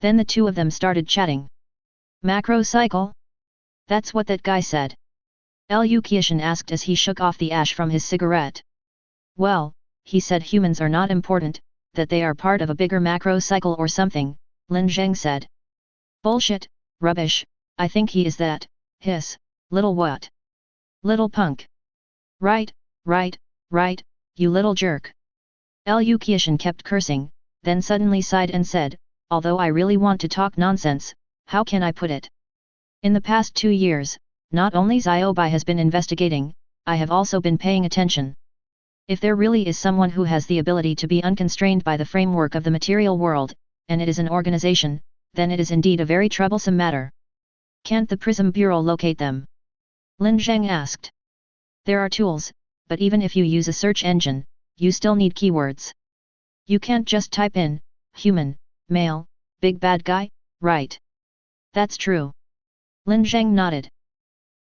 Then the two of them started chatting. Macro cycle? That's what that guy said. Liu Qiushan asked as he shook off the ash from his cigarette. Well, he said humans are not important, that they are part of a bigger macro cycle or something, Lin Zheng said. Bullshit, rubbish, I think he is that, hiss, little what? Little punk. Right, you little jerk. Liu Qiushan kept cursing, then suddenly sighed and said, although I really want to talk nonsense, how can I put it? In the past 2 years, not only Xiao Bai has been investigating, I have also been paying attention. If there really is someone who has the ability to be unconstrained by the framework of the material world, and it is an organization, then it is indeed a very troublesome matter. Can't the Prism Bureau locate them? Lin Zheng asked. There are tools, but even if you use a search engine, you still need keywords. You can't just type in, human, male, big bad guy, right? That's true. Lin Zheng nodded.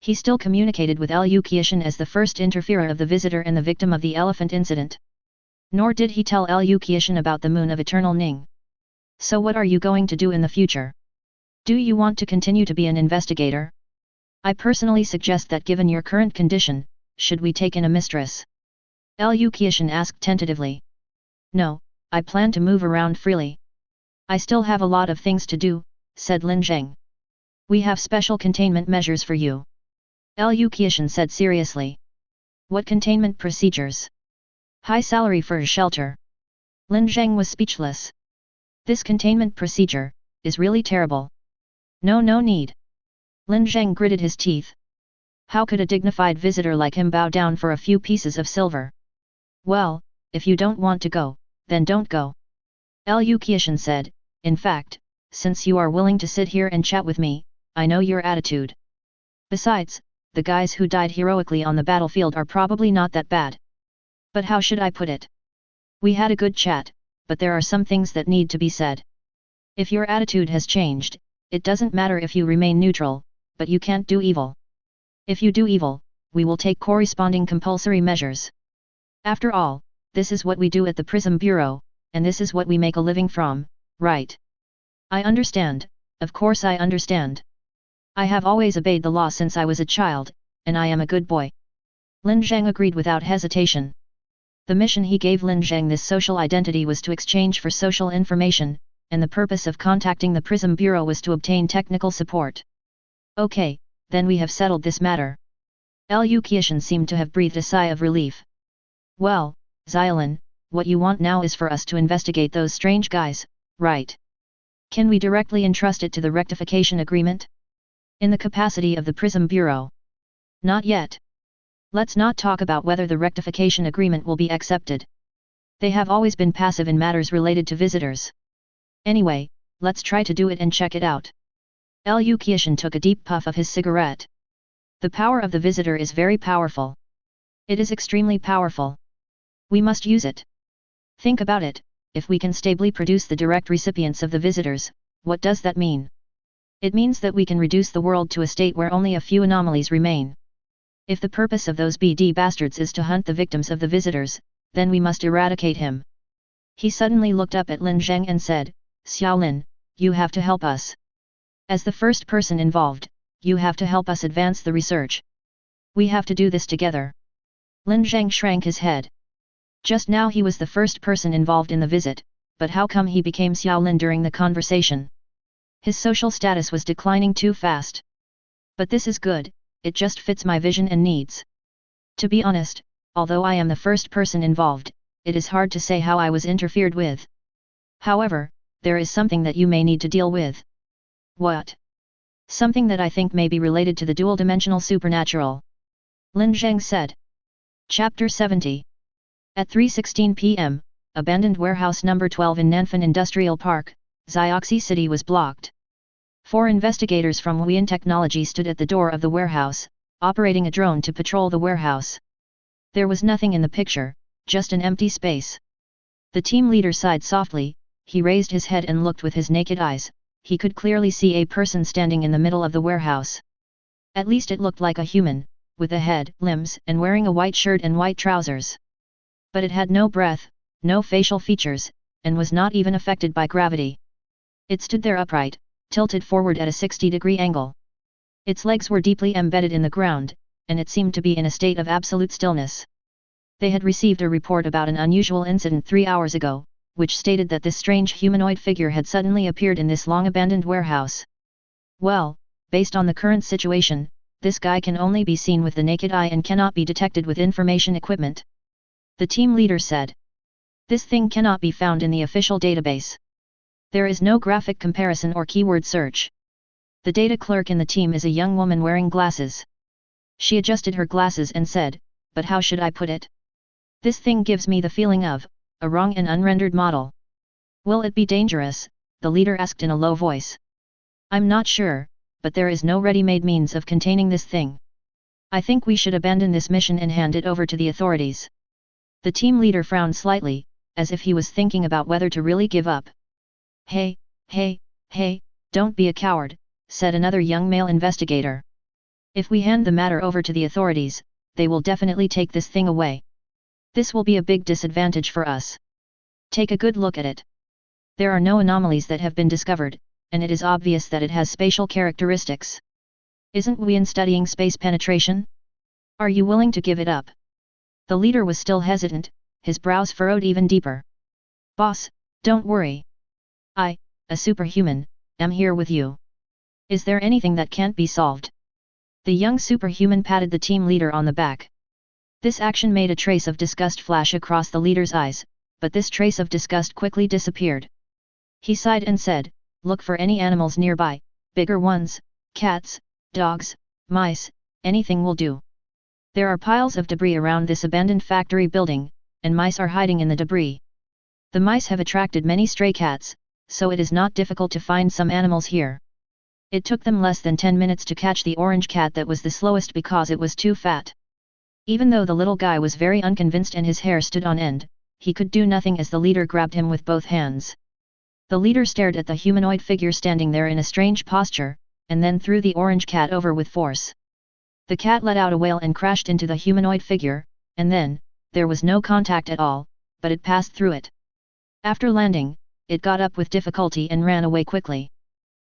He still communicated with Uchiha as the first interferer of the visitor and the victim of the elephant incident. Nor did he tell Uchiha about the moon of eternal Ning. So what are you going to do in the future? Do you want to continue to be an investigator? I personally suggest that given your current condition, should we take in a mistress? Uchiha asked tentatively. No, I plan to move around freely. I still have a lot of things to do, said Lin Zheng. We have special containment measures for you. Uchiha said seriously. What containment procedures? High salary for a shelter. Lin Zheng was speechless. This containment procedure is really terrible. No need. Lin Zheng gritted his teeth. How could a dignified visitor like him bow down for a few pieces of silver? Well, if you don't want to go, then don't go. Uchiha said, in fact, since you are willing to sit here and chat with me, I know your attitude. Besides, the guys who died heroically on the battlefield are probably not that bad. But how should I put it? We had a good chat, but there are some things that need to be said. If your attitude has changed, it doesn't matter if you remain neutral, but you can't do evil. If you do evil, we will take corresponding compulsory measures. After all, this is what we do at the Prism Bureau, and this is what we make a living from, right? I understand, of course I understand. I have always obeyed the law since I was a child, and I am a good boy. Lin Zheng agreed without hesitation. The mission he gave Lin Zheng this social identity was to exchange for social information, and the purpose of contacting the Prism Bureau was to obtain technical support. Okay, then we have settled this matter. Uchiha seemed to have breathed a sigh of relief. Well, Xiaolin, what you want now is for us to investigate those strange guys, right? Can we directly entrust it to the rectification agreement? In the capacity of the Prism Bureau? Not yet. Let's not talk about whether the rectification agreement will be accepted. They have always been passive in matters related to visitors. Anyway, let's try to do it and check it out. Uchiha took a deep puff of his cigarette. The power of the visitor is very powerful. It is extremely powerful. We must use it. Think about it, if we can stably produce the direct recipients of the visitors, what does that mean? It means that we can reduce the world to a state where only a few anomalies remain. If the purpose of those BD bastards is to hunt the victims of the visitors, then we must eradicate him. He suddenly looked up at Lin Zheng and said, Xiaolin, you have to help us. As the first person involved, you have to help us advance the research. We have to do this together. Lin Zheng shrank his head. Just now he was the first person involved in the visit, but how come he became Xiaolin during the conversation? His social status was declining too fast. But this is good, it just fits my vision and needs. To be honest, although I am the first person involved, it is hard to say how I was interfered with. However, there is something that you may need to deal with. What? Something that I think may be related to the dual-dimensional supernatural. Lin Zheng said. Chapter 70. At 3:16 p.m., abandoned warehouse number 12 in Nanfan Industrial Park, Xioxi City was blocked. 4 investigators from Weian Technology stood at the door of the warehouse, operating a drone to patrol the warehouse. There was nothing in the picture, just an empty space. The team leader sighed softly, he raised his head and looked with his naked eyes, he could clearly see a person standing in the middle of the warehouse. At least it looked like a human, with a head, limbs, and wearing a white shirt and white trousers. But it had no breath, no facial features, and was not even affected by gravity. It stood there upright, tilted forward at a 60-degree angle. Its legs were deeply embedded in the ground, and it seemed to be in a state of absolute stillness. They had received a report about an unusual incident 3 hours ago, which stated that this strange humanoid figure had suddenly appeared in this long-abandoned warehouse. Well, based on the current situation, this guy can only be seen with the naked eye and cannot be detected with information equipment. The team leader said. This thing cannot be found in the official database. There is no graphic comparison or keyword search. The data clerk in the team is a young woman wearing glasses. She adjusted her glasses and said, but how should I put it? This thing gives me the feeling of a wrong and unrendered model. Will it be dangerous? The leader asked in a low voice. I'm not sure, but there is no ready-made means of containing this thing. I think we should abandon this mission and hand it over to the authorities. The team leader frowned slightly, as if he was thinking about whether to really give up. Hey, don't be a coward, said another young male investigator. If we hand the matter over to the authorities, they will definitely take this thing away. This will be a big disadvantage for us. Take a good look at it. There are no anomalies that have been discovered, and it is obvious that it has spatial characteristics. Isn't Wien studying space penetration? Are you willing to give it up? The leader was still hesitant, his brows furrowed even deeper. Boss, don't worry. I, a superhuman, am here with you. Is there anything that can't be solved? The young superhuman patted the team leader on the back. This action made a trace of disgust flash across the leader's eyes, but this trace of disgust quickly disappeared. He sighed and said, look for any animals nearby, bigger ones, cats, dogs, mice, anything will do. There are piles of debris around this abandoned factory building, and mice are hiding in the debris. The mice have attracted many stray cats, so it is not difficult to find some animals here. It took them less than 10 minutes to catch the orange cat that was the slowest because it was too fat. Even though the little guy was very unconvinced and his hair stood on end, he could do nothing as the leader grabbed him with both hands. The leader stared at the humanoid figure standing there in a strange posture, and then threw the orange cat over with force. The cat let out a wail and crashed into the humanoid figure, and then, there was no contact at all, but it passed through it. After landing, it got up with difficulty and ran away quickly.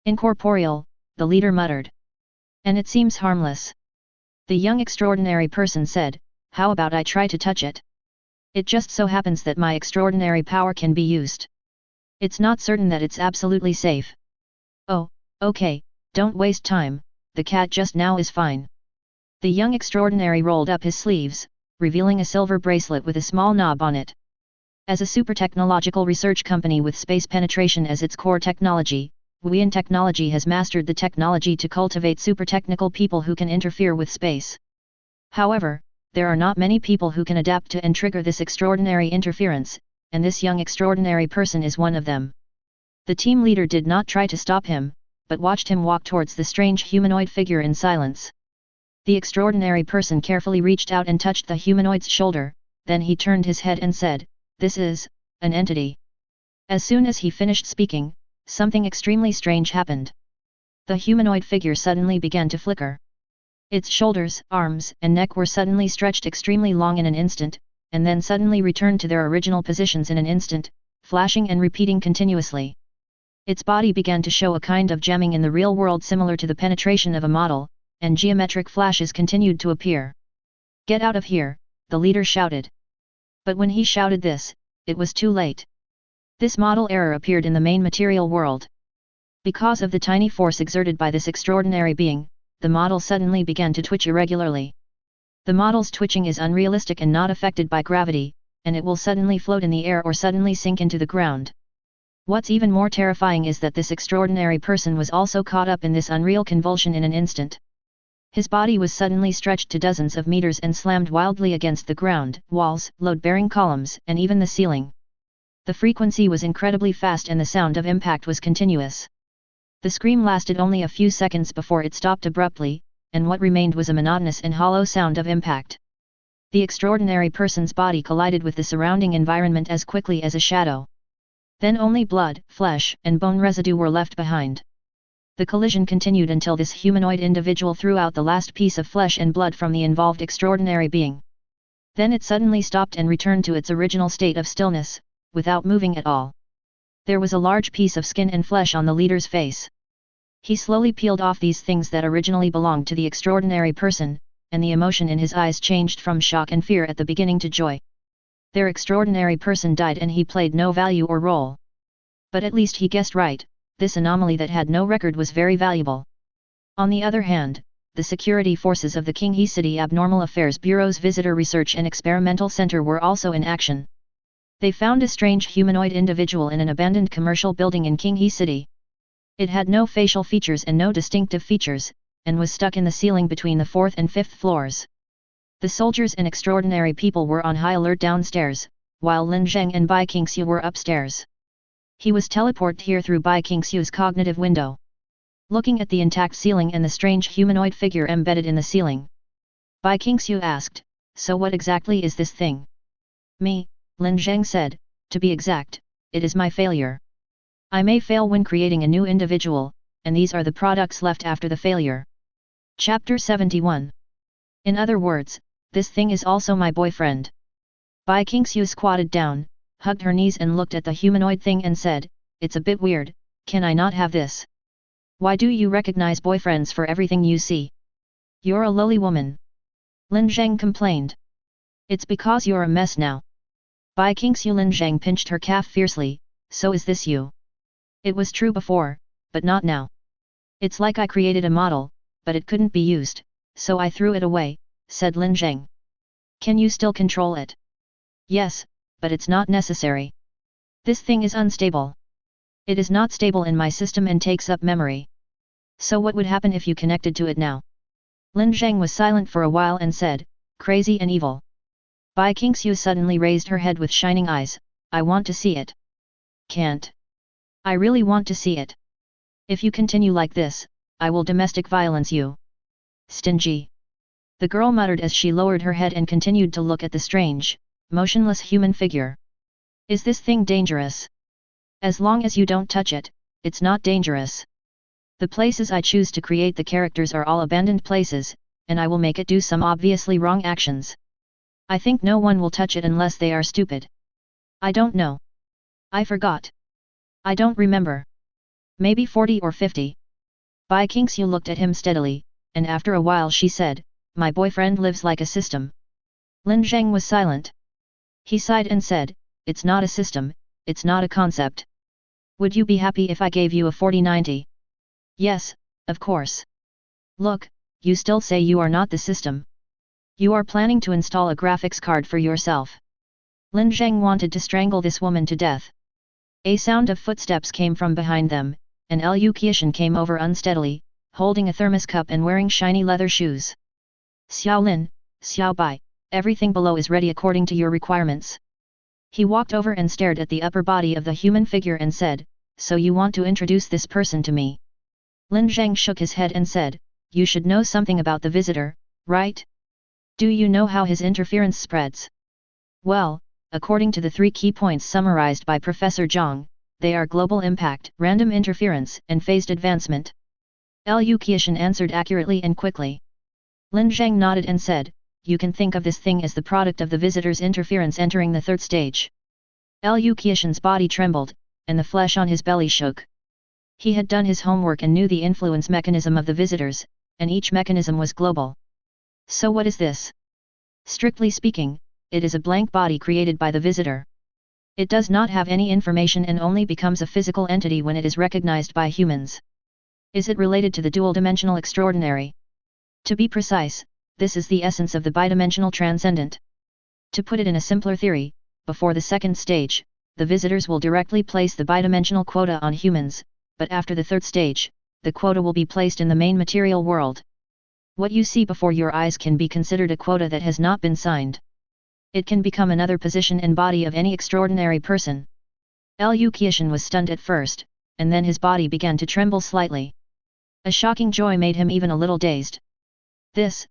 Incorporeal, the leader muttered. And it seems harmless. The young extraordinary person said, how about I try to touch it? It just so happens that my extraordinary power can be used. It's not certain that it's absolutely safe. Oh, okay, don't waste time, the cat just now is fine. The young extraordinary rolled up his sleeves, revealing a silver bracelet with a small knob on it. As a super technological research company with space penetration as its core technology, Wien Technology has mastered the technology to cultivate super technical people who can interfere with space. However, there are not many people who can adapt to and trigger this extraordinary interference, and this young extraordinary person is one of them. The team leader did not try to stop him, but watched him walk towards the strange humanoid figure in silence. The extraordinary person carefully reached out and touched the humanoid's shoulder, then he turned his head and said, "This is an entity." As soon as he finished speaking, something extremely strange happened. The humanoid figure suddenly began to flicker. Its shoulders, arms, and neck were suddenly stretched extremely long in an instant, and then suddenly returned to their original positions in an instant, flashing and repeating continuously. Its body began to show a kind of jamming in the real world similar to the penetration of a model, and geometric flashes continued to appear. "Get out of here," the leader shouted. But when he shouted this, it was too late. This model error appeared in the main material world. Because of the tiny force exerted by this extraordinary being, the model suddenly began to twitch irregularly. The model's twitching is unrealistic and not affected by gravity, and it will suddenly float in the air or suddenly sink into the ground. What's even more terrifying is that this extraordinary person was also caught up in this unreal convulsion in an instant. His body was suddenly stretched to dozens of meters and slammed wildly against the ground, walls, load-bearing columns, and even the ceiling. The frequency was incredibly fast and the sound of impact was continuous. The scream lasted only a few seconds before it stopped abruptly, and what remained was a monotonous and hollow sound of impact. The extraordinary person's body collided with the surrounding environment as quickly as a shadow. Then only blood, flesh, and bone residue were left behind. The collision continued until this humanoid individual threw out the last piece of flesh and blood from the involved extraordinary being. Then it suddenly stopped and returned to its original state of stillness, without moving at all. There was a large piece of skin and flesh on the leader's face. He slowly peeled off these things that originally belonged to the extraordinary person, and the emotion in his eyes changed from shock and fear at the beginning to joy. Their extraordinary person died and he played no value or role. But at least he guessed right, this anomaly that had no record was very valuable. On the other hand, the security forces of the Qinghe City Abnormal Affairs Bureau's Visitor Research and Experimental Center were also in action. They found a strange humanoid individual in an abandoned commercial building in Qinghe City. It had no facial features and no distinctive features, and was stuck in the ceiling between the 4th and 5th floors. The soldiers and extraordinary people were on high alert downstairs, while Lin Zheng and Bai Qingxiu were upstairs. He was teleported here through Bai Qingxiu's cognitive window. Looking at the intact ceiling and the strange humanoid figure embedded in the ceiling, Bai Qingxiu asked, "So what exactly is this thing?" "Me," Lin Zheng said, "to be exact, it is my failure. I may fail when creating a new individual, and these are the products left after the failure." Chapter 71. In other words, this thing is also my boyfriend. Bai Qingxiu squatted down, hugged her knees and looked at the humanoid thing and said, "It's a bit weird, can I not have this? Why do you recognize boyfriends for everything you see? You're a lowly woman." Lin Zheng complained. "It's because you're a mess now." Bai Qingxiu Lin Zheng pinched her calf fiercely, "So is this you? It was true before, but not now. It's like I created a model, but it couldn't be used, so I threw it away," said Lin Zheng. "Can you still control it?" "Yes, but it's not necessary. This thing is unstable. It is not stable in my system and takes up memory. So what would happen if you connected to it now?" Lin Zheng was silent for a while and said, "Crazy and evil." Bai Qingxiu suddenly raised her head with shining eyes, "I want to see it." "Can't. I really want to see it. If you continue like this, I will domestic violence you." "Stingy." The girl muttered as she lowered her head and continued to look at the strange, motionless human figure. "Is this thing dangerous?" "As long as you don't touch it, it's not dangerous. The places I choose to create the characters are all abandoned places, and I will make it do some obviously wrong actions. I think no one will touch it unless they are stupid. I don't know. I forgot. I don't remember. Maybe 40 or 50. Bai Qingxiu looked at him steadily, and after a while she said, "My boyfriend lives like a system." Lin Zheng was silent. He sighed and said, "It's not a system, it's not a concept. Would you be happy if I gave you a 4090? "Yes, of course." "Look, you still say you are not the system. You are planning to install a graphics card for yourself." Lin Zheng wanted to strangle this woman to death. A sound of footsteps came from behind them, and Liu Qiushan came over unsteadily, holding a thermos cup and wearing shiny leather shoes. "Xiao Lin, Xiao Bai, everything below is ready according to your requirements." He walked over and stared at the upper body of the human figure and said, "So you want to introduce this person to me?" Lin Zheng shook his head and said, "You should know something about the visitor, right? Do you know how his interference spreads?" "Well, according to the 3 key points summarized by Professor Zhang, they are global impact, random interference, and phased advancement." Liu Qiushan answered accurately and quickly. Lin Zheng nodded and said, "You can think of this thing as the product of the visitor's interference entering the 3rd stage." Liu Qiushan's body trembled, and the flesh on his belly shook. He had done his homework and knew the influence mechanism of the visitors, and each mechanism was global. So what is this? Strictly speaking, it is a blank body created by the visitor. It does not have any information and only becomes a physical entity when it is recognized by humans. Is it related to the dual-dimensional extraordinary? To be precise, this is the essence of the bidimensional transcendent. To put it in a simpler theory, before the 2nd stage, the visitors will directly place the bidimensional quota on humans, but after the 3rd stage, the quota will be placed in the main material world. What you see before your eyes can be considered a quota that has not been signed. It can become another position and body of any extraordinary person. Liu Qiushan was stunned at first, and then his body began to tremble slightly. A shocking joy made him even a little dazed. This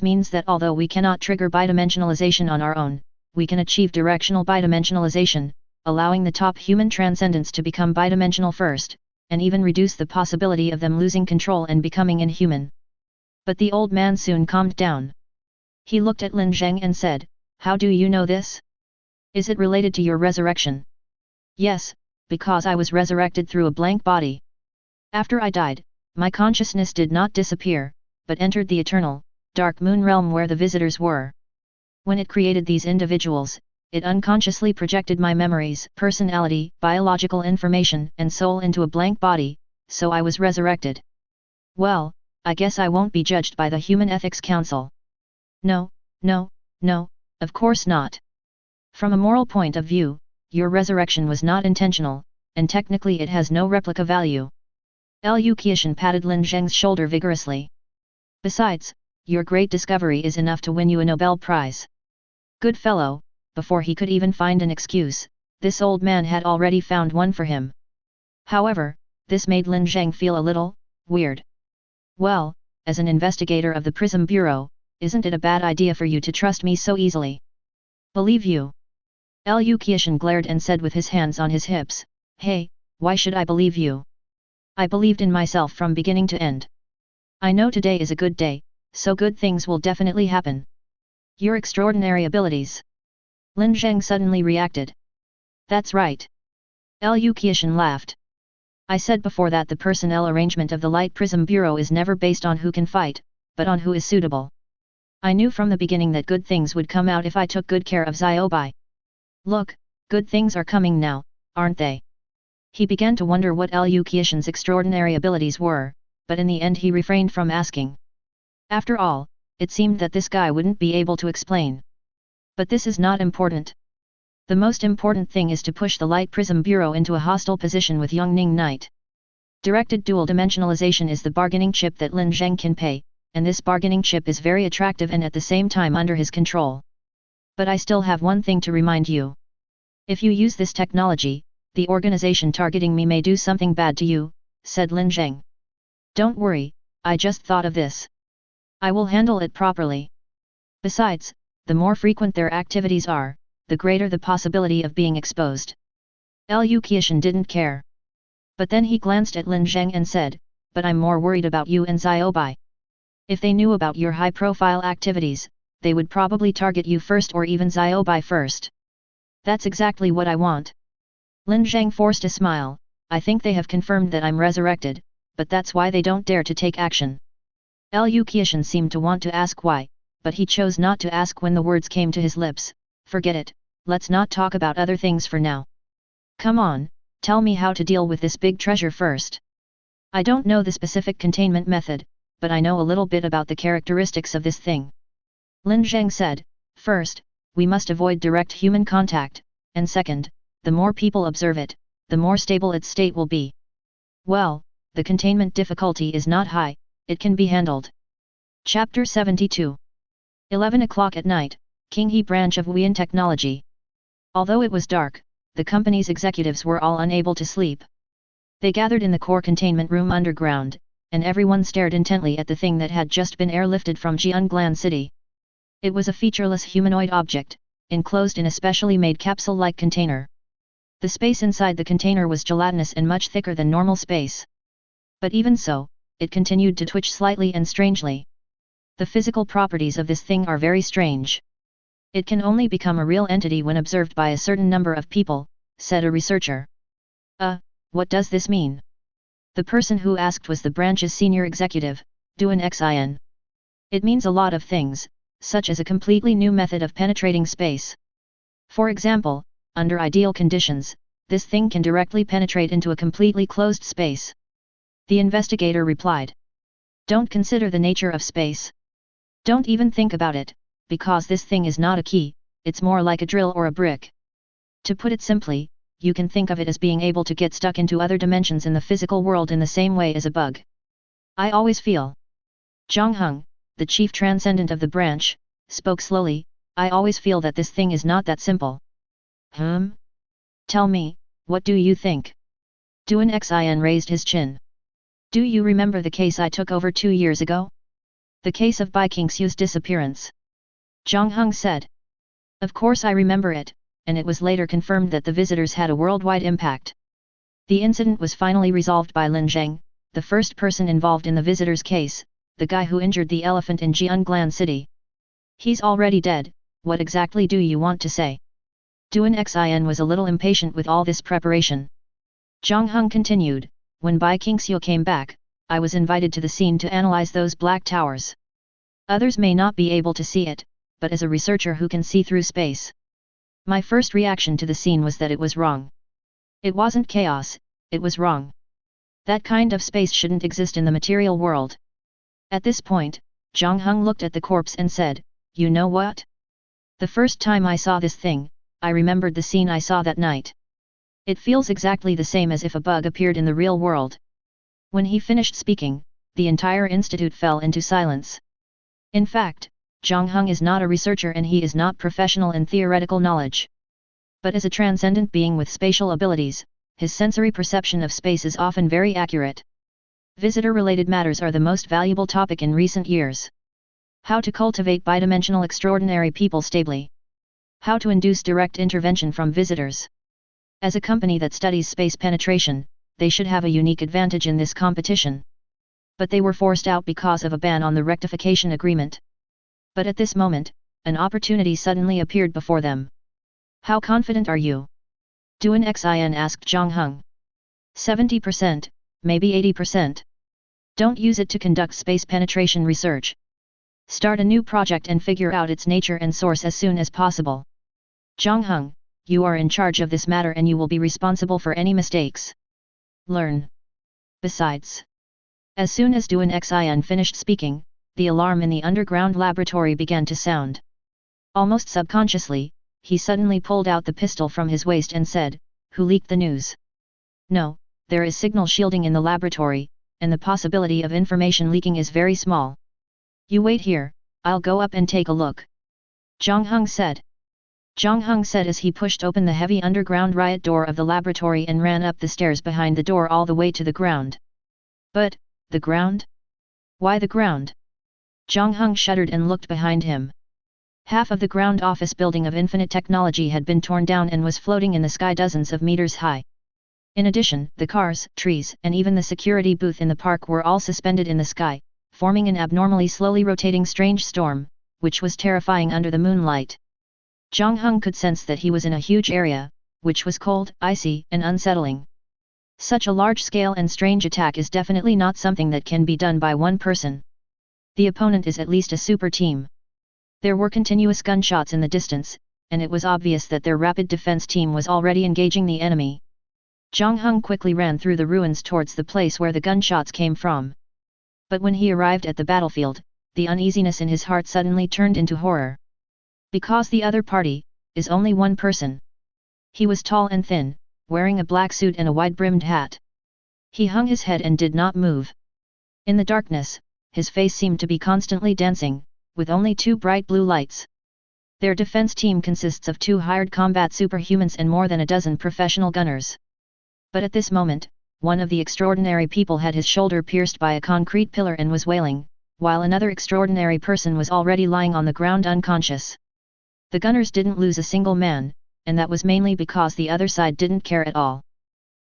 means that although we cannot trigger bidimensionalization on our own, we can achieve directional bidimensionalization, allowing the top human transcendents to become bidimensional first, and even reduce the possibility of them losing control and becoming inhuman. But the old man soon calmed down. He looked at Lin Zheng and said, "How do you know this? Is it related to your resurrection?" "Yes, because I was resurrected through a blank body. After I died, my consciousness did not disappear, but entered the eternal, dark moon realm where the visitors were. When it created these individuals, it unconsciously projected my memories, personality, biological information, and soul into a blank body, so I was resurrected. Well, I guess I won't be judged by the Human Ethics Council." No, of course not. From a moral point of view, your resurrection was not intentional, and technically it has no replica value. Liu Qiushan patted Lin Zheng's shoulder vigorously. Besides, your great discovery is enough to win you a Nobel Prize. Good fellow, before he could even find an excuse, this old man had already found one for him. However, this made Lin Zheng feel a little weird. Well, as an investigator of the Prism Bureau, isn't it a bad idea for you to trust me so easily? Believe you? Uchiha glared and said with his hands on his hips, hey, why should I believe you? I believed in myself from beginning to end. I know today is a good day, so good things will definitely happen. Your extraordinary abilities. Lin Zheng suddenly reacted. That's right. Uchiha laughed. I said before that the personnel arrangement of the Light Prism Bureau is never based on who can fight, but on who is suitable. I knew from the beginning that good things would come out if I took good care of Xiaobai. Look, good things are coming now, aren't they? He began to wonder what Uchiha's extraordinary abilities were, but in the end he refrained from asking. After all, it seemed that this guy wouldn't be able to explain. But this is not important. The most important thing is to push the Light Prism Bureau into a hostile position with Yongning Knight. Directed dual dimensionalization is the bargaining chip that Lin Zheng can pay, and this bargaining chip is very attractive and at the same time under his control. But I still have one thing to remind you. If you use this technology, the organization targeting me may do something bad to you, said Lin Zheng. Don't worry, I just thought of this. I will handle it properly. Besides, the more frequent their activities are, the greater the possibility of being exposed. Uchiha didn't care. But then he glanced at Lin Zheng and said, but I'm more worried about you and Xiaobai. If they knew about your high-profile activities, they would probably target you first or even Xiaobai first. That's exactly what I want. Lin Zheng forced a smile. I think they have confirmed that I'm resurrected, but that's why they don't dare to take action. Uchiha seemed to want to ask why, but he chose not to ask when the words came to his lips. Forget it, let's not talk about other things for now. Come on, tell me how to deal with this big treasure first. I don't know the specific containment method, but I know a little bit about the characteristics of this thing. Lin Zheng said, first, we must avoid direct human contact, and second, the more people observe it, the more stable its state will be. Well, the containment difficulty is not high, it can be handled. Chapter 72. 11 o'clock at night, Qinghe branch of Wuyan Technology. Although it was dark, the company's executives were all unable to sleep. They gathered in the core containment room underground, and everyone stared intently at the thing that had just been airlifted from Jianglan City. It was a featureless humanoid object, enclosed in a specially made capsule-like container. The space inside the container was gelatinous and much thicker than normal space. But even so, it continued to twitch slightly and strangely. The physical properties of this thing are very strange. It can only become a real entity when observed by a certain number of people, said a researcher. What does this mean? The person who asked was the branch's senior executive, Duan Xin. It means a lot of things, such as a completely new method of penetrating space. For example, under ideal conditions, this thing can directly penetrate into a completely closed space. The investigator replied. Don't consider the nature of space. Don't even think about it, because this thing is not a key, it's more like a drill or a brick. To put it simply, you can think of it as being able to get stuck into other dimensions in the physical world in the same way as a bug. I always feel. Zhang Heng, the chief transcendent of the branch, spoke slowly, I always feel that this thing is not that simple. Tell me, what do you think? Duan Xin raised his chin. Do you remember the case I took over 2 years ago? The case of Bai Qingxiu's disappearance. Zhang Heng said. Of course I remember it, and it was later confirmed that the visitors had a worldwide impact. The incident was finally resolved by Lin Zheng, the first person involved in the visitors' case, the guy who injured the elephant in Jianglan City. He's already dead, what exactly do you want to say? Duan Xin was a little impatient with all this preparation. Zhang Heng continued, when Bai Qingxiu came back, I was invited to the scene to analyze those black towers. Others may not be able to see it, but as a researcher who can see through space. My first reaction to the scene was that it was wrong. It wasn't chaos, it was wrong. That kind of space shouldn't exist in the material world. At this point, Zhang Heng looked at the corpse and said, you know what? The first time I saw this thing, I remembered the scene I saw that night. It feels exactly the same as if a bug appeared in the real world. When he finished speaking, the entire institute fell into silence. In fact, Zhang Heng is not a researcher and he is not professional in theoretical knowledge. But as a transcendent being with spatial abilities, his sensory perception of space is often very accurate. Visitor-related matters are the most valuable topic in recent years. How to cultivate bidimensional extraordinary people stably. How to induce direct intervention from visitors. As a company that studies space penetration, they should have a unique advantage in this competition. But they were forced out because of a ban on the rectification agreement. But at this moment, an opportunity suddenly appeared before them. How confident are you? Duan Xin asked Zhang Heng. 70%, maybe 80%. Don't use it to conduct space penetration research. Start a new project and figure out its nature and source as soon as possible. Zhang Heng, you are in charge of this matter and you will be responsible for any mistakes. Learn. Besides. As soon as Duan Xin finished speaking, the alarm in the underground laboratory began to sound. Almost subconsciously, he suddenly pulled out the pistol from his waist and said, "Who leaked the news?" "No, there is signal shielding in the laboratory, and the possibility of information leaking is very small. You wait here, I'll go up and take a look," Zhang Heng said. Zhang Heng said as he pushed open the heavy underground riot door of the laboratory and ran up the stairs behind the door all the way to the ground. But, the ground? Why the ground? Zhang Heng shuddered and looked behind him. Half of the ground office building of infinite technology had been torn down and was floating in the sky dozens of meters high. In addition, the cars, trees, and even the security booth in the park were all suspended in the sky, forming an abnormally slowly rotating strange storm, which was terrifying under the moonlight. Zhang Heng could sense that he was in a huge area, which was cold, icy, and unsettling. Such a large-scale and strange attack is definitely not something that can be done by one person. The opponent is at least a super team. There were continuous gunshots in the distance, and it was obvious that their rapid defense team was already engaging the enemy. Zhang Heng quickly ran through the ruins towards the place where the gunshots came from. But when he arrived at the battlefield, the uneasiness in his heart suddenly turned into horror. Because the other party is only one person. He was tall and thin, wearing a black suit and a wide-brimmed hat. He hung his head and did not move. In the darkness, his face seemed to be constantly dancing, with only 2 bright blue lights. Their defense team consists of 2 hired combat superhumans and more than a dozen professional gunners. But at this moment, one of the extraordinary people had his shoulder pierced by a concrete pillar and was wailing, while another extraordinary person was already lying on the ground unconscious. The gunners didn't lose a single man, and that was mainly because the other side didn't care at all.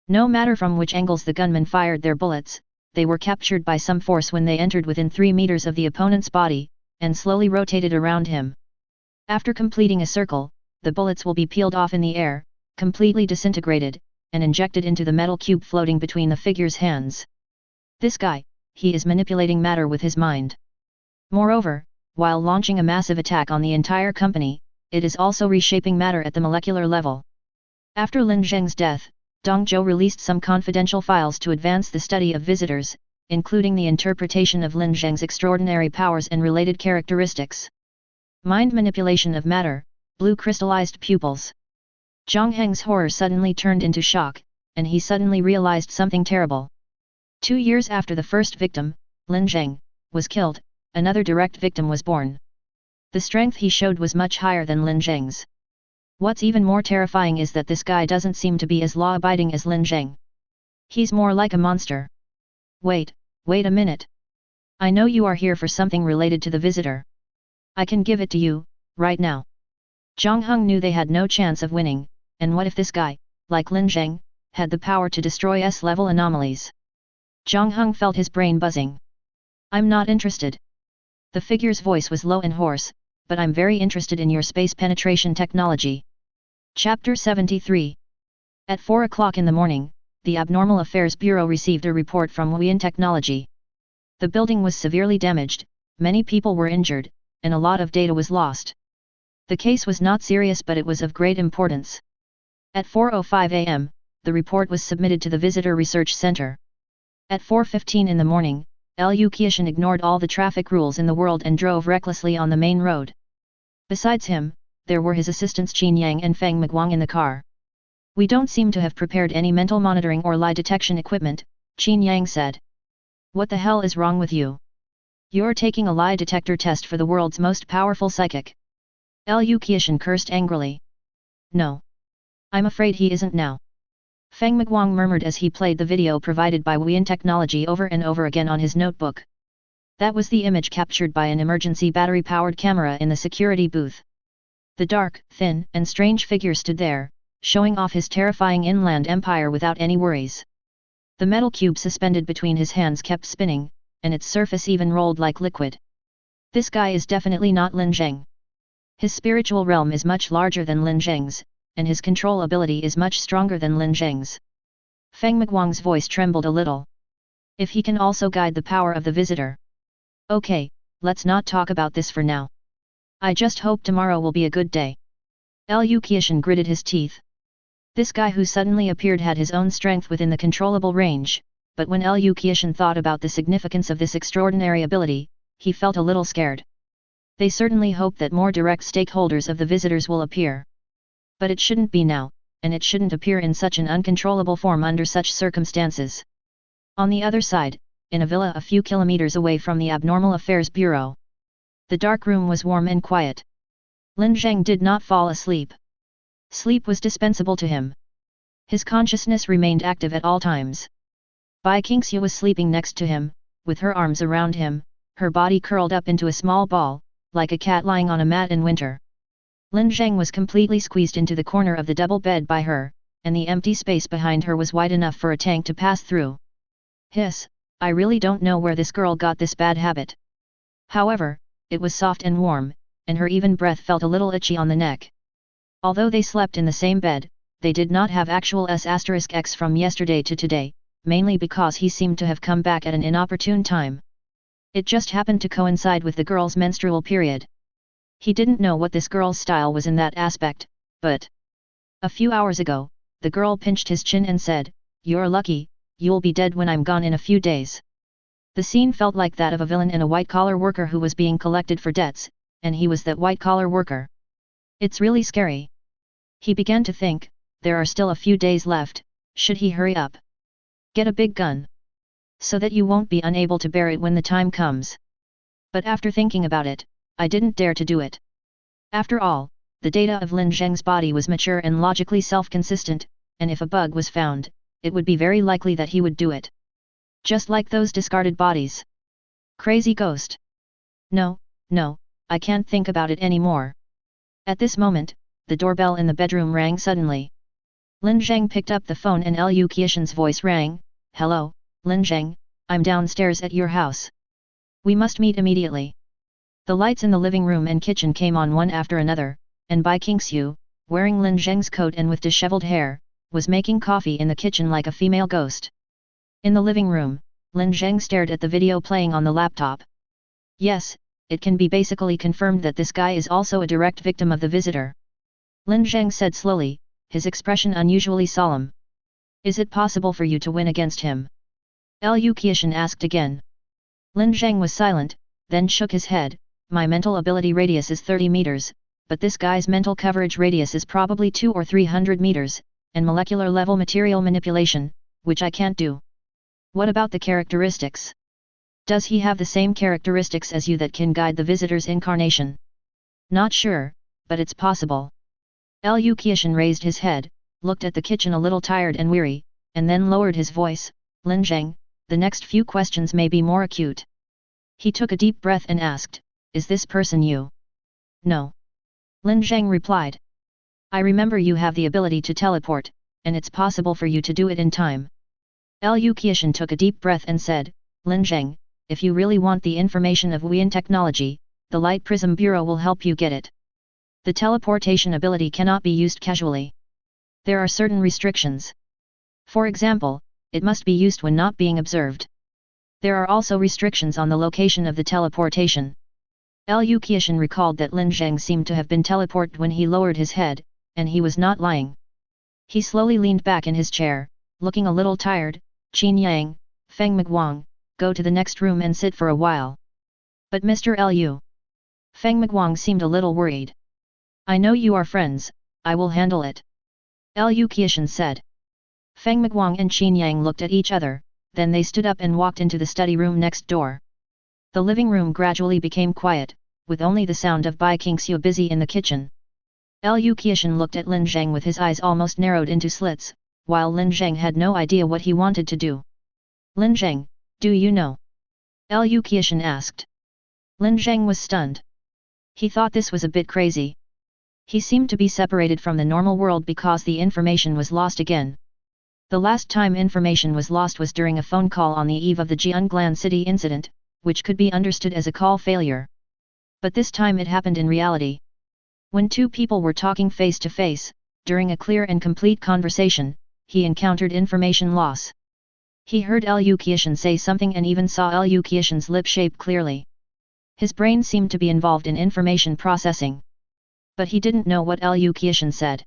No matter from which angles the gunmen fired their bullets, they were captured by some force when they entered within 3 meters of the opponent's body, and slowly rotated around him. After completing a circle, the bullets will be peeled off in the air, completely disintegrated, and injected into the metal cube floating between the figure's hands. This guy, he is manipulating matter with his mind. Moreover, while launching a massive attack on the entire company, it is also reshaping matter at the molecular level. After Lin Zheng's death, Dong Zhou released some confidential files to advance the study of visitors, including the interpretation of Lin Zheng's extraordinary powers and related characteristics. Mind manipulation of matter, blue crystallized pupils. Zhang Heng's horror suddenly turned into shock, and he suddenly realized something terrible. 2 years after the first victim, Lin Zheng, was killed, another direct victim was born. The strength he showed was much higher than Lin Zheng's. What's even more terrifying is that this guy doesn't seem to be as law-abiding as Lin Zheng. He's more like a monster. Wait a minute. I know you are here for something related to the visitor. I can give it to you, right now. Zhang Heng knew they had no chance of winning, and what if this guy, like Lin Zheng, had the power to destroy S-level anomalies? Zhang Heng felt his brain buzzing. I'm not interested. The figure's voice was low and hoarse, but I'm very interested in your space penetration technology. Chapter 73. At 4 o'clock in the morning, the Abnormal Affairs Bureau received a report from Weirdness Technology. The building was severely damaged, many people were injured, and a lot of data was lost. The case was not serious but it was of great importance. At 4:05 a.m., the report was submitted to the Visitor Research Center. At 4:15 in the morning, Uchiha ignored all the traffic rules in the world and drove recklessly on the main road. Besides him, there were his assistants Qin Yang and Feng Miguang in the car. We don't seem to have prepared any mental monitoring or lie detection equipment, Qin Yang said. What the hell is wrong with you? You're taking a lie detector test for the world's most powerful psychic. Liu Qiushan cursed angrily. No. I'm afraid he isn't now. Feng Miguang murmured as he played the video provided by Weian Technology over and over again on his notebook. That was the image captured by an emergency battery-powered camera in the security booth. The dark, thin, and strange figure stood there, showing off his terrifying inland empire without any worries. The metal cube suspended between his hands kept spinning, and its surface even rolled like liquid. This guy is definitely not Lin Zheng. His spiritual realm is much larger than Lin Zheng's, and his control ability is much stronger than Lin Zheng's. Feng Miguang's voice trembled a little. If he can also guide the power of the visitor. Okay, let's not talk about this for now. I just hope tomorrow will be a good day. Liu Qiushan gritted his teeth. This guy who suddenly appeared had his own strength within the controllable range, but when Liu Qiushan thought about the significance of this extraordinary ability, he felt a little scared. They certainly hope that more direct stakeholders of the visitors will appear. But it shouldn't be now, and it shouldn't appear in such an uncontrollable form under such circumstances. On the other side, in a villa a few kilometers away from the Abnormal Affairs Bureau. The dark room was warm and quiet. Lin Zheng did not fall asleep. Sleep was dispensable to him. His consciousness remained active at all times. Bai Qingxiu was sleeping next to him, with her arms around him, her body curled up into a small ball, like a cat lying on a mat in winter. Lin Zheng was completely squeezed into the corner of the double bed by her, and the empty space behind her was wide enough for a tank to pass through. Hiss, I really don't know where this girl got this bad habit. However, it was soft and warm, and her even breath felt a little itchy on the neck. Although they slept in the same bed, they did not have actual S*X from yesterday to today, mainly because he seemed to have come back at an inopportune time. It just happened to coincide with the girl's menstrual period. He didn't know what this girl's style was in that aspect, but a few hours ago, the girl pinched his chin and said, "You're lucky, you'll be dead when I'm gone in a few days." The scene felt like that of a villain and a white-collar worker who was being collected for debts, and he was that white-collar worker. It's really scary. He began to think, there are still a few days left, should he hurry up? Get a big gun. So that you won't be unable to bear it when the time comes. But after thinking about it, I didn't dare to do it. After all, the data of Lin Zheng's body was mature and logically self-consistent, and if a bug was found, it would be very likely that he would do it. Just like those discarded bodies. Crazy ghost. No, I can't think about it anymore. At this moment, the doorbell in the bedroom rang suddenly. Lin Zheng picked up the phone and Liu Qiushan's voice rang. "Hello, Lin Zheng, I'm downstairs at your house. We must meet immediately." The lights in the living room and kitchen came on one after another, and Bai Qingxiu, wearing Lin Zheng's coat and with disheveled hair, was making coffee in the kitchen like a female ghost. In the living room, Lin Zheng stared at the video playing on the laptop. Yes, it can be basically confirmed that this guy is also a direct victim of the visitor. Lin Zheng said slowly, his expression unusually solemn. "Is it possible for you to win against him?" Liu Qiushan asked again. Lin Zheng was silent, then shook his head. "My mental ability radius is 30 meters, but this guy's mental coverage radius is probably 200 or 300 meters, and molecular level material manipulation, which I can't do." "What about the characteristics? Does he have the same characteristics as you that can guide the visitor's incarnation?" "Not sure, but it's possible." Liu Qiushan raised his head, looked at the kitchen a little tired and weary, and then lowered his voice. "Lin Zheng, the next few questions may be more acute." He took a deep breath and asked, "Is this person you?" "No." Lin Zheng replied. "I remember you have the ability to teleport, and it's possible for you to do it in time." Liu Qiushan took a deep breath and said, "Lin Zheng, if you really want the information of Weian technology, the Light Prism Bureau will help you get it. The teleportation ability cannot be used casually. There are certain restrictions. For example, it must be used when not being observed. There are also restrictions on the location of the teleportation." Liu Qiushan recalled that Lin Zheng seemed to have been teleported when he lowered his head, and he was not lying. He slowly leaned back in his chair, looking a little tired. "Qin Yang, Feng Miguang, go to the next room and sit for a while." "But Mr. Liu." Feng Miguang seemed a little worried. "I know you are friends, I will handle it," Liu Qiushan said. Feng Miguang and Qin Yang looked at each other, then they stood up and walked into the study room next door. The living room gradually became quiet, with only the sound of Bai Qingxiu busy in the kitchen. Liu Qiushan looked at Lin Zheng with his eyes almost narrowed into slits, while Lin Zheng had no idea what he wanted to do. Lin Zheng, do you know? Liu Qiushan asked. Lin Zheng was stunned. He thought this was a bit crazy. He seemed to be separated from the normal world because the information was lost again. The last time information was lost was during a phone call on the eve of the Jianglan City incident, which could be understood as a call failure. But this time it happened in reality. When two people were talking face to face, during a clear and complete conversation, he encountered information loss. He heard Liu Qiushan say something and even saw Liu Qiushan's lip shape clearly. His brain seemed to be involved in information processing. But he didn't know what Liu Qiushan said.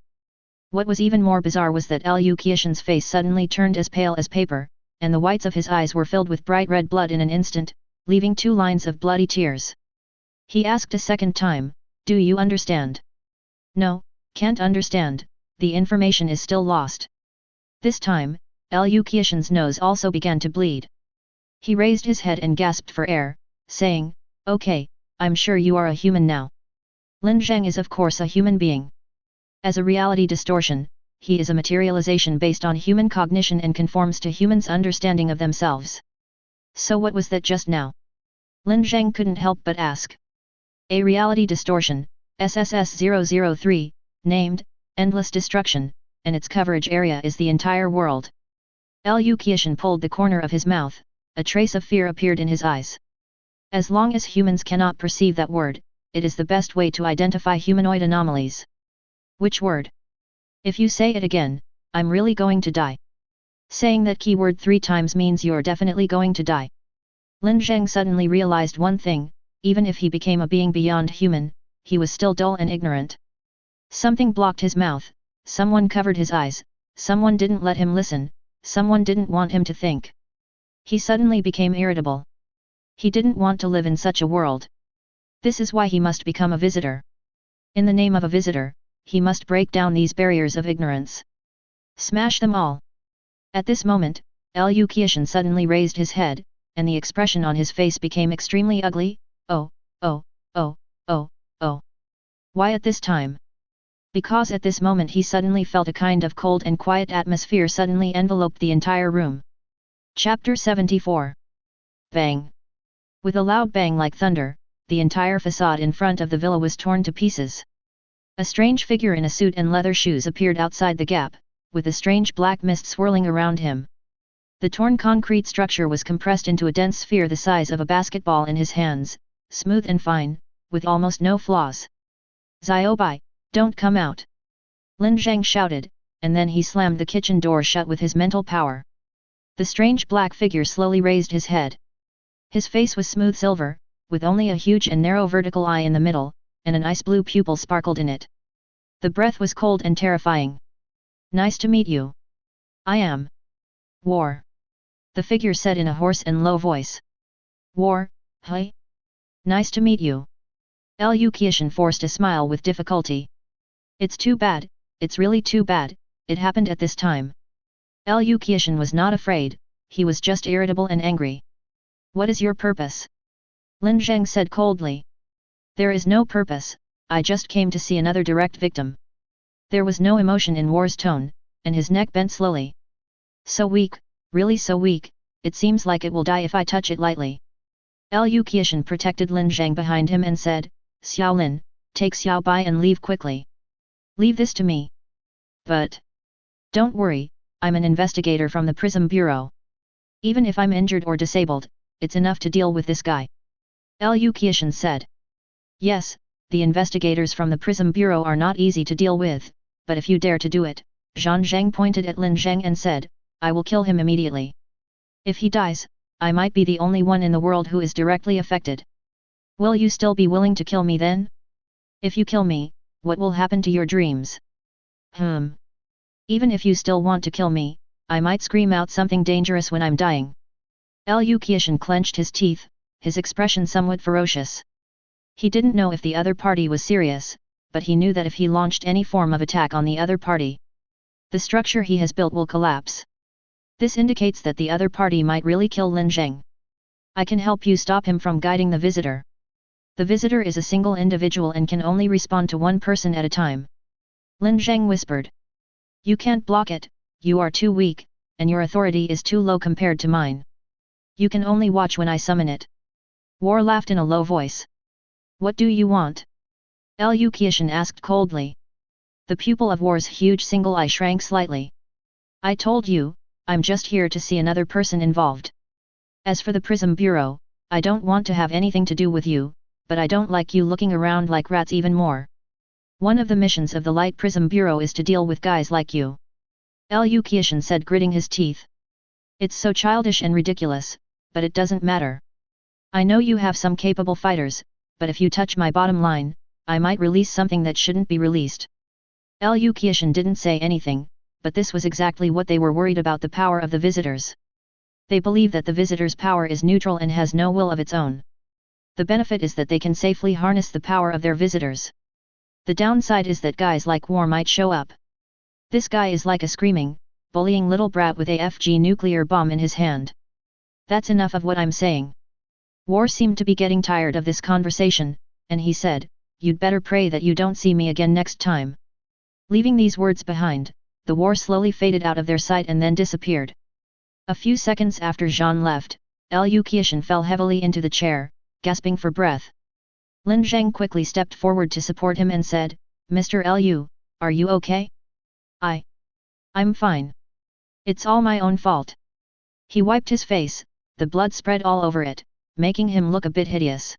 What was even more bizarre was that Liu Qiushan's face suddenly turned as pale as paper, and the whites of his eyes were filled with bright red blood in an instant, leaving 2 lines of bloody tears. He asked a second time, "Do you understand?" "No, can't understand, the information is still lost." This time, Liu Qiushan's nose also began to bleed. He raised his head and gasped for air, saying, "Okay, I'm sure you are a human now." Lin Zheng is of course a human being. As a reality distortion, he is a materialization based on human cognition and conforms to humans' understanding of themselves. So what was that just now? Lin Zheng couldn't help but ask. A reality distortion, SSS-003, named Endless Destruction, and its coverage area is the entire world. Liu Qiushan pulled the corner of his mouth, a trace of fear appeared in his eyes. As long as humans cannot perceive that word, it is the best way to identify humanoid anomalies. Which word? If you say it again, I'm really going to die. Saying that keyword 3 times means you're definitely going to die. Lin Zheng suddenly realized one thing, even if he became a being beyond human, he was still dull and ignorant. Something blocked his mouth, someone covered his eyes, someone didn't let him listen, someone didn't want him to think. He suddenly became irritable. He didn't want to live in such a world. This is why he must become a visitor. In the name of a visitor, he must break down these barriers of ignorance. Smash them all. At this moment, Liu Qiushan suddenly raised his head, and the expression on his face became extremely ugly. Oh, oh, oh, oh, oh. Why at this time? Because at this moment he suddenly felt a kind of cold and quiet atmosphere suddenly enveloped the entire room. Chapter 74. Bang! With a loud bang like thunder, the entire facade in front of the villa was torn to pieces. A strange figure in a suit and leather shoes appeared outside the gap, with a strange black mist swirling around him. The torn concrete structure was compressed into a dense sphere the size of a basketball in his hands, smooth and fine, with almost no flaws. "Xiaobai, don't come out!" Lin Zheng shouted, and then he slammed the kitchen door shut with his mental power. The strange black figure slowly raised his head. His face was smooth silver, with only a huge and narrow vertical eye in the middle, and an ice-blue pupil sparkled in it. The breath was cold and terrifying. "Nice to meet you. I am War," the figure said in a hoarse and low voice. "War, hey? Nice to meet you." Liu Qiushan forced a smile with difficulty. "It's too bad, it's really too bad, it happened at this time." Liu Qiushan was not afraid, he was just irritable and angry. "What is your purpose?" Lin Zheng said coldly. "There is no purpose, I just came to see another direct victim." There was no emotion in War's tone, and his neck bent slowly. "So weak, really so weak, it seems like it will die if I touch it lightly." Liu Qiushan protected Lin Zheng behind him and said, "Xiao Lin, take Xiao Bai and leave quickly. Leave this to me." "But don't worry, I'm an investigator from the Prism Bureau. Even if I'm injured or disabled, it's enough to deal with this guy," Liu Qiushan said. "Yes, the investigators from the Prism Bureau are not easy to deal with, but if you dare to do it," Zhang Zheng pointed at Lin Zheng and said, "I will kill him immediately. If he dies, I might be the only one in the world who is directly affected. Will you still be willing to kill me then? If you kill me, what will happen to your dreams?" Even if you still want to kill me, I might scream out something dangerous when I'm dying." Liu Qiushan clenched his teeth, his expression somewhat ferocious. He didn't know if the other party was serious, but he knew that if he launched any form of attack on the other party, the structure he has built will collapse. This indicates that the other party might really kill Lin Zheng. I can help you stop him from guiding the visitor. The visitor is a single individual and can only respond to one person at a time. Lin Zheng whispered. You can't block it, you are too weak, and your authority is too low compared to mine. You can only watch when I summon it. War laughed in a low voice. What do you want? Liu Qiushan asked coldly. The pupil of War's huge single eye shrank slightly. I told you, I'm just here to see another person involved. As for the Prism Bureau, I don't want to have anything to do with you, but I don't like you looking around like rats even more. One of the missions of the Light Prism Bureau is to deal with guys like you. Liu Qiushan said, gritting his teeth. It's so childish and ridiculous, but it doesn't matter. I know you have some capable fighters, but if you touch my bottom line, I might release something that shouldn't be released. Liu Qiushan didn't say anything, but this was exactly what they were worried about: the power of the visitors. They believe that the visitor's power is neutral and has no will of its own. The benefit is that they can safely harness the power of their visitors. The downside is that guys like War might show up. This guy is like a screaming, bullying little brat with a FG nuclear bomb in his hand. That's enough of what I'm saying. War seemed to be getting tired of this conversation, and he said, you'd better pray that you don't see me again next time. Leaving these words behind, the War slowly faded out of their sight and then disappeared. A few seconds after Jean left, Liu Qiushan fell heavily into the chair, gasping for breath. Lin Zheng quickly stepped forward to support him and said, Mr. Liu, are you okay? I'm fine. It's all my own fault. He wiped his face, the blood spread all over it, making him look a bit hideous.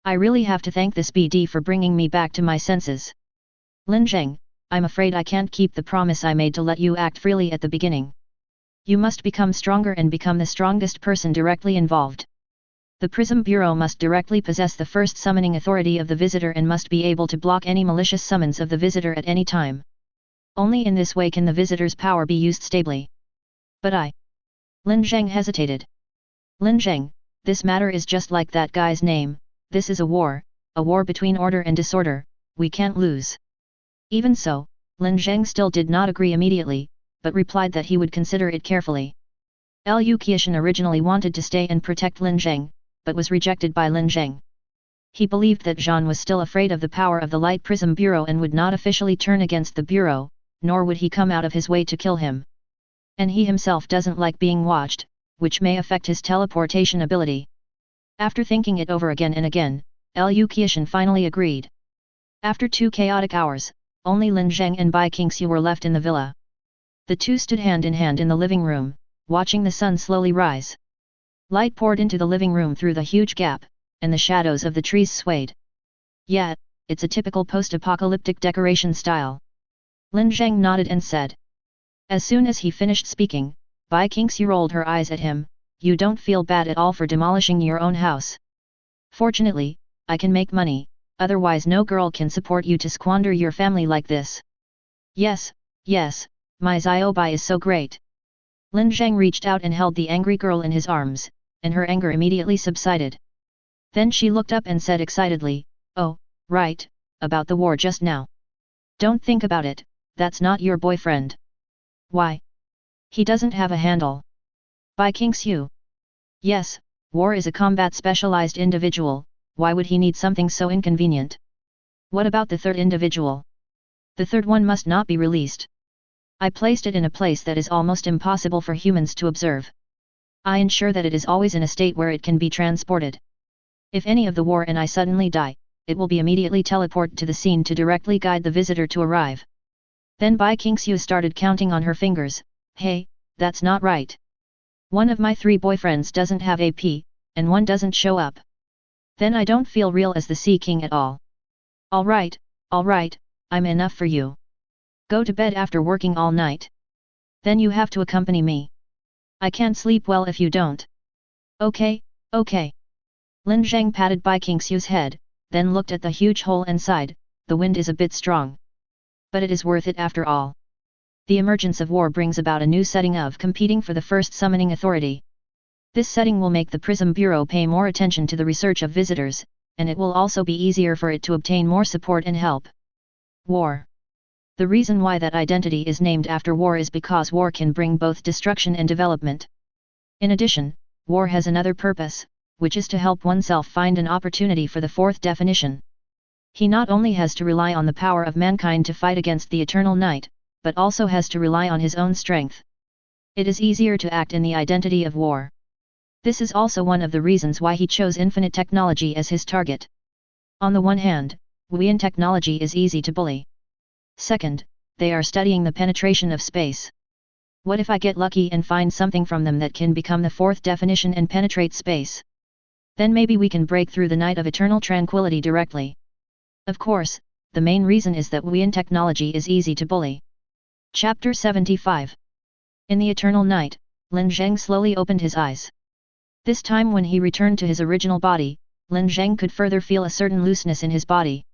I really have to thank this BD for bringing me back to my senses. Lin Zheng, I'm afraid I can't keep the promise I made to let you act freely at the beginning. You must become stronger and become the strongest person directly involved. The Prism Bureau must directly possess the first summoning authority of the visitor and must be able to block any malicious summons of the visitor at any time. Only in this way can the visitor's power be used stably. But Lin Zheng hesitated. Lin Zheng, this matter is just like that guy's name, this is a war between order and disorder, we can't lose. Even so, Lin Zheng still did not agree immediately, but replied that he would consider it carefully. Liu Qiushan originally wanted to stay and protect Lin Zheng, but was rejected by Lin Zheng. He believed that Jean was still afraid of the power of the Light Prism Bureau and would not officially turn against the Bureau, nor would he come out of his way to kill him. And he himself doesn't like being watched, which may affect his teleportation ability. After thinking it over again and again, Liu Qiushan finally agreed. After 2 chaotic hours, only Lin Zheng and Bai Qingxiu were left in the villa. The two stood hand in hand in the living room, watching the sun slowly rise. Light poured into the living room through the huge gap, and the shadows of the trees swayed. Yeah, it's a typical post-apocalyptic decoration style. Lin Zheng nodded and said. As soon as he finished speaking, Bai Qingxiu rolled her eyes at him, you don't feel bad at all for demolishing your own house. Fortunately, I can make money, otherwise no girl can support you to squander your family like this. Yes, my Ziobai is so great. Lin Zheng reached out and held the angry girl in his arms, and her anger immediately subsided. Then she looked up and said excitedly, oh, right, about the war just now. Don't think about it, that's not your boyfriend. Why? He doesn't have a handle. Bai Qingxiu. Yes, War is a combat specialized individual, why would he need something so inconvenient? What about the third individual? The third one must not be released. I placed it in a place that is almost impossible for humans to observe. I ensure that it is always in a state where it can be transported. If any of the War and I suddenly die, it will be immediately teleported to the scene to directly guide the visitor to arrive. Then Bai Qingxiu started counting on her fingers, hey, that's not right. One of my 3 boyfriends doesn't have AP, and one doesn't show up. Then I don't feel real as the Sea King at all. Alright, I'm enough for you. Go to bed after working all night. Then you have to accompany me. I can't sleep well if you don't. Okay. Lin Zheng patted Bai Qingxiu's head, then looked at the huge hole and sighed, the wind is a bit strong. But it is worth it after all. The emergence of war brings about a new setting of competing for the first summoning authority. This setting will make the Prism Bureau pay more attention to the research of visitors, and it will also be easier for it to obtain more support and help. War. The reason why that identity is named after war is because war can bring both destruction and development. In addition, war has another purpose, which is to help oneself find an opportunity for the fourth definition. He not only has to rely on the power of mankind to fight against the eternal night, but also has to rely on his own strength. It is easier to act in the identity of war. This is also one of the reasons why he chose infinite technology as his target. On the one hand, Wuyan technology is easy to bully. Second, they are studying the penetration of space. What if I get lucky and find something from them that can become the fourth definition and penetrate space? Then maybe we can break through the night of eternal tranquility directly. Of course, the main reason is that Wuyan technology is easy to bully. Chapter 75. In the eternal night, Lin Zheng slowly opened his eyes. This time when he returned to his original body, Lin Zheng could further feel a certain looseness in his body.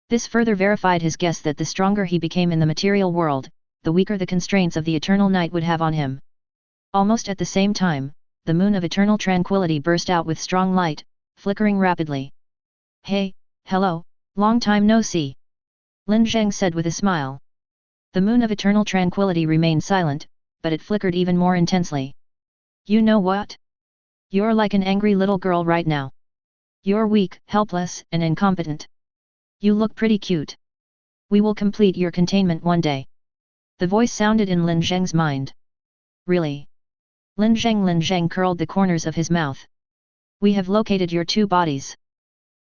This further verified his guess that the stronger he became in the material world, the weaker the constraints of the eternal night would have on him. Almost at the same time, the moon of eternal tranquility burst out with strong light, flickering rapidly. "Hey, hello, long time no see," Lin Zheng said with a smile. The moon of eternal tranquility remained silent, but it flickered even more intensely. "You know what? You're like an angry little girl right now. You're weak, helpless, and incompetent. You look pretty cute. We will complete your containment one day." The voice sounded in Lin Zheng's mind. "Really?" Lin Zheng curled the corners of his mouth. "We have located your two bodies.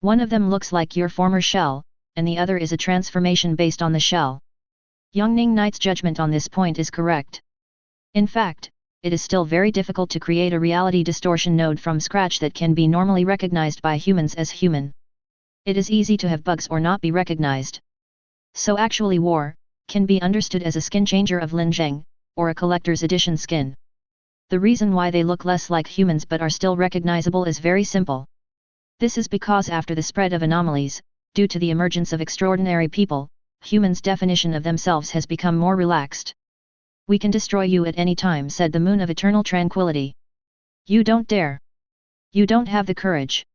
One of them looks like your former shell, and the other is a transformation based on the shell. Yongning Knight's judgment on this point is correct. In fact, it is still very difficult to create a reality distortion node from scratch that can be normally recognized by humans as human. It is easy to have bugs or not be recognized. So actually war can be understood as a skin changer of Lin Zheng, or a collector's edition skin. The reason why they look less like humans but are still recognizable is very simple. This is because after the spread of anomalies, due to the emergence of extraordinary people, humans' definition of themselves has become more relaxed. "We can destroy you at any time," said the moon of eternal tranquility. "You don't dare. You don't have the courage."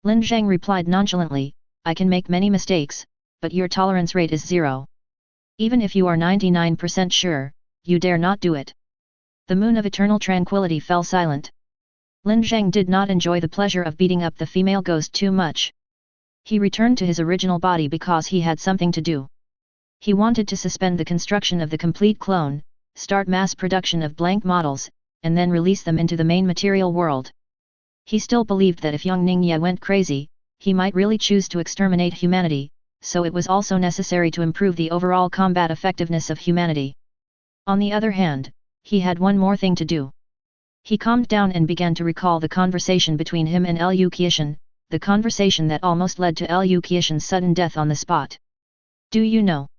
Lin Zheng replied nonchalantly, "I can make many mistakes, but your tolerance rate is 0. Even if you are 99% sure, you dare not do it." The moon of eternal tranquility fell silent. Lin Zheng did not enjoy the pleasure of beating up the female ghost too much. He returned to his original body because he had something to do. He wanted to suspend the construction of the complete clone, start mass production of blank models, and then release them into the main material world. He still believed that if Yang Ningye went crazy, he might really choose to exterminate humanity, so it was also necessary to improve the overall combat effectiveness of humanity. On the other hand, he had one more thing to do. He calmed down and began to recall the conversation between him and Liu Qiushan, the conversation that almost led to Liu Qiushan's sudden death on the spot. "Do you know?"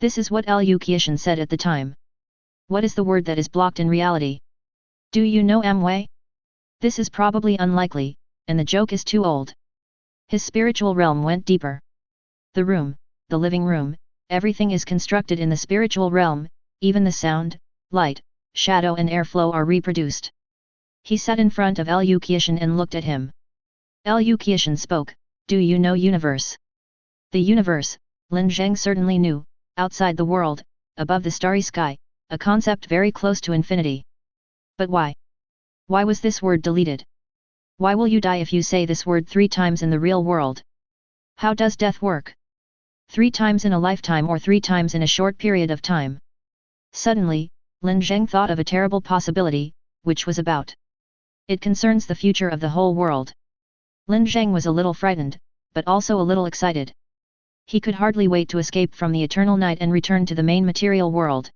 This is what Liu Qiushan said at the time. "What is the word that is blocked in reality? Do you know Amway?" This is probably unlikely, and the joke is too old. His spiritual realm went deeper. The room, the living room, everything is constructed in the spiritual realm, even the sound, light, shadow and airflow are reproduced. He sat in front of Liu Qiushan and looked at him. Liu Qiushan spoke, "Do you know universe?" The universe, Lin Zheng certainly knew, outside the world, above the starry sky, a concept very close to infinity. But why? Why was this word deleted? Why will you die if you say this word 3 times in the real world? How does death work? 3 times in a lifetime or 3 times in a short period of time? Suddenly, Lin Zheng thought of a terrible possibility, which was about. It concerns the future of the whole world. Lin Zheng was a little frightened, but also a little excited. He could hardly wait to escape from the eternal night and return to the main material world.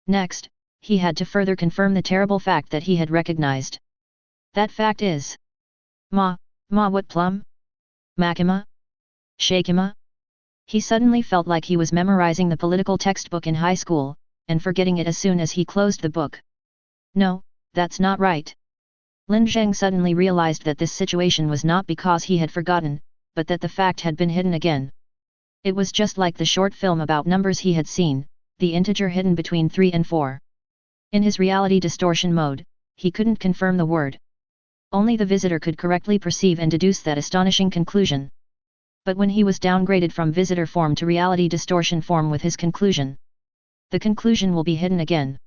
Next, he had to further confirm the terrible fact that he had recognized. That fact is... Ma what plum? Makima? Shakima? He suddenly felt like he was memorizing the political textbook in high school, and forgetting it as soon as he closed the book. No, that's not right. Lin Zheng suddenly realized that this situation was not because he had forgotten, but that the fact had been hidden again. It was just like the short film about numbers he had seen, the integer hidden between 3 and 4. In his reality distortion mode, he couldn't confirm the word. Only the visitor could correctly perceive and deduce that astonishing conclusion. But when he was downgraded from visitor form to reality distortion form with his conclusion, the conclusion will be hidden again.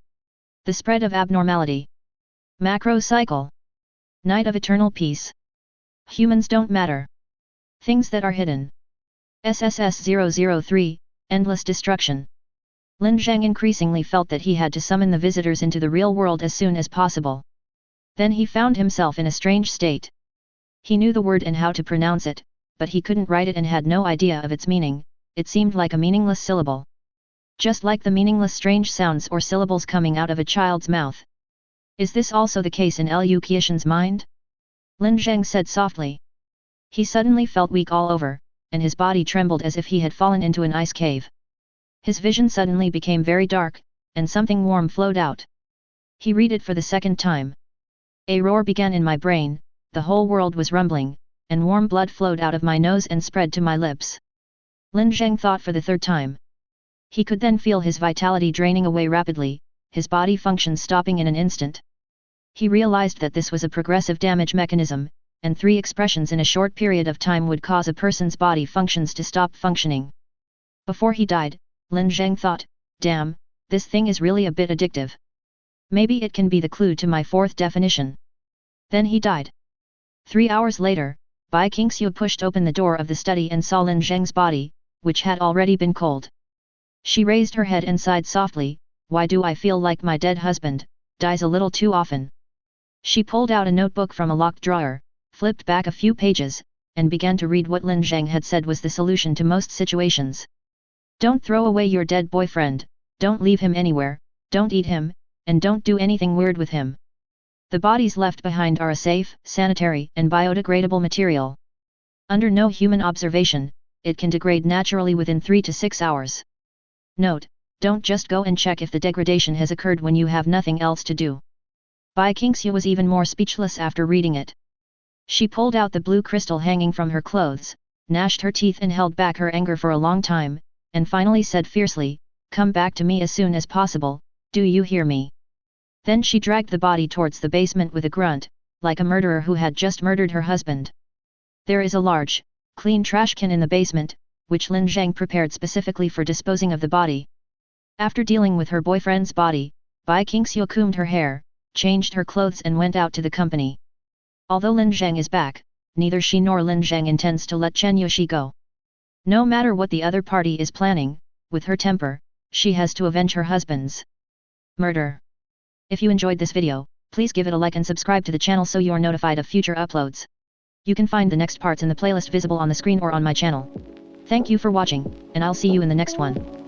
The spread of abnormality. Macro cycle. Night of eternal peace. Humans don't matter. Things that are hidden. SSS-003, Endless Destruction. Lin Zheng increasingly felt that he had to summon the visitors into the real world as soon as possible. Then he found himself in a strange state. He knew the word and how to pronounce it, but he couldn't write it and had no idea of its meaning. It seemed like a meaningless syllable. Just like the meaningless strange sounds or syllables coming out of a child's mouth. Is this also the case in Liu Qian's mind? Lin Zheng said softly. He suddenly felt weak all over, and his body trembled as if he had fallen into an ice cave. His vision suddenly became very dark, and something warm flowed out. He read it for the second time. A roar began in my brain, the whole world was rumbling, and warm blood flowed out of my nose and spread to my lips. Lin Zheng thought for the third time. He could then feel his vitality draining away rapidly, his body functions stopping in an instant. He realized that this was a progressive damage mechanism, and 3 expressions in a short period of time would cause a person's body functions to stop functioning. Before he died, Lin Zheng thought, damn, this thing is really a bit addictive. Maybe it can be the clue to my 4th definition. Then he died. 3 hours later, Bai Qingxiu pushed open the door of the study and saw Lin Zheng's body, which had already been cold. She raised her head and sighed softly, why do I feel like my dead husband dies a little too often? She pulled out a notebook from a locked drawer, flipped back a few pages, and began to read what Lin Zheng had said was the solution to most situations. Don't throw away your dead boyfriend, don't leave him anywhere, don't eat him, and don't do anything weird with him. The bodies left behind are a safe, sanitary, and biodegradable material. Under no human observation, it can degrade naturally within 3 to 6 hours. Note, don't just go and check if the degradation has occurred when you have nothing else to do. Bai Qingxiu was even more speechless after reading it. She pulled out the blue crystal hanging from her clothes, gnashed her teeth and held back her anger for a long time, and finally said fiercely, come back to me as soon as possible, do you hear me? Then she dragged the body towards the basement with a grunt, like a murderer who had just murdered her husband. There is a large, clean trash can in the basement, which Lin Zheng prepared specifically for disposing of the body. After dealing with her boyfriend's body, Bai Qingxiu combed her hair, changed her clothes and went out to the company. Although Lin Zheng is back, neither she nor Lin Zheng intends to let Chen Yuxi go. No matter what the other party is planning, with her temper, she has to avenge her husband's murder. If you enjoyed this video, please give it a like and subscribe to the channel so you are notified of future uploads. You can find the next parts in the playlist visible on the screen or on my channel. Thank you for watching, and I'll see you in the next one.